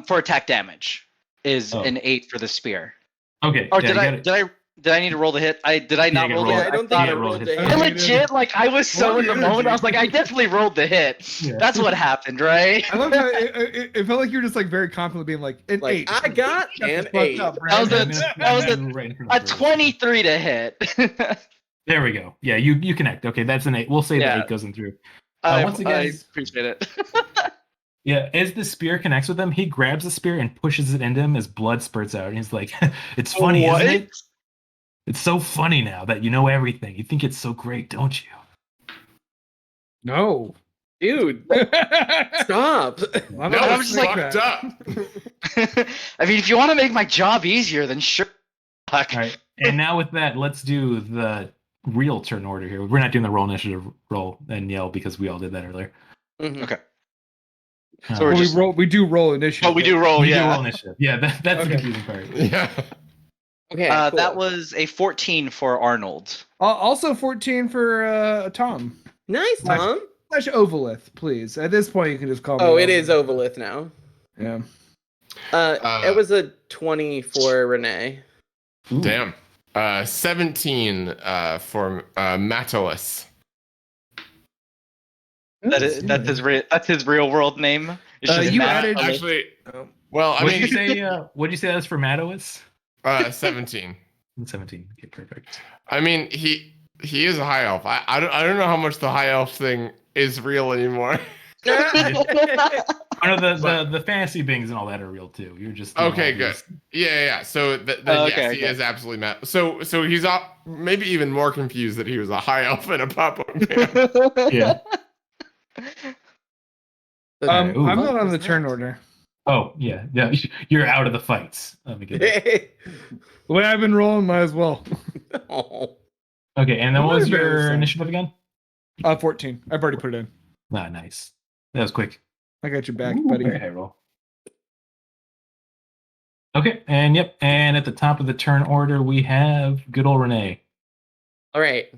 For attack damage is Oh. an 8 for the spear. Okay. Or yeah, did you I got it. did I Did I need to roll the hit? Did I not you roll roll the it. hit? I don't thought think Yeah, I roll rolled it. the I hit. legit, like, I was so in the moment. I was like, I definitely rolled the hit. Yeah. That's what happened, right? I love how it felt like you were just like very confidently being like an Like, 8. I got Shut the an fuck 8. up, That was Brandon. that was right in front A of Bruce. 23 to hit. There we go. Yeah, you connect. Okay, that's an 8. We'll say the Yeah. 8 goes in through. I Once again, appreciate it. yeah, as the spear connects with him, he grabs the spear and pushes it into him as blood spurts out. And he's like, it's funny, What? isn't it? It's so funny now that you know everything. You think it's so great, don't you? No. Dude, stop. I'm No, I'm it's just like fucked up. I mean, if you want to make my job easier, then sure. Fuck. All right. And now with that, let's do the real turn order here. We're not doing the roll initiative roll and yell because we all did that earlier. Mhm. Okay. Uh, So we're Well, just- we do roll initiative. Oh, we do roll, you do yeah. roll initiative. Yeah, that's the Okay. confusing part. Yeah. Okay, cool. That was a 14 for Arnold. Also 14 for Tom. nice, Tom. Slash Ovalith, please. At this point, you can just call me. Oh, it is Ovalith now. Yeah. It was a 20 for Renee. Ooh. Damn. 17 for Matalis. That's his real world name. It's just you Matt. added- Actually, Oh. well, I What'd you mean, say? What'd you say that's for Matowis? 17. 17. Okay, perfect. I mean, he is a high elf. I don't know how much the high elf thing is real anymore. I know the fantasy bings and all that are real too. You're just doing Okay, all good. these- Yeah. So then Oh, yes, okay, he okay. is absolutely mad. So he's maybe even more confused that he was a high elf in a pop-up game. Yeah. I'm Ooh. not on the What's turn that? order. Oh yeah. You're out of the fights. Let me get that. The way I've been rolling, might as well. Oh. Okay, and then What what was is that your saying? initiative again? 14. I've already put it in. Ah, nice. That was quick. I got your back, Ooh, buddy. very high roll. Okay, and yep, and at the top of the turn order we have good old Renee. All right.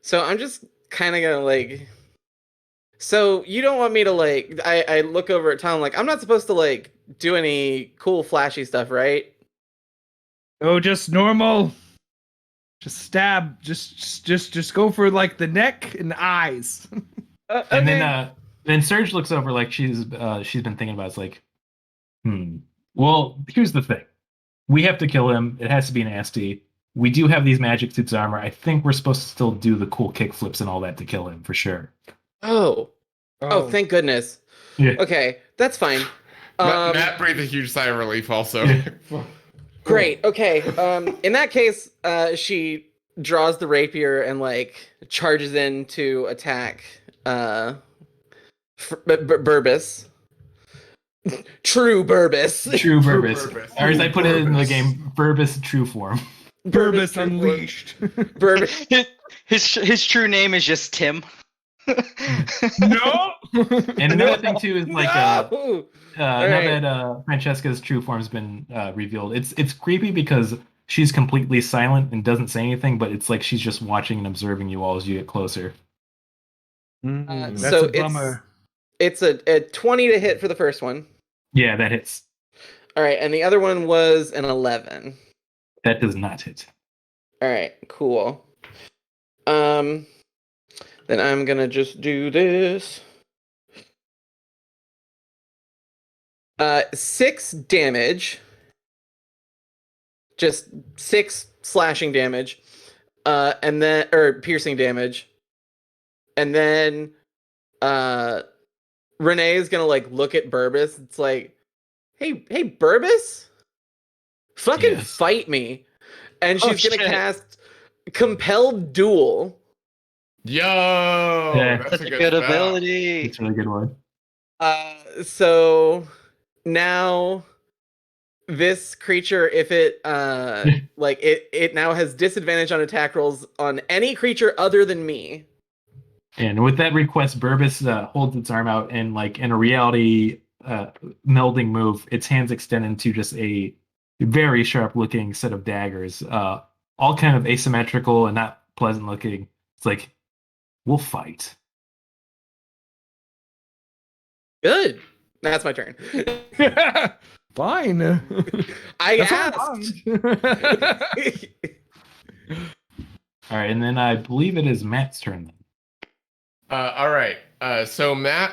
So I'm just kind of gonna like. So you don't want me to like? I look over at Tom like I'm not supposed to like do any cool flashy stuff, right? Oh, just normal. Just stab. Just go for like the neck and the eyes. And Okay. then Serge looks over like she's been thinking about it. It's like, well, here's the thing. We have to kill him. It has to be nasty. We do have these magic suits armor. I think we're supposed to still do the cool kick flips and all that to kill him for sure. Oh, thank goodness. Yeah. Okay, that's fine. Matt breathed a huge sigh of relief. Also, Great. Okay. In that case, she draws the rapier and like charges in to attack Burbus. True Burbus. True Burbus. Burbus. Or as I put it in the Burbus. game, Burbus true form. Burbus true form. unleashed. Burbus. His true name is just Tim. No. And another thing too is like No! now right. that Francesca's true form's been revealed, it's creepy because she's completely silent and doesn't say anything, but it's like she's just watching and observing you all as you get closer. That's so a bummer. It's a 20 to hit for the first one. Yeah, that hits. All right, and the other one was an 11. That does not hit. All right, cool. Then I'm gonna just do this. 6 damage. Just 6 slashing damage. And then piercing damage. And then Renee is gonna like look at Burbus. It's like, hey, Burbus, fucking Yes. fight me. And Oh, she's gonna shit. cast Compelled Duel. Yo, Yeah. that's That's a a good good spell. ability. It's a really good one. So now this creature, if it like it now has disadvantage on attack rolls on any creature other than me. And with that request, Burbus holds its arm out and like in a reality melding move, its hands extend into just a very sharp looking set of daggers, all kind of asymmetrical and not pleasant looking. It's like, we'll fight. Good. That's my turn. Fine. I That's asked. what I All right, and then I believe it is Matt's turn then. All right. So Matt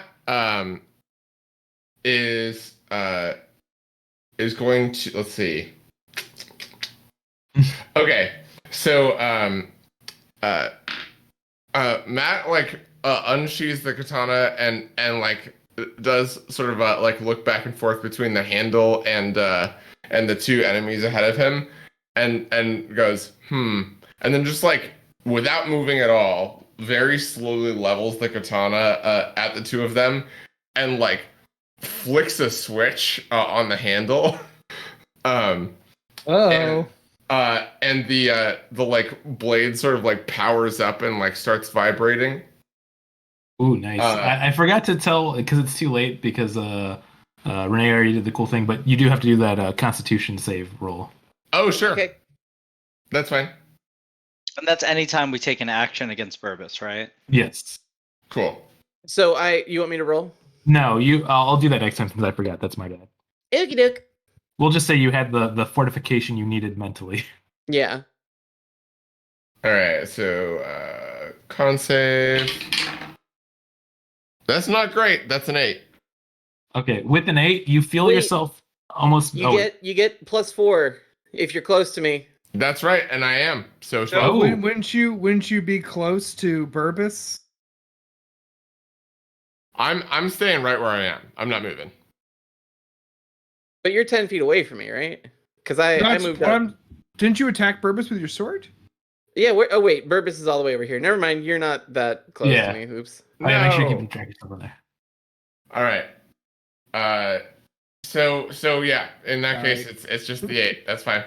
is going to, let's see. Okay. So Matt like unsheathes the katana and like does sort of like look back and forth between the handle and the two enemies ahead of him and goes and then just like without moving at all very slowly levels the katana at the two of them and like flicks a switch on the handle. Oh. And the like blade sort of like powers up and like starts vibrating. Ooh, nice. I forgot to tell because it's too late because Renee already did the cool thing, but you do have to do that Constitution save roll. Oh, sure. Okay. That's fine. And that's anytime we take an action against Burbus, right? Yes. Cool. So you want me to roll? No, I'll do that next time since I forgot. That's my bad. Okie doke. We'll just say you had the fortification you needed mentally. Yeah. All right. So con save. That's not great. That's an 8. Okay, with an 8, you feel Wait. yourself almost. You get +4 if you're close to me. That's right, and I am. So Oh. Wouldn't you be close to Burbus? I'm staying right where I am. I'm not moving. But you're 10 feet away from me, right? Because I moved up. Didn't you attack Burbus with your sword? Yeah. Oh wait, Burbus is all the way over here. Never mind. You're not that close Yeah. to me. Oops. I make sure you're No. keeping track of something there. All right. So yeah. In that All case, right. it's just the 8. That's fine.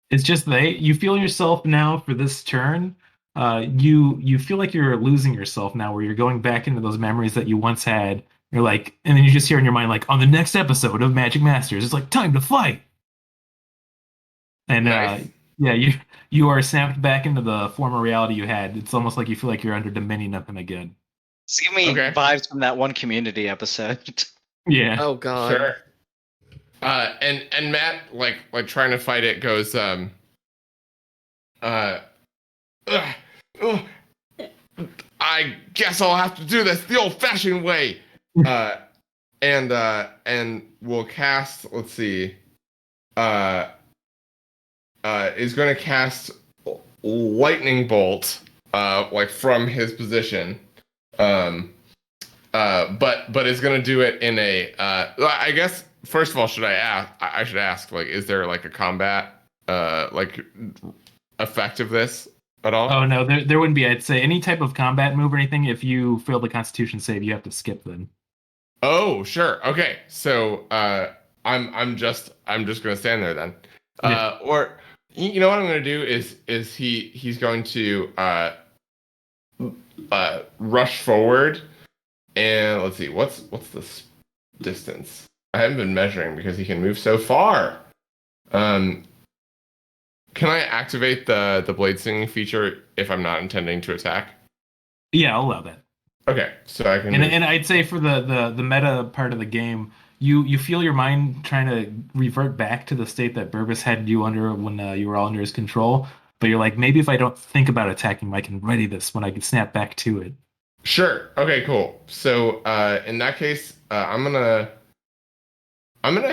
It's just the 8. You feel yourself now for this turn. You feel like you're losing yourself now, where you're going back into those memories that you once had. You're like, and then you just hear in your mind like, on the next episode of Magic Masters, it's like time to fight. And Nice. yeah, you are snapped back into the former reality you had. It's almost like you feel like you're under dominion of him again. Just give me Okay. vibes from that one Community episode. Yeah. Oh god. Sure. And Matt like trying to fight it goes I guess I'll have to do this the old-fashioned way. And we'll cast. Let's see. Is going to cast lightning bolt. Like from his position. But is going to do it in a. I guess first of all, should I ask? I should ask. Like, is there like a combat like effect of this at all? Oh no, there wouldn't be. I'd say any type of combat move or anything. If you fail the Constitution save, you have to skip them. Oh, sure. Okay. So I'm just gonna stand there then. Yeah. Or you know what I'm gonna do is he's going to rush forward and let's see what's this distance. I haven't been measuring because he can move so far. Can I activate the blade singing feature if I'm not intending to attack? Yeah, I'll allow that. Okay, so I can. And I'd say for the meta part of the game, you feel your mind trying to revert back to the state that Burbus had you under when you were all under his control. But you're like, maybe if I don't think about attacking him, I can ready this when I can snap back to it. Sure. Okay. Cool. So in that case, I'm gonna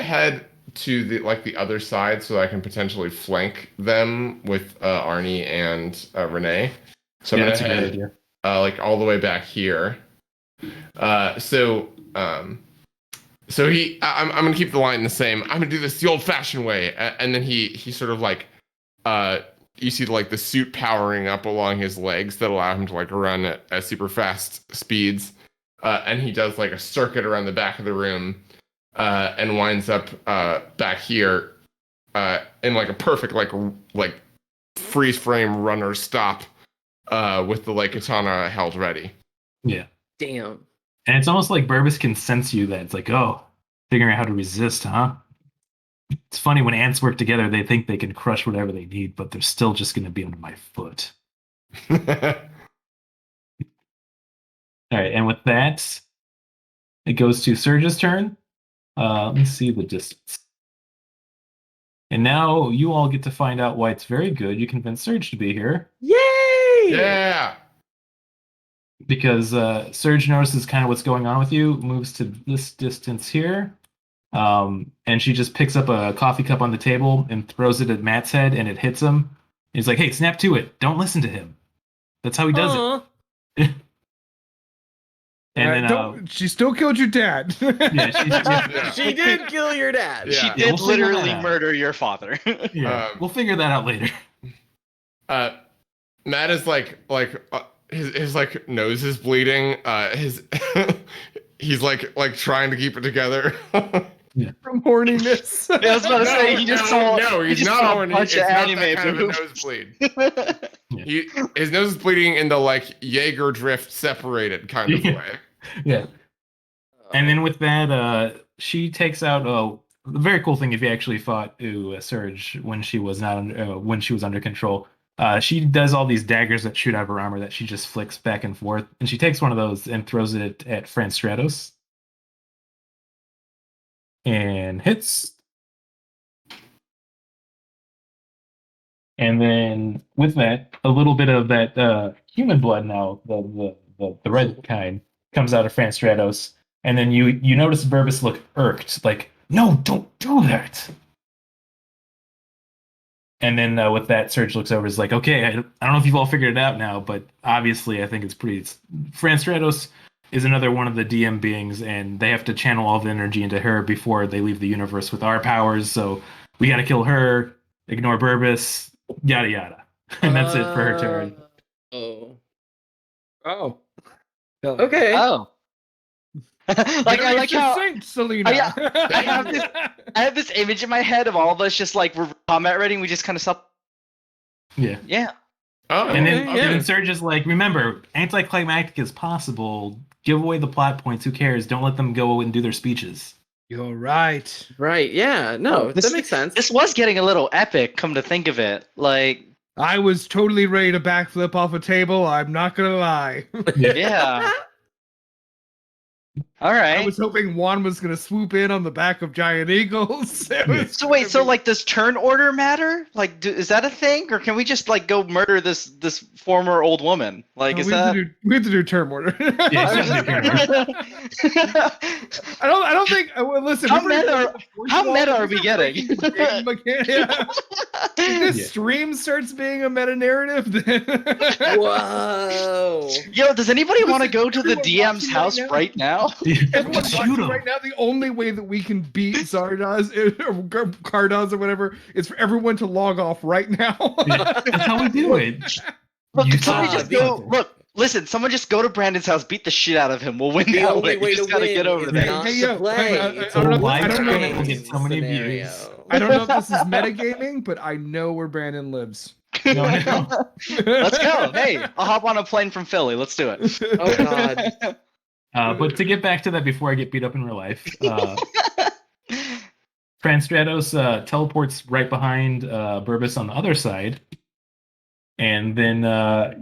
head to the other side so I can potentially flank them with Arnie and Renee. So I'm that's a gonna good head idea. like all the way back here. So I'm gonna keep the line the same. I'm gonna do this the old-fashioned way, and then he sort of like you see like the suit powering up along his legs that allow him to like run at super fast speeds, and he does like a circuit around the back of the room, and winds up back here in like a perfect like freeze frame runner stop with the like katana held ready. Yeah. Damn. And it's almost like Burbus can sense you that it's like, oh, figuring out how to resist, huh? It's funny when ants work together, they think they can crush whatever they need, but they're still just going to be under my foot. All right, and with that, it goes to Surge's turn. Let me see the distance. And now you all get to find out why it's very good you convinced Surge to be here. Yay! Yeah. Because Surge notices kind of what's going on with you, moves to this distance here, and she just picks up a coffee cup on the table and throws it at Matt's head, and it hits him. He's like, "Hey, snap to it! Don't listen to him. That's how he does Aw. it." And then, she still killed your dad. Yeah. She did kill your dad. Yeah. She Yeah, did we'll figure that literally out. murder your father. yeah, Um, we'll figure that out later. Matt is his like nose is bleeding. His he's like trying to keep it together. From horniness. Yeah, I was about to say he just saw. No, he he's just not saw horny. a bunch It's of not anime that kind of a boobs. nosebleed. His nose is bleeding in the like Jaeger drift separated kind of Yeah. way. Yeah. And then with that, she takes out a very cool thing. If you actually fought Surge when she was not when she was under control, she does all these daggers that shoot out of her armor that she just flicks back and forth. And she takes one of those and throws it at Fran Stratos and hits. And then with that, a little bit of that human blood now, the red kind, comes out of Fran Stratos. And then you notice Burbus look irked, like, no, don't do that. And then with that, Surge looks over, is like, okay, I don't know if you've all figured it out now, but obviously I think it's pretty... Fran Stratos is another one of the DM beings, and they have to channel all the energy into her before they leave the universe with our powers, so we gotta kill her, ignore Burbus, yada yada. And that's it for her turn. Oh. Oh. Okay. Oh. Like I like how Selena. I have this image in my head of all of us just like we're combat ready and we just kind of stop. Yeah. Yeah. Oh, And then, Okay, yeah. and then Surge is like, remember, anticlimactic as possible. Give away the plot points. Who cares? Don't let them go and do their speeches. You're right. Right. Yeah. No, This- that makes sense. This was getting a little epic, come to think of it. Like, I was totally ready to backflip off a table. I'm not gonna lie. yeah. All right. I was hoping Juan was gonna swoop in on the back of giant eagles. It was So wait, gonna so be- like, does turn order matter? Like, is that a thing, or can we just like go murder this former old woman? Like, No, is we have that? to do term order. Yeah, it's I don't think. Well, listen. How remember- meta are- how meta are we getting? Yeah. If this Yeah. stream starts being a meta narrative, then Whoa. Yo, does anybody want to Listen, go to the everyone DM's watching house right now- right now? everyone's Just shoot watching him. right now. The only way that we can beat Zardoz or Cardoz or whatever is for everyone to log off right now. That's how we do it. Look, You somebody saw just it. go. Look, listen. Someone just go to Brandon's house, beat the shit out of him. We'll win The that only way. way We to just gotta win get over is there. not Hey, to yo, play. I It's don't a know- I don't know- game We'll get so many views. scenario. I don't know if this is metagaming, but I know where Brandon lives. No, no. Let's go. Hey, I'll hop on a plane from Philly. Let's do it. Oh god. But to get back to that before I get beat up in real life, Fran Stratos teleports right behind Burbus on the other side. And then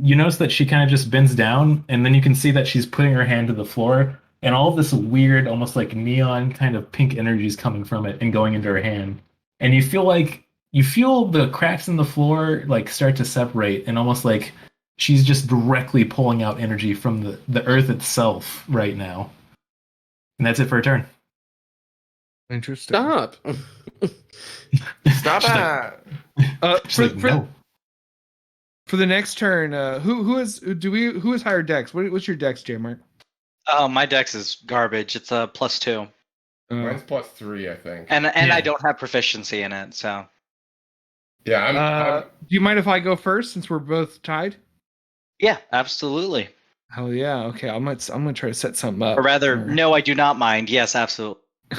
you notice that she kind of just bends down, and then you can see that she's putting her hand to the floor, and all of this weird, almost like neon kind of pink energy is coming from it and going into her hand. And you feel the cracks in the floor like start to separate, and almost like she's just directly pulling out energy from the earth itself right now. And that's it for her turn. Interesting. Stop. Stop She's it. She's like, no. For the next turn, who has higher dex? What's your dex, J-Mark? Oh, my dex is garbage. It's a +2, Mine's +3, I think. and Yeah. I don't have proficiency in it. So Yeah, I'm Do you mind if I go first since we're both tied? yeah, absolutely. Hell yeah. Okay, I'm gonna try to set something up. Or rather, Or- no, I do not mind. Yes, absolutely.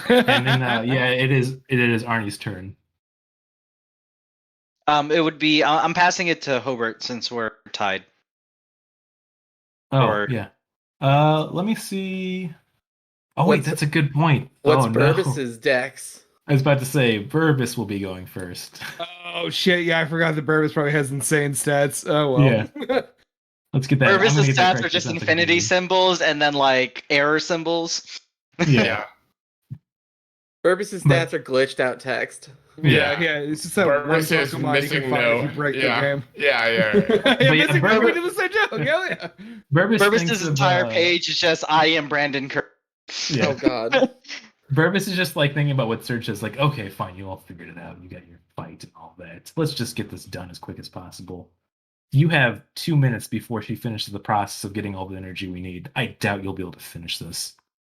And then yeah, it is Arnie's turn. It would be. I'm passing it to Hobart since we're tied. Oh Or- yeah. Let me see. Oh wait, What's- that's a good point. What's oh, no. Burbus's dex? I was about to say Burbus will be going first. Oh shit! Yeah, I forgot that Burbus probably has insane stats. Oh well. Yeah. Let's get that. I'm gonna Purvis' get that stats are corrected just something infinity easy. symbols and then like error symbols. Yeah. yeah. Burbus's stats are glitched out text. Yeah. It's just that one Burbus is Pokemon you can missing find no. if you break yeah. the game. Yeah. Yeah, yeah, missing Burbus- we did the same joke. Hell yeah. Burbus thinks Burbus's of, entire page is just I am Brandon Kirk. Yeah. Oh god. Burbus is just like thinking about what Search is like. Okay, fine, you all figured it out. You got your fight and all that. Let's just get this done as quick as possible. You have 2 minutes before she finishes the process of getting all the energy we need. I doubt you'll be able to finish this.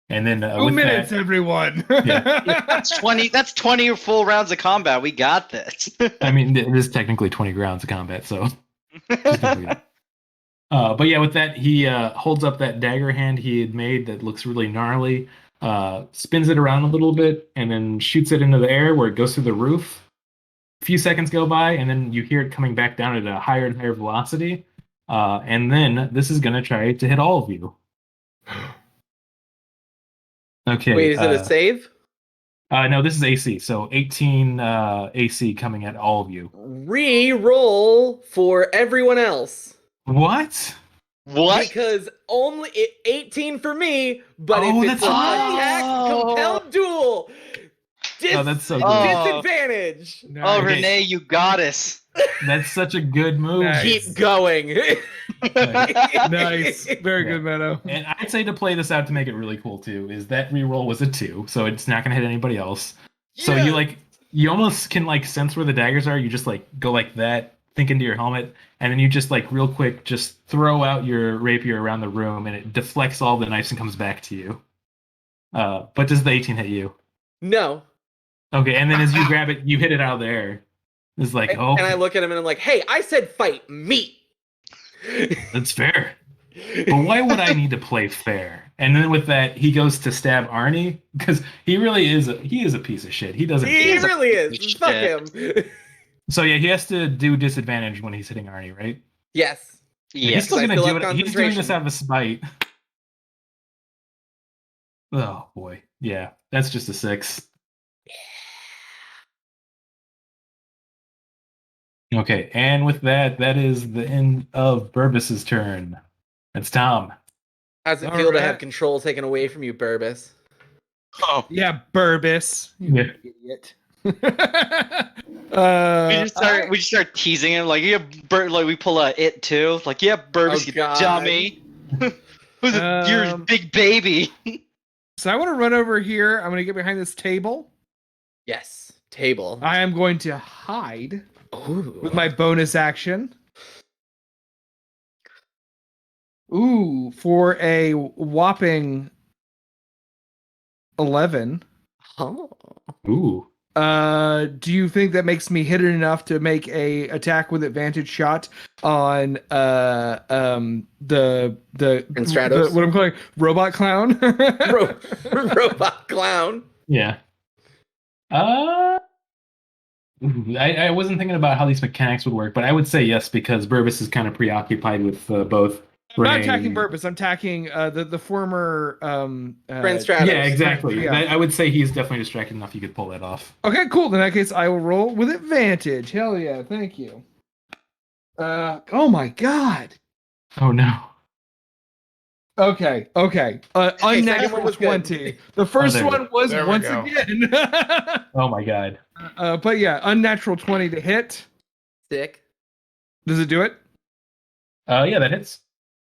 And then 2 with minutes, that, everyone. That's 20. That's 20 full rounds of combat. We got this. I mean, it is technically 20 rounds of combat, so. But yeah, with that, he holds up that dagger hand he had made that looks really gnarly, spins it around a little bit, and then shoots it into the air where it goes through the roof. A few seconds go by, and then you hear it coming back down at a higher and higher velocity. And then this is going to try to hit all of you. Okay. Wait, is it a save? No, this is AC. So 18 AC coming at all of you. Re-roll for everyone else. What? What? Because only 18 for me, but Oh, if it's that's an right. attack compelled duel, Oh, that's so good. disadvantage. Oh, Okay. Renee, you goddess. That's such a good move. Nice. Keep going. Nice. Very good, Meadow. And I'd say to play this out to make it really cool too is that reroll was a 2, so it's not gonna hit anybody else. So Yeah. you almost can like sense where the daggers are. You just like go like that, think into your helmet, and then you just like real quick just throw out your rapier around the room, and it deflects all the knives and comes back to you. But does the 18 hit you? No. Okay, and then as you grab it, you hit it out of the air. It's like, And, oh, and I look at him and I'm like, hey, I said fight me. that's fair. But why would I need to play fair? And then with that, he goes to stab Arnie because he really is a piece of shit. He doesn't. He care. really is. Shit. Fuck him. So yeah, he has to do disadvantage when he's hitting Arnie, right? Yes. He's Yes. still I gonna still do have it. He's doing this concentration. out of a spite. Oh boy, yeah, that's just a 6. Okay, and with that, that is the end of Burbus's turn. It's Tom. How's it All feel to right. have control taken away from you, Burbus? Oh. Yeah, Burbus. You Yeah. idiot. We just start teasing him like, yeah, like we pull a it too. Like, yeah, Burbus, Oh, you God. dummy. Who's your Um, big baby? So I want to run over here. I'm going to get behind this table. Yes. Table. I am going to hide Ooh. with my bonus action. Ooh, for a whopping 11. Oh. Ooh. Do you think that makes me hit it enough to make a attack with advantage shot on the Stratos? what I'm calling robot clown? Robot clown. Yeah. I wasn't thinking about how these mechanics would work, but I would say yes because Burbus is kind of preoccupied with both. I'm not Renee- attacking Burbus. I'm attacking the former Friend Stratos. Yeah, exactly. Yeah. I would say he's definitely distracted enough you could pull that off. Okay, cool. In that case, I will roll with advantage. Hell yeah, thank you. Oh my god. Oh no. Okay. second one Unnatural was good. 20. The first there we one was There we once go. again. Oh my god. But yeah, unnatural 20 to hit. Sick. Does it do it? Yeah, that hits.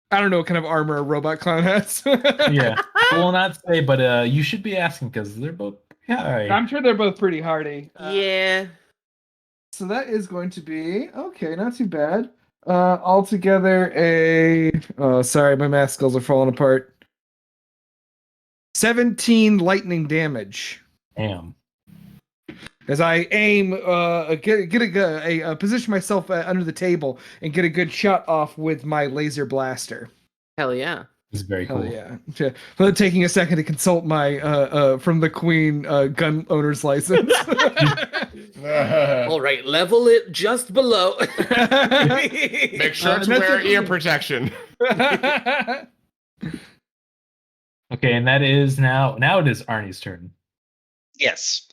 I don't know what kind of armor a robot clown has. Yeah. I will not say, but you should be asking because they're both high. I'm sure they're both pretty hardy. Yeah. So that is going to be okay, not too bad. Altogether sorry, my math skills are falling apart. 17 lightning damage Damn. as I aim, position myself under the table and get a good shot off with my laser blaster. Hell yeah. This is very Hell cool. yeah! Taking a second to consult my from the Queen gun owner's license. All right, level it just below. Make sure to that's wear a- ear protection. Okay, and that is now it is Arnie's turn. Yes.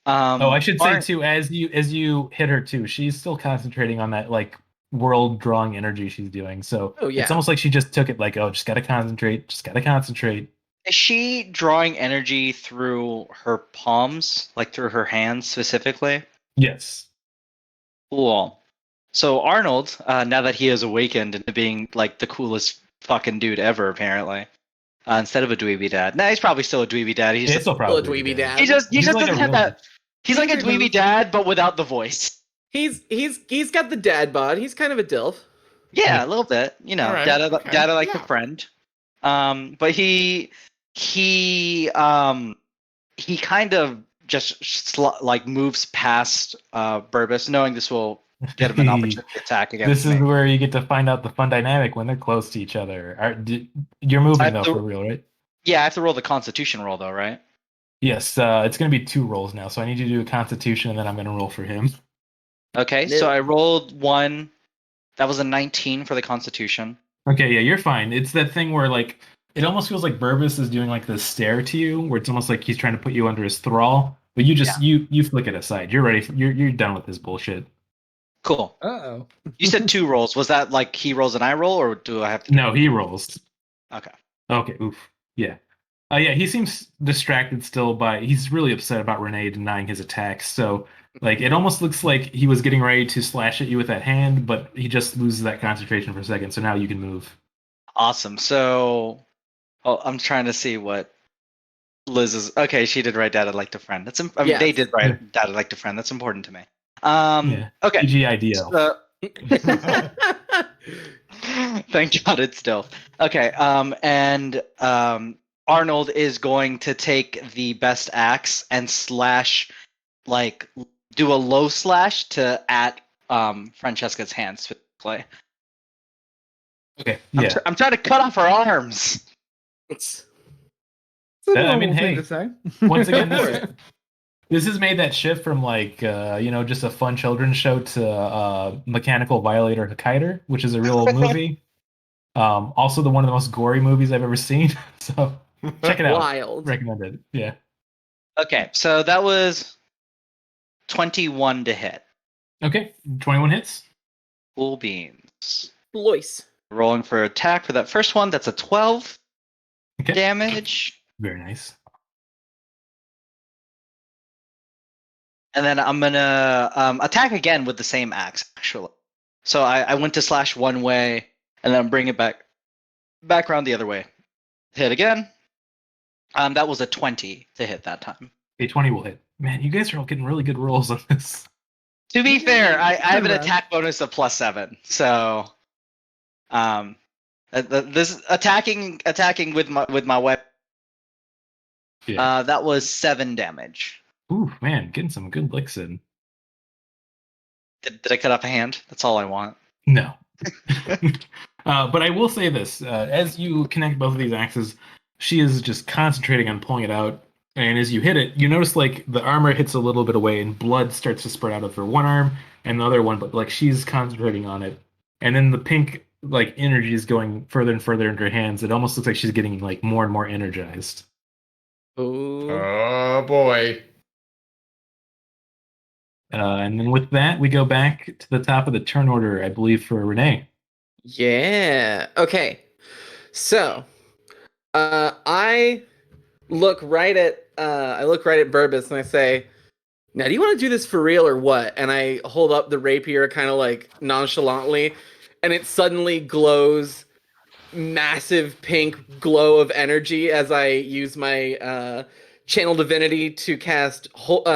I should say Arn- too, as you hit her too, she's still concentrating on that like world drawing energy she's doing. So Oh, yeah. it's almost like she just took it like, oh, just gotta concentrate. Is she drawing energy through her palms, like through her hands specifically? Yes. Cool. So Arnold, now that he has awakened into being like the coolest fucking dude ever, apparently, instead of a dweeby dad. Nah, he's probably still a dweeby dad. He's Yeah, just, it's still Still a probably dweeby dad. he just He's like doesn't a have real- that. He's like a Angry dweeby move. dad, but without the voice. He's got the dad bod. He's kind of a dilf. Yeah, Yeah. a little bit. You know, Alright, dada, okay, dada like yeah. a friend. But he kind of just like moves past Burbus, knowing this will get him an opportunity to attack against This is me. where you get to find out the fun dynamic when they're close to each other. You're I moving have though to- for real, right? Yeah, I have to roll the Constitution roll though, right? Yes, it's going to be 2 rolls now, so I need you to do a Constitution, and then I'm going to roll for him. Okay, No. so I rolled 1. That was a 19 for the Constitution. Okay, yeah, you're fine. It's that thing where like it almost feels like Burbus is doing like this stare to you, where it's almost like he's trying to put you under his thrall, but you just you flick it aside. You're ready. You're done with this bullshit. Cool. Uh-oh. You said 2 rolls. Was that like he rolls and I roll, or do I have to? No, he rolls. Okay. Okay, oof. Yeah. Yeah, he seems distracted still by he's really upset about Renee denying his attacks. So like it almost looks like he was getting ready to slash at you with that hand, but he just loses that concentration for a second. So now you can move. Awesome. So, I'm trying to see what Liz is. Okay, she did write "Dad, I'd like to friend." That's. I mean, Yes. they did write "Dad, I'd like to friend." That's important to me. Yeah. Okay. PGIDL. So, thank God it's still okay. Arnold is going to take the best axe and slash, like, do a low slash to at Francesca's hand specifically. Okay. Yeah. I'm trying to cut off her arms. It's It's a I normal mean, thing hey, to say. Once again, Go for this, it. this has made that shift from like just a fun children's show to Mechanical Violator Hokkaider, which is a real old movie. Also one of the most gory movies I've ever seen. So check it out. wild. Recommended. Yeah. Okay, so that was 21 to hit. Okay. 21 hits. Cool beans. Lois. Rolling for attack for that first one. That's a 12 Okay. damage. Very nice. And then I'm gonna attack again with the same axe, actually. So I went to slash one way, and then bring it back around the other way. Hit again. That was a 20 to hit that time. A 20 will hit. Man, you guys are all getting really good rolls on this. To be fair, I have an Right. attack bonus of +7, so this attacking with my weapon. Yeah. That was 7 damage. Ooh, man, getting some good licks in. Did I cut off a hand? That's all I want. No. But I will say this: as you connect both of these axes, she is just concentrating on pulling it out. And as you hit it, you notice like the armor hits a little bit away, and blood starts to spread out of her one arm and the other one. But like she's concentrating on it, and then the pink like energy is going further and further into her hands. It almost looks like she's getting like more and more energized. Ooh. Oh boy. And then with that, we go back to the top of the turn order, I believe, for Renee. Yeah. Okay. So, I look right at Burbus and I say, "Now, do you want to do this for real or what?" And I hold up the rapier, kind of like nonchalantly, and it suddenly glows, massive pink glow of energy as I use my channel divinity to cast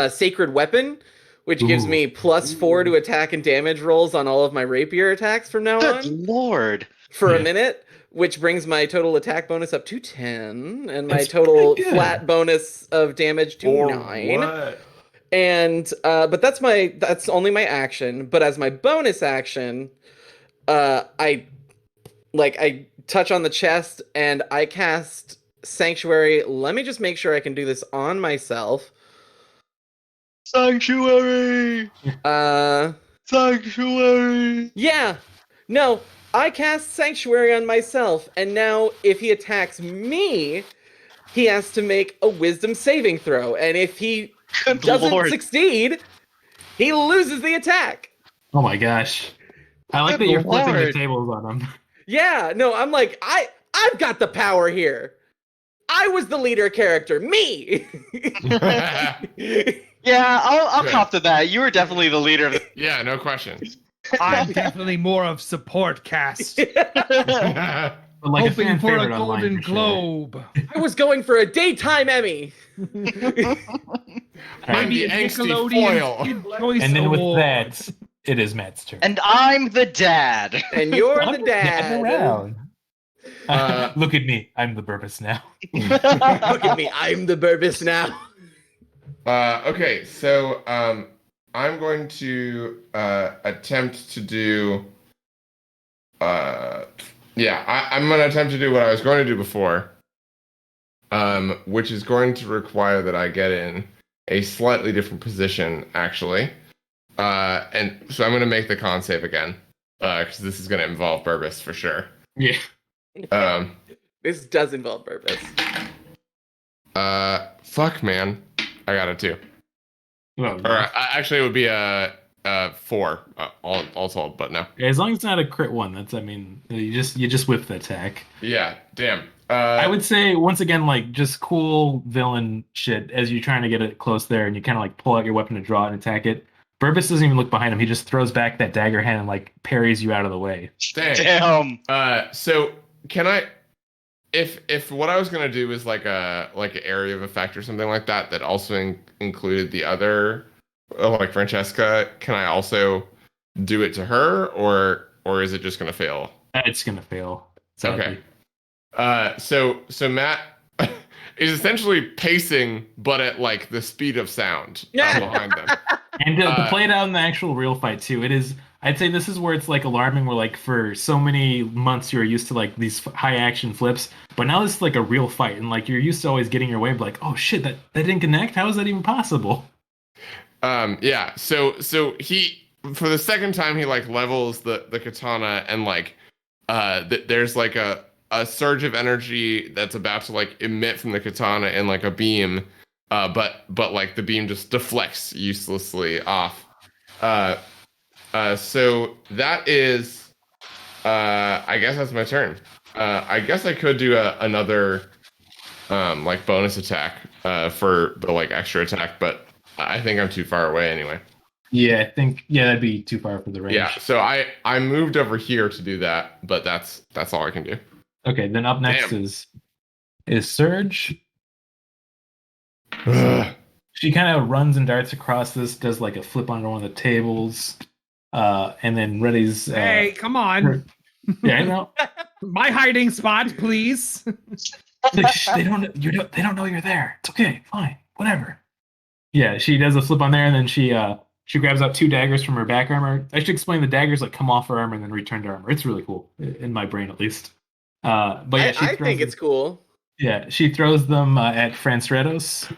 Sacred Weapon, which gives Ooh. me +4 to attack and damage rolls on all of my rapier attacks from now Good on lord. for Yeah. a minute, which brings my total attack bonus up to 10 and my That's total pretty good. flat bonus of damage to Or 9. what? And but that's only my action, but as my bonus action, I touch on the chest and I cast Sanctuary. Let me just make sure I can do this on myself. Sanctuary. Sanctuary. Yeah. No, I cast Sanctuary on myself, and now if he attacks me, he has to make a Wisdom saving throw, and if he Good doesn't lord. succeed, he loses the attack. Oh my gosh. I like Good that you're flipping the lord. tables on him. Yeah, no, I'm like, I've got the power here. I was the leader character. Me. Yeah, I'll Good. cop to that. You were definitely the leader of the Yeah, no question. I'm definitely more of support cast. But like a Hoping fan for a favorite online Golden for sure. Globe. I was going for a daytime Emmy. I'm Maybe the a angsty Nickelodeon foil. Kid Choice And then with Award. that, it is Matt's turn. And I'm the dad. And you're I'm the just dad. dadding around. Uh, Look at me. I'm the Burbus now. Look at me. I'm the Burbus now. Okay, so I'm going to attempt to do. I'm going to attempt to do what I was going to do before, which is going to require that I get in a slightly different position, actually. And so I'm going to make the con save again, because this is going to involve Burbus for sure. Yeah. This does involve Burbus. Fuck, man, I got it too. Well, Or actually, it would be a 4, all told, but no. as long as it's not a crit one, you just whip the attack. Yeah, damn. I would say once again, like just cool villain shit as you're trying to get it close there, and you kind of like pull out your weapon to draw it and attack it. Burbus doesn't even look behind him; he just throws back that dagger hand and like parries you out of the way. Dang. Damn. So can I, if what I was gonna do is like an area of effect or something like that that also included the other, like Francesca, can I also do it to her, or is it just gonna fail? It's gonna fail. Sadly. Okay. So Matt is essentially pacing, but at like the speed of sound behind them. And to play it out in the actual real fight too, it is. I'd say this is where it's like alarming. Where like for so many months you're used to like these high action flips, but now this is like a real fight, and like you're used to always getting your way. But like, oh shit, that didn't connect. How is that even possible? Yeah. So he, for the second time, he like levels the katana, and like there's like a surge of energy that's about to like emit from the katana in like a beam, but like the beam just deflects uselessly off. So that is, I guess that's my turn. I guess I could do another like bonus attack for the like extra attack, but I think I'm too far away anyway. Yeah, I think that'd be too far for the range. Yeah, so I moved over here to do that, but that's all I can do. Okay, then up next Damn. is Surge. Ugh. She kind of runs and darts across this, does like a flip onto one of the tables, and then Reddy's. Hey, come on. Yeah, I know. My hiding spot, please. Like, they don't know you're there. It's okay, fine, whatever. Yeah, she does a flip on there, and then she grabs out 2 daggers from her back armor. I should explain the daggers like come off her armor and then return to armor. It's really cool in my brain at least. But yeah, I think it's cool. Yeah, she throws them at Francredos.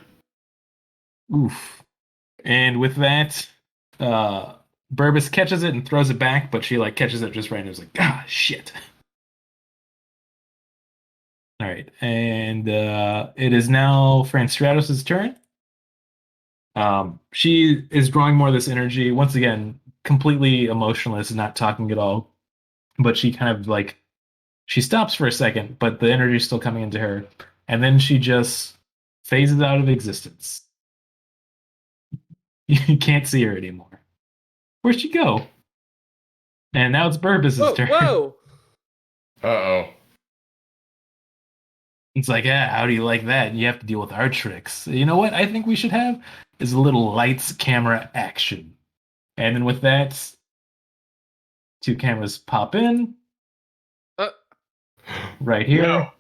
Oof. And with that, Burbus catches it and throws it back, but she like catches it just right and it was like, ah, shit. All right, and it is now Francredos' turn. She is drawing more of this energy. Once again, completely emotionless, not talking at all. But she kind of like, she stops for a second, but the energy is still coming into her. And then she just phases out of existence. You can't see her anymore. Where'd she go? And now it's Burbus' turn. Whoa. Uh-oh. It's like, yeah, how do you like that? You have to deal with our tricks. You know what I think we should have is a little lights, camera, action. And then with that, 2 cameras pop in. Right here. No.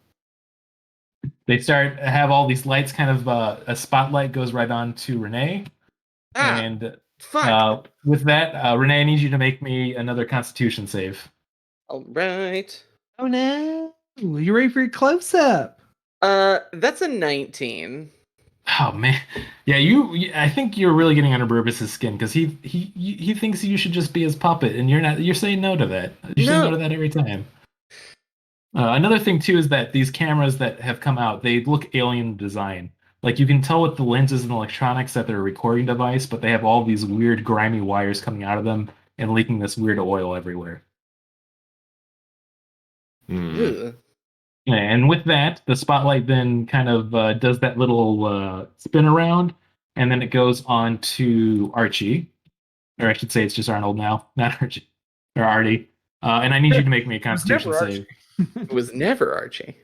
They have all these lights, kind of a spotlight goes right on to Renee. And Fuck. with that, Renee, I need you to make me another Constitution save. All right. Oh no. Ooh, you ready for your close up? That's a 19. Oh man, yeah, I think you're really getting under Burbus' skin because he thinks you should just be his puppet, and you're not. You're saying no to that. You say no to that every time. Another thing too is that these cameras that have come out, they look alien design. Like you can tell with the lenses and electronics that they're a recording device, but they have all these weird grimy wires coming out of them and leaking this weird oil everywhere. Ugh. And with that, the spotlight then kind of does that little spin around, and then it goes on to Archie, or I should say it's just Arnold now, not Archie or Artie. And I need you to make me a It was Constitution never save. It was never Archie.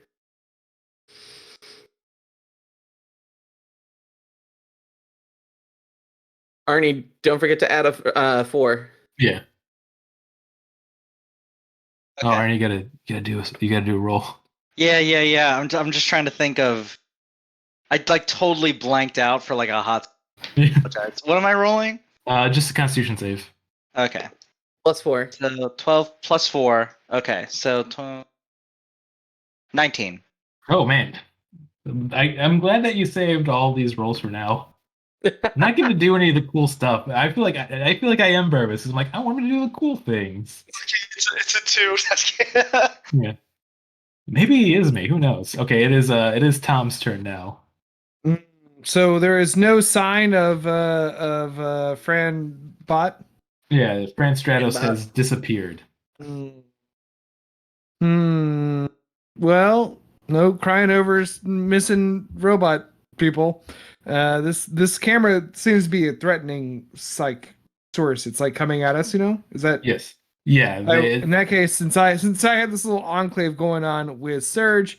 Arnie, don't forget to add a 4. Yeah. Oh, Okay. Arnie, you gotta do a roll. Yeah. I'm just trying to think of. I like totally blanked out for like a hot. Yeah. What am I rolling? Just a Constitution save. Okay. Plus 4. So 12 plus 4. Okay, so 19. Oh man, I'm glad that you saved all these rolls for now. I'm not going to do any of the cool stuff. I feel like I am Burvis. I'm like I want to do the cool things. It's a 2. Yeah. Maybe he is me. Who knows? Okay, it is Tom's turn now. So there is no sign of Fran Bot. Yeah, Fran Stratos Bob. has disappeared. Well, no crying over missing robot people. This camera seems to be a threatening psych source. It's like coming at us. Is that? Yes. Yeah. In that case, since I had this little enclave going on with Serge,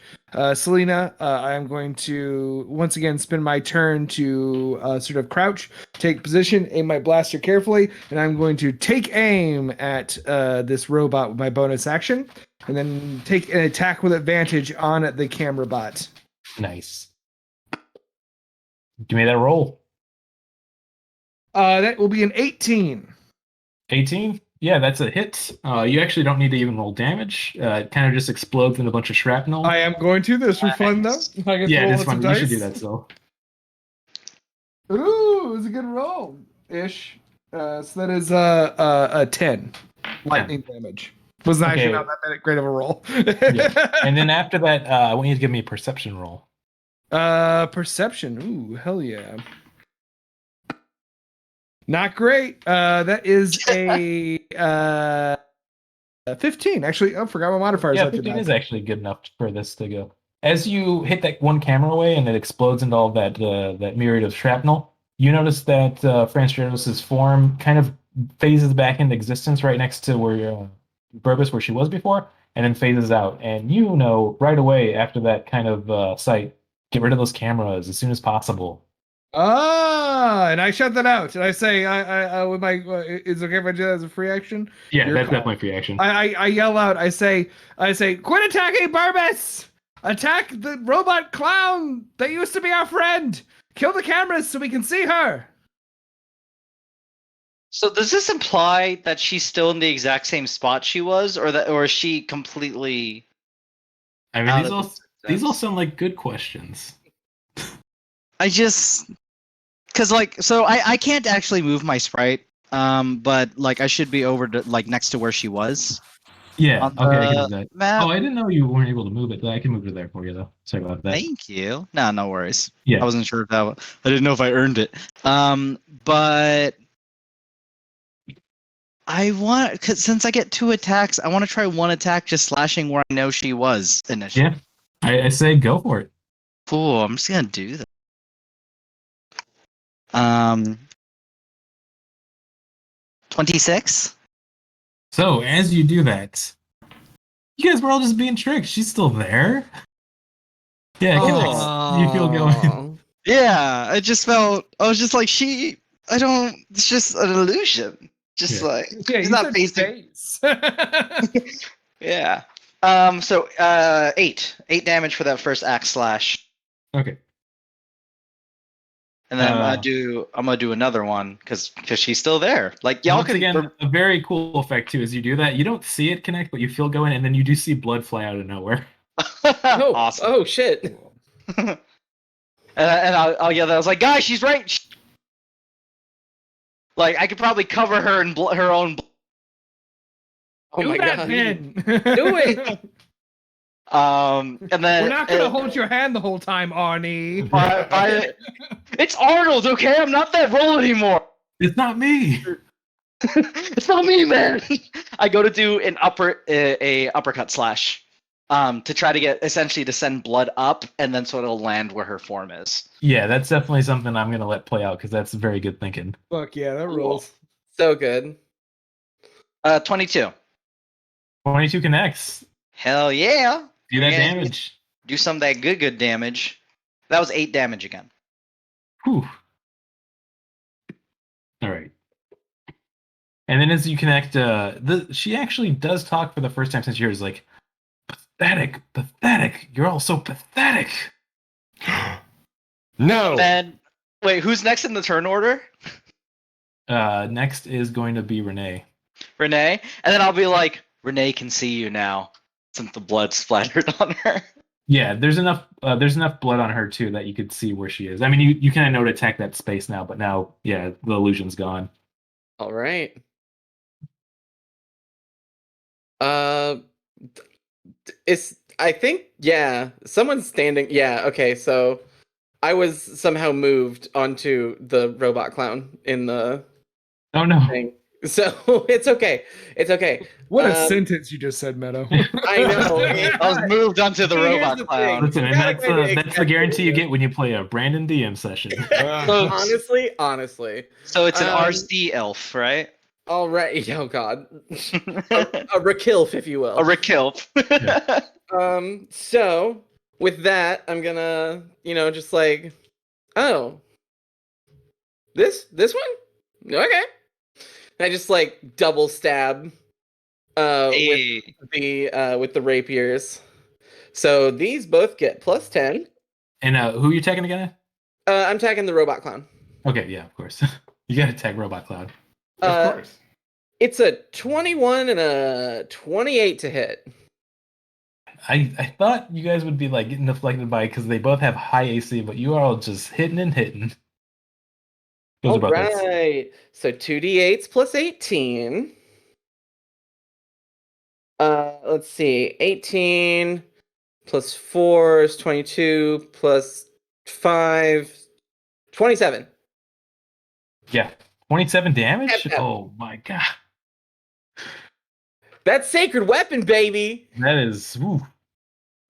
Selena, I am going to once again spend my turn to sort of crouch, take position, aim my blaster carefully, and I'm going to take aim at this robot with my bonus action, and then take an attack with advantage on the camera bot. Nice. Give me that roll. That will be an 18. 18? Yeah, that's a hit. You actually don't need to even roll damage. It kind of just explodes in a bunch of shrapnel. I am going to. This for fun though. I get to Yeah, roll it's lots of fun. You should dice. do that still. Ooh, it was a good roll ish. So that is a 10 lightning damage. Was actually Okay. not that great of a roll. Yeah. And then after that, I want you to give me a perception roll. Perception. Ooh, hell yeah. Not great. That is a 15. Actually, I forgot my modifiers Yeah, after 15 that. is actually good enough for this to go. As you hit that one camera away and it explodes into all that that myriad of shrapnel, you notice that Fran Stratos' form kind of phases back into existence right next to where Burbis, where she was before, and then phases out. And you know right away after that kind of sight, get rid of those cameras as soon as possible. And I shut that out. And I say, I with my, is it okay if I do that as a free action? Yeah, Your that's call. definitely free action. I yell out. I say, quit attacking Barbus! Attack the robot clown that used to be our friend. Kill the cameras so we can see her. So does this imply that she's still in the exact same spot she was, or is she completely? I mean, out these of all existence? sound like good questions. I just because I can't actually move my sprite, but like I should be over to like next to where she was. Yeah, On okay, I can the do that. map. Oh, I didn't know you weren't able to move it. I can move it there for you, though. Sorry about that. Thank you. No worries. Yeah. I wasn't sure if I didn't know if I earned it. But I want cause since I get 2 attacks, I want to try one attack just slashing where I know she was initially. Yeah. I say go for it. Cool. I'm just gonna do that. 26. So, as you do that, you guys were all just being tricked. She's still there. Yeah, you feel going. Yeah, I was just like it's just an illusion. Just Yeah. like Yeah, she's you not said facing. space. Yeah. So 8 damage for that first axe slash, Okay. and then I'm gonna do another one because she's still there. Like y'all Once can. again, a very cool effect too. As you do that, you don't see it connect, but you feel going, and then you do see blood fly out of nowhere. Oh, Awesome. oh shit. And I'll yell that. I was like, guys, she's right. Like I could probably cover her in her own. Oh Do my that, god. Vin. Do it. And then We're not gonna hold your hand the whole time, Arnie. it's Arnold, okay? I'm not that role anymore. It's not me. It's not me, man. I go to do an uppercut slash. to try to get essentially to send blood up, and then so it'll land where her form is. Yeah, that's definitely something I'm gonna let play out because that's very good thinking. Fuck yeah, that Cool. rules. So good. 22. 22 connects. Hell yeah. Do that Yeah, damage. Do some of that good damage. That was 8 damage again. Whew. All right. And then as you connect, she actually does talk for the first time since years, like, pathetic, pathetic. You're all so pathetic. No. Then, wait, who's next in the turn order? Next is going to be Renee. Renee. And then I'll be like, Renee can see you now, since the blood splattered on her. Yeah, there's enough blood on her too that you could see where she is. I mean, you kind of know to attack that space now, but now, yeah, the illusion's gone. All right. Uh, I think someone's standing. Yeah, okay. So I was somehow moved onto the robot clown in the Oh no. thing. So it's okay. It's okay. What a sentence you just said, Meadow. I know. I was moved onto the See, here's robot the clown. thing. Listen, and that's the guarantee you get when you play a Brandon DM session. So, Honestly. so it's an Um, RC elf, right? All right. Oh God. A Rakilf, if you will. A Rakilf. So with that, I'm gonna, just like, oh, this one, okay. And I just like double stab, Hey. with the rapiers. So these both get +10. And who are you attacking again? I'm attacking the robot clown. Okay, yeah, of course. You gotta attack Robot Cloud. Of course. It's a 21 and a 28 to hit. I thought you guys would be like getting deflected by because they both have high AC, but you are all just hitting and hitting. Those All are both hits. right. So 2d8s plus 18. Let's see. 18 plus 4 is 22 plus 5, 27. Yeah. 27 damage? Yep, yep. Oh my god. That's sacred weapon, baby. That is whew.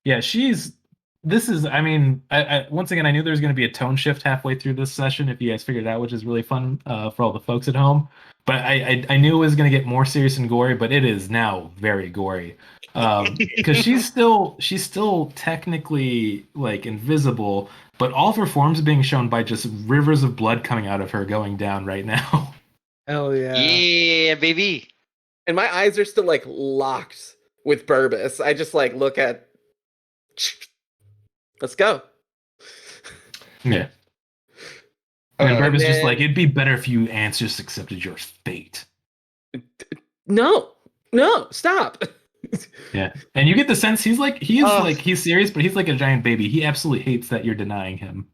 Yeah, I mean, I once again I knew there was gonna be a tone shift halfway through this session if you guys figured it out, which is really fun for all the folks at home. But I knew it was gonna get more serious and gory, but it is now very gory. Because she's still technically like invisible, but all of her forms being shown by just rivers of blood coming out of her going down right now. Hell yeah. Yeah, baby. And my eyes are still like locked with Burbus. I just like look at. Let's go. Yeah. And Burbus just then- like, it'd be better if you ants just accepted your fate. No, stop. Yeah. And you get the sense he's serious, but he's like a giant baby. He absolutely hates that you're denying him.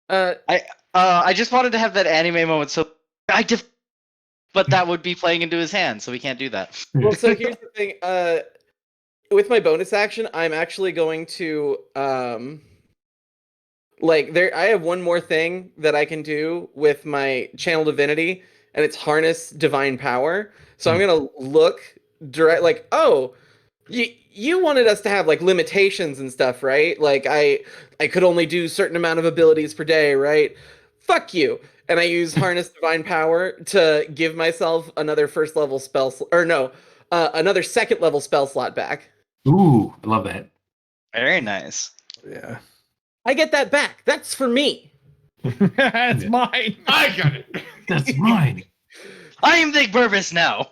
I just wanted to have that anime moment, so but that would be playing into his hand, so we can't do that. Well, so here's the thing. With my bonus action, I'm actually going to I have one more thing that I can do with my channel divinity, and it's harness divine power. So I'm gonna look direct, like, oh, you wanted us to have like limitations and stuff, right? Like I could only do certain amount of abilities per day, right? Fuck you. And I use harness divine power to give myself another first level spell, another second level spell slot back. Ooh, I love that. Very nice. Yeah. I get that back. That's for me. It's Yeah. mine. I got it. That's mine. I am Big Burbus now.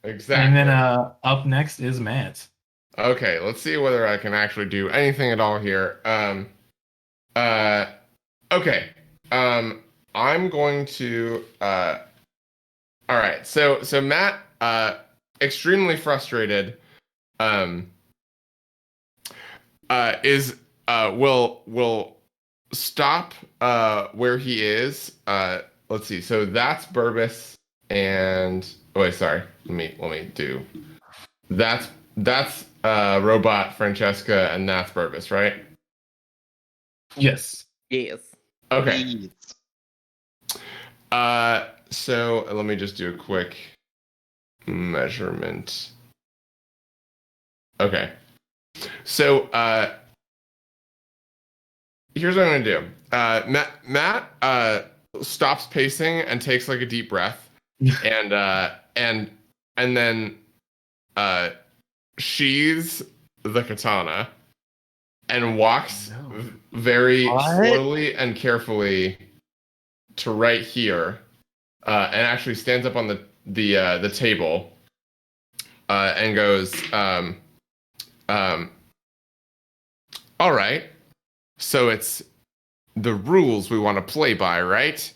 Exactly. And then up next is Matt. Okay, let's see whether I can actually do anything at all here. Okay. I'm going to all right. So Matt extremely frustrated is will stop where he is. Let's see. So that's Burbus and wait, sorry. Let me do. That's Robot Francesca and that's Burbus, right? Yes. Yes. Okay. So let me just do a quick measurement. Okay. So here's what I'm gonna do. Matt stops pacing and takes like a deep breath, and then sheathes the katana and walks very slowly and carefully to right here, and actually stands up on the table, and goes, all right, so it's the rules we want to play by, right?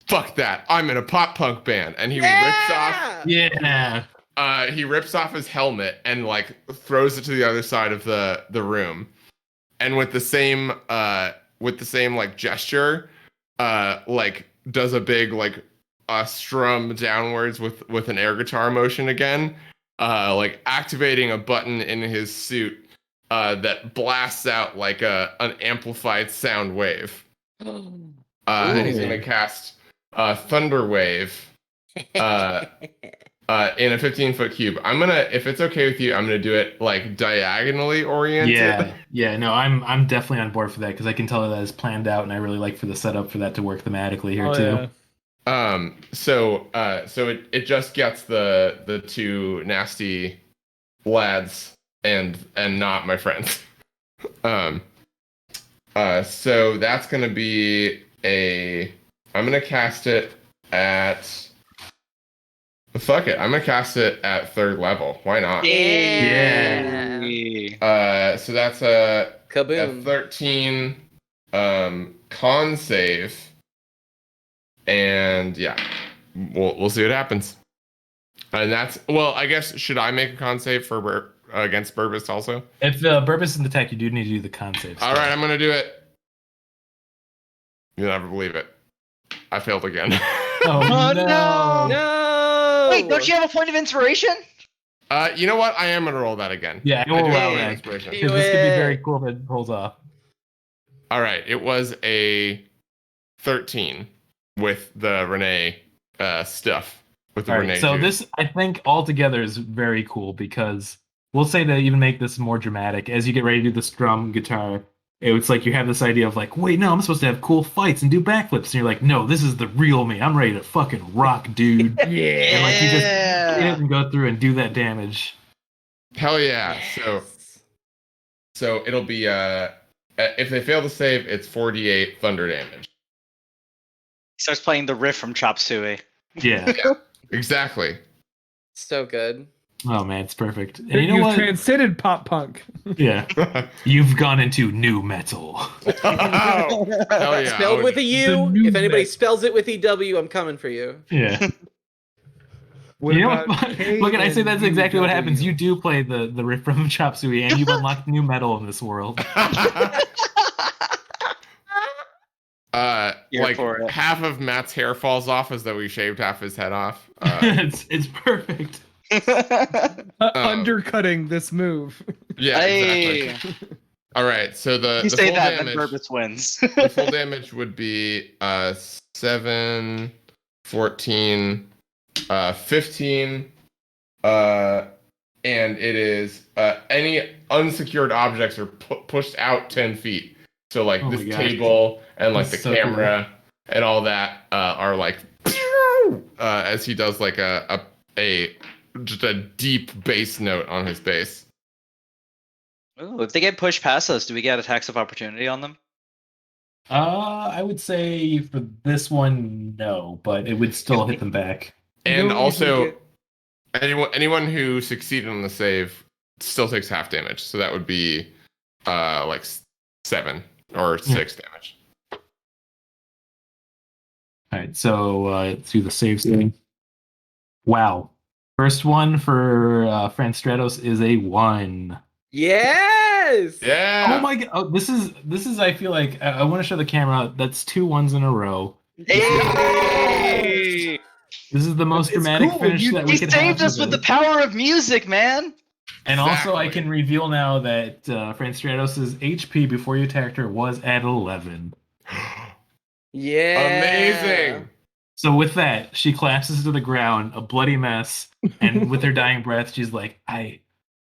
Fuck that, I'm in a pop punk band. And he rips off Yeah. he rips off his helmet and like throws it to the other side of the room, and with the same like gesture, like does a big like strum downwards with an air guitar motion again, like activating a button in his suit that blasts out like an amplified sound wave. And he's gonna cast Thunder Wave in a 15-foot cube. I'm gonna, if it's okay with you, I'm gonna do it like diagonally oriented. Yeah. No, I'm definitely on board for that because I can tell that is planned out, and I really like for the setup for that to work thematically here too. Yeah. So it just gets the two nasty lads and not my friends. So that's gonna be I'm gonna cast it at. Fuck it, I'm gonna cast it at 3rd level. Why not? Yeah. So that's a Kaboom. 13 con save, and yeah, we'll see what happens. And that's, well, I guess, should I make a con save for against Burbis also? If Burbis is an attack, you do need to do the con save. All right, I'm gonna do it. You'll never believe it. I failed again. Oh, no. No. Wait, don't you have a point of inspiration? You know what? I am gonna roll that again. Yeah, I will do allow have that. inspiration. Because this could be very cool if it pulls off. All right, it was a 13 with the Renee stuff. With the All Renee. right, so juice. this, I think, altogether is very cool because we'll say to even make this more dramatic, as you get ready to do the strum guitar, it's like you have this idea of like, wait, no, I'm supposed to have cool fights and do backflips. And you're like, no, this is the real me. I'm ready to fucking rock, dude. Yeah. And like you just hit it and go through and do that damage. Hell yeah. So it'll be if they fail to save, it's 48 thunder damage. He starts playing the riff from Chop Suey. Yeah. Exactly. So good. Oh man, it's perfect. And you know You've what? transcended pop punk. Yeah. You've gone into new metal. Hell yeah. Spelled with a The U. new If anybody mix. spells it with EW, I'm coming for you. Yeah. What You know about what? Look, and I say that's exactly what happens. You KNUW? do play the riff from Chop Suey, and you've unlocked new metal in this world. Here Like for it. half of Matt's hair falls off as though we shaved half his head off. It's perfect. Undercutting this move. Yeah, Hey. exactly. All right, so the You say full that, damage, then Burbis wins. the full damage would be 7, 14, 15, and it is any unsecured objects are pushed out 10 feet. So like Oh my this gosh. table and like That's the so camera and all that are like as he does like a just a deep bass note on his bass. Ooh, if they get pushed past us, do we get attacks of opportunity on them? I would say for this one, no, but it would still hit them back. And No, also, you anyone who succeeded on the save still takes half damage. So that would be like 7 or 6 damage. All right, so let's do the save scene. Wow. First one for Fran Stratos is a 1. Yes. Yeah. Oh my god! Oh, this is. I feel like I want to show the camera. That's 2 1s in a row. Hey! This is the most It's dramatic cool, finish you- that we He could saved have. us with the power of music, man. And also, I Exactly. can reveal now that Fran Stratos' HP before you attacked her was at 11. Yeah. Amazing. So with that, she collapses to the ground, a bloody mess, and with her dying breath, she's like, "I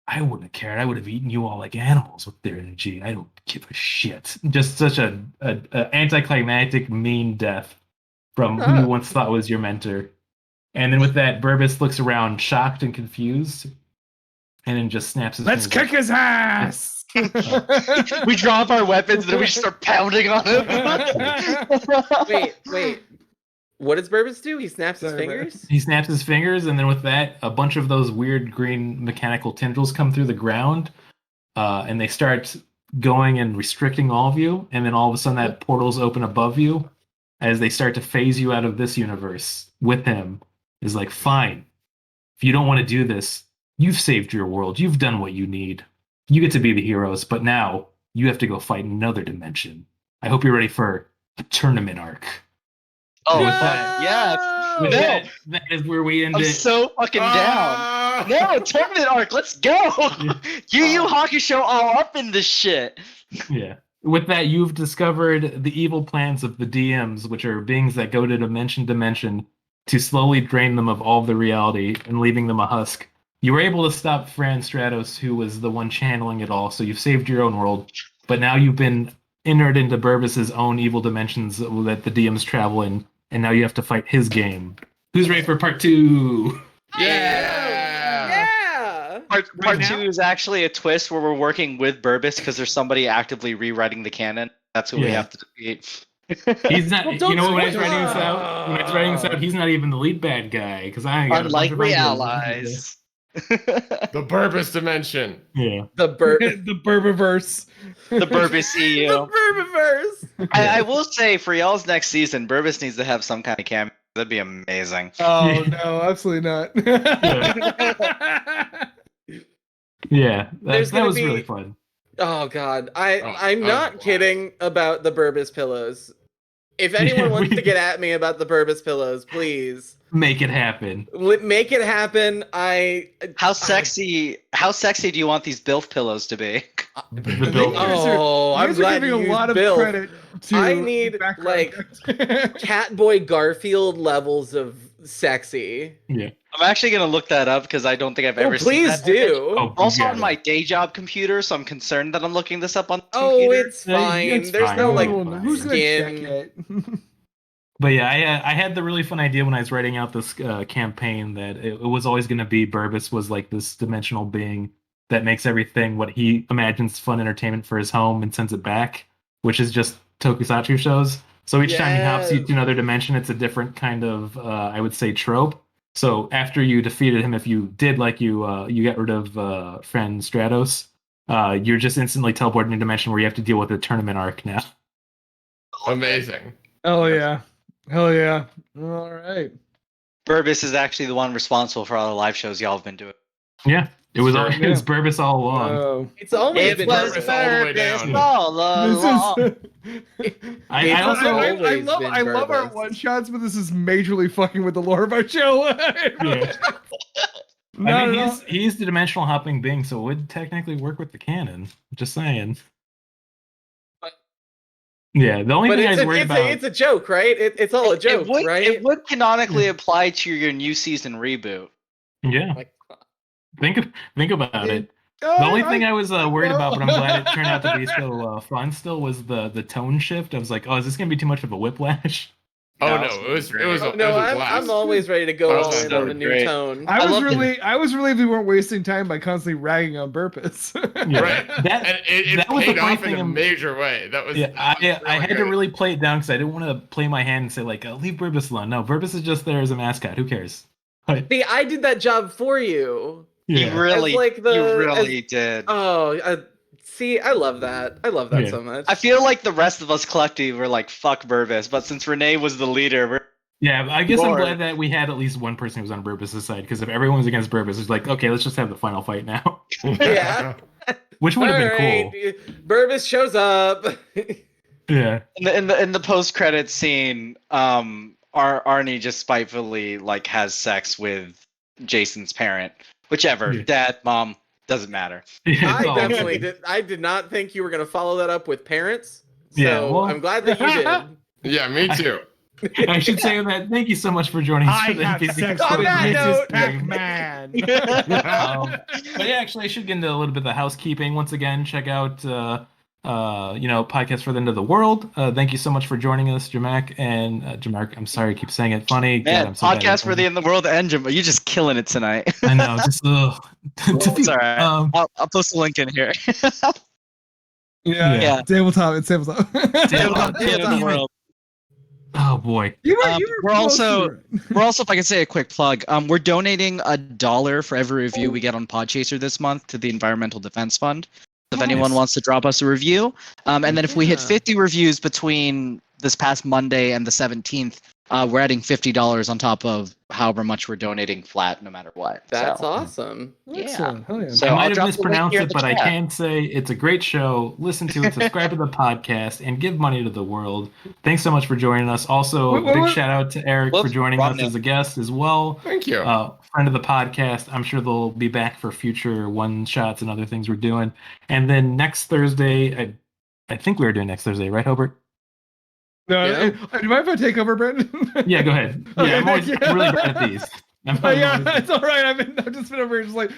I wouldn't have cared. I would have eaten you all like animals with their energy. I don't give a shit. Just such a anticlimactic, mean death from who you once thought was your mentor. And then with that, Burbus looks around, shocked and confused, and then just snaps his Let's fingers. kick his ass. We drop our weapons and then we just start pounding on him. Wait. What does Burbus do? He snaps his Sorry, bro. fingers? He snaps his fingers, and then with that, a bunch of those weird green mechanical tendrils come through the ground, and they start going and restricting all of you. And then all of a sudden, that portal's open above you as they start to phase you out of this universe with him. Is like, fine, if you don't want to do this, you've saved your world. You've done what you need. You get to be the heroes, but now you have to go fight in another dimension. I hope you're ready for the tournament arc. Oh, With that- yes. With No. that is where we end I'm it. so fucking down. Ah! No, tournament arc, let's go. Yu Yu Hakusho all up in this shit. Yeah. With that, you've discovered the evil plans of the DMs, which are beings that go to dimension to slowly drain them of all of the reality and leaving them a husk. You were able to stop Fran Stratos, who was the one channeling it all, so you've saved your own world. But now you've been entered into Burbus's own evil dimensions that the DMs travel in, and now you have to fight his game. Who's ready for part 2? Yeah. Yeah. Part Right now? 2 is actually a twist where we're working with Burbus because there's somebody actively rewriting the canon. That's who we Yeah. have to defeat. He's not. Well, You don't know when I was spoil writing this it. out, he's not even the lead bad guy because I got a bunch of Unlikely ideas. allies. The Burbus dimension. Yeah. The The Burbiverse. The Burbus the EU. Burbiverse. I will say for y'all's next season, Burbus needs to have some kind of cameo. That'd be amazing. Oh Yeah. no, absolutely not. Yeah. There's That gonna was be- really fun. Oh god, Oh, I'm that not was kidding about the Burbus pillows. If anyone Yeah, wants we- to get at me about the Burbus pillows, please Make it happen. make it happen. How sexy do you want these BILF pillows to be? The You build. guys are- Oh, you I'm guys are glad giving you a lot of used Bill. credit to I need, background like, guys. Catboy Garfield levels of sexy. Yeah. I'm actually gonna look that up because I don't think I've Oh, ever seen please that. do. Oh, Also you on got my it. day job computer, so I'm concerned that I'm looking this up on the Oh, computer. it's fine. It's There's fine. no like Fine. Who's gonna check skin. it? But yeah, I had the really fun idea when I was writing out this campaign that it was always going to be Burbus was like this dimensional being that makes everything what he imagines fun entertainment for his home and sends it back, which is just tokusatsu shows. So each time he hops you Yes. to another dimension, it's a different kind of, I would say, trope. So after you defeated him, if you did like you get rid of friend Stratos, you're just instantly teleported into a dimension where you have to deal with a tournament arc now. Amazing. Oh yeah. Hell yeah. All right. Burbus is actually the one responsible for all the live shows y'all have been doing. Yeah, it was all, Sure. it was Burbus all along. Oh. It's always It been was Burbus all the way down. Burbus all along. This is. I It's also always love been I love our Burbus. one shots, but this is majorly fucking with the lore of our show. Yeah. Not I mean, at all. he's the dimensional hopping being, so it would technically work with the canon. Just saying. Yeah, the only But thing I it's was a, worried it's, about. a, it's a joke, right? It's all a joke, right? It would canonically apply to your new season reboot. Yeah, Like, think about it. Oh, The only thing I was worried about, but I'm glad it turned out to be so. so fun. Still was the tone shift. I was like, oh, is this gonna be too much of a whiplash? Oh No, no, it was Oh, it was no, a I'm blast. always ready to go Oh, all in so on a new great. tone. I I was loved it. relieved we weren't wasting time by constantly ragging on Burpus. Yeah. Right. That And it that was the paid funny off in thing a I'm- major way. That was yeah, I had to good. really play it down because I didn't want to play my hand and say like, leave Burbus alone. No, Burbus is just there as a mascot. Who cares? Like, See, I did that job for you. yeah. You really, like the- you really did. Oh, see, I love that. I love that Yeah. so much. I feel like the rest of us collectively were like, fuck Burbus, but since Renee was the leader, we're Yeah, I guess I'm Lord. glad that we had at least one person who was on Burbus' side, because if everyone was against Burbus, it's like, okay, let's just have the final fight now. Yeah. Which would have been Alright, cool. Burbus shows up. Yeah. in the post credit scene, Arnie just spitefully like has sex with Jason's parent, whichever, Yeah. dad, mom, doesn't matter. Yeah, it's I all definitely good. did. I did not think you were gonna follow that up with parents. So Yeah, well- I'm glad that you did. Yeah, me too. I should say that. Thank you so much for joining us I for the have NPC sex On with that Mrs. note- Pac-Man. But yeah, actually, I should get into a little bit of the housekeeping. Once again, check out podcast for the end of the world. Thank you so much for joining us, Jamak and Jamark. I'm sorry, I keep saying it funny. God, Man, I'm so bad at podcast for it. the in the world engine, but you're just killing it tonight. I know, just It's all right. um, I'll post a link in here. Yeah, Yeah. tabletop. It's tabletop. Tabletop, the end of the world. oh boy. You were We're close also- to it. We're also, if I can say a quick plug, we're donating $1 for every review we get on Podchaser this month to the Environmental Defense Fund. If anyone Nice. wants to drop us a review, and then if we hit Yeah. 50 reviews between this past Monday and the 17th, we're adding $50 on top of however much we're donating flat, no matter what. That's So, awesome. Yeah. Excellent. Hell yeah. So I I'll might have drop the link mispronounced here in it, the but I chat. can say it's a great show. Listen to it, subscribe to the podcast, and give money to the world. Thanks so much for joining us. Also, Wait, big wait. shout out to Eric for Whoops, joining wrong us name. as a guest as well. Thank you. Friend of the podcast. I'm sure they'll be back for future one shots and other things we're doing. And then next Thursday, I think we are doing next Thursday, right, Hobart? No, Yeah. do you mind if I take over, Brandon? Yeah, go ahead. Yeah, Okay, I'm thank you. really bad at these. I'm Yeah, always- it's all right. I've just been over here just like.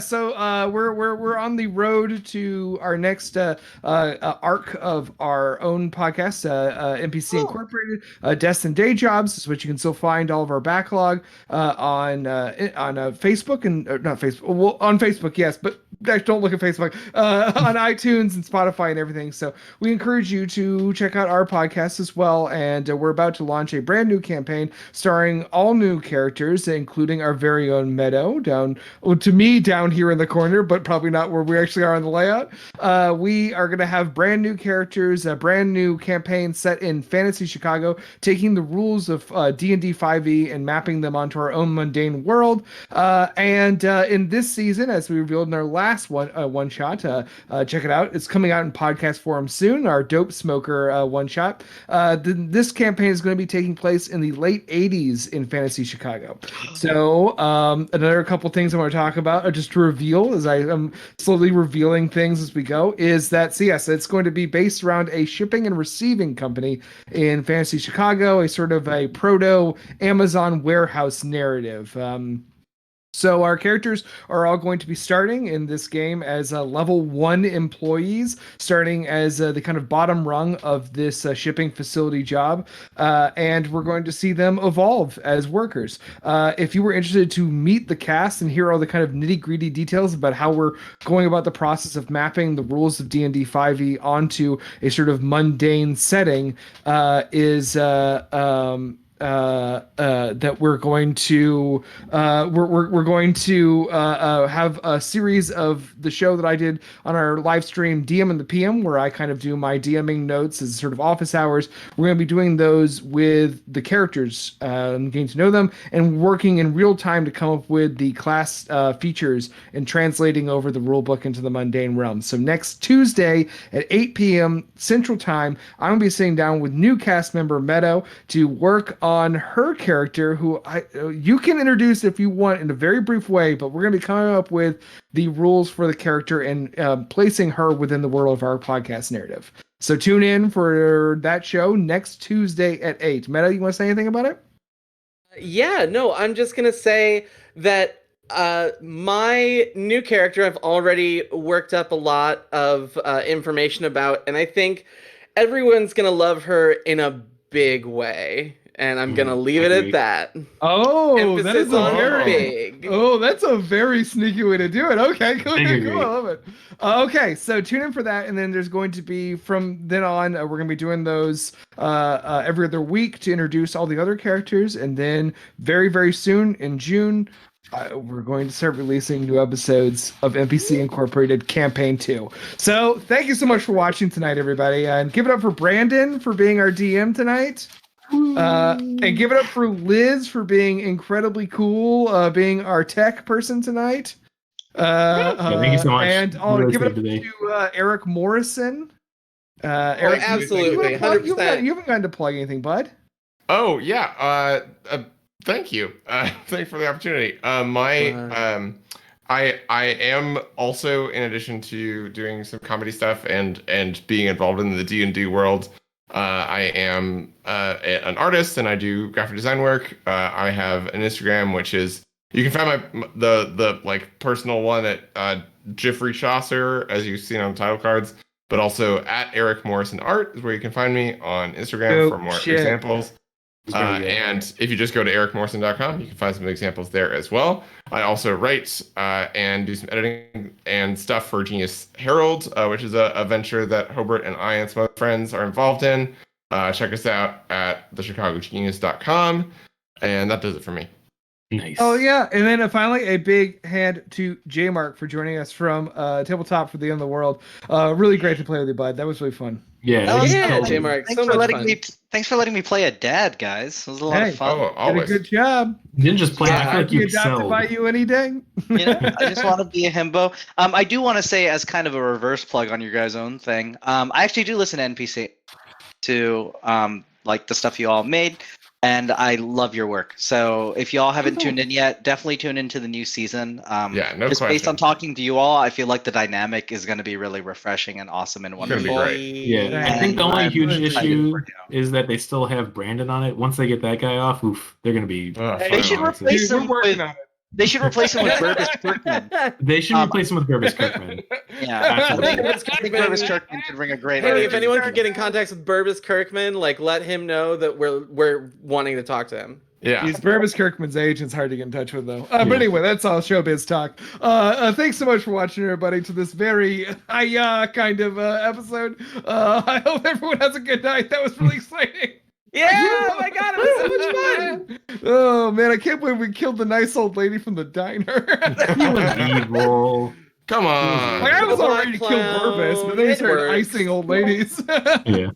So we're on the road to our next arc of our own podcast, NPC Incorporated, Destined Day Jobs, which you can still find all of our backlog on Facebook and not Facebook. Well, on Facebook, yes, but don't look at Facebook. On iTunes and Spotify and everything. So we encourage you to check out our podcast as well. And we're about to launch a brand new campaign starring all new characters, including our very own Meadow down here in the corner, but probably not where we actually are on the layout. We are going to have brand new characters, a brand new campaign set in fantasy Chicago, taking the rules of D&D 5e and mapping them onto our own mundane world. And in this season, as we revealed in our last one shot, check it out. It's coming out in podcast form soon. Our Dope Smoker one shot. This campaign is going to be taking place in the late 80s in fantasy Chicago. So another couple things I want to talk about, or just to reveal, as I am slowly revealing things as we go, is that it's going to be based around a shipping and receiving company in fantasy Chicago, a sort of a proto Amazon warehouse narrative. So our characters are all going to be starting in this game as level 1 employees, starting as the kind of bottom rung of this shipping facility job, and we're going to see them evolve as workers. If you were interested to meet the cast and hear all the kind of nitty-gritty details about how we're going about the process of mapping the rules of D&D 5e onto a sort of mundane setting, that we're going to have a series of the show that I did on our live stream DM and the PM, where I kind of do my DMing notes as sort of office hours. We're going to be doing those with the characters, getting to know them and working in real time to come up with the class features and translating over the rule book into the mundane realm. So next Tuesday at 8 p.m. Central Time, I'm going to be sitting down with new cast member Meadow to work on her character, who you can introduce if you want in a very brief way, but we're going to be coming up with the rules for the character and placing her within the world of our podcast narrative. So tune in for that show next Tuesday at 8. Meadow, you want to say anything about it? Yeah, no, I'm just gonna say that my new character I've already worked up a lot of information about, and I think everyone's gonna love her in a big way. And I'm gonna leave it at that. Oh, that Emphasis is a on very big. Oh, that's a very sneaky way to do it. Okay, cool. Big Cool. agree. I love it. Okay, so tune in for that, and then there's going to be from then on, we're going to be doing those every other week to introduce all the other characters, and then very, very soon in June, we're going to start releasing new episodes of NPC Incorporated Campaign 2. So thank you so much for watching tonight, everybody, and give it up for Brandon for being our DM tonight. And give it up for Liz for being incredibly cool, being our tech person tonight. thank you so much. And I'll Really give it up saved today. to Eric Morrison. Eric, absolutely, you 100%. haven't gotten to plug anything, bud. Oh yeah. Thank you. Thanks for the opportunity. I am also, in addition to doing some comedy stuff and being involved in the D&D world, I am an artist and I do graphic design work. I have an Instagram, which is you can find the like personal one at Jeffrey Chaucer, as you've seen on the title cards, but also at Eric Morrison Art is where you can find me on Instagram for more examples. And if you just go to ericmorrison.com, you can find some examples there as well. I also write and do some editing and stuff for Genius Herald, which is a venture that Hobart and I and some other friends are involved in. Check us out at thechicagogenius.com. And that does it for me. Nice. Oh yeah, and then finally a big hand to J Mark for joining us from Tabletop for the End of the World. Really great to play with you, bud. That was really fun. Yeah. That was Yeah, cool. J Mark, Thanks so for much letting fun. me. Thanks for letting me play a dad, guys. It was a lot Hey. of fun. Oh, Did a always. good job. You didn't just play. I feel I'd like you be adopted excelled. by you any day. You know, I just want to be a himbo. I do want to say, as kind of a reverse plug on your guys' own thing, I actually do listen to NPC, to like the stuff you all made, and I love your work. So if you all haven't tuned in yet, definitely tune into the new season. Yeah, no just based on question. talking to you all, I feel like the dynamic is going to be really refreshing and awesome and It's gonna be wonderful. great. Yeah, I think the only huge issue is that they still have Brandon on it. Once they get that guy off, oof, they're gonna be. They should Finally. replace Dude, we're him working with. on it. They should replace him with Burbis Kirkman. They should Um, replace him with Burbis Kirkman. Yeah, I Absolutely. think Burbis Kirkman could bring a great. Hey, if energy. anyone could get in contact with Burbis Kirkman, like let him know that we're wanting to talk to him. Yeah. He's Burbis Kirkman's agent's hard to get in touch with, though. But Yeah. anyway, that's all showbiz talk. Thanks so much for watching, everybody, to this very kind of episode. I hope everyone has a good night. That was really exciting. Yeah! Oh my god, it was so much fun! Oh man, I can't believe we killed the nice old lady from the diner. He was evil. Come on. Like, I was all Black ready to kill clown, Burbis, but then he it started works. icing old ladies. Yeah.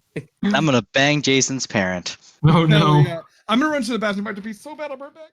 I'm gonna bang Jason's parent. Oh Hell no. yeah. I'm gonna run to the bathroom. I have to be so bad. I'll be right back.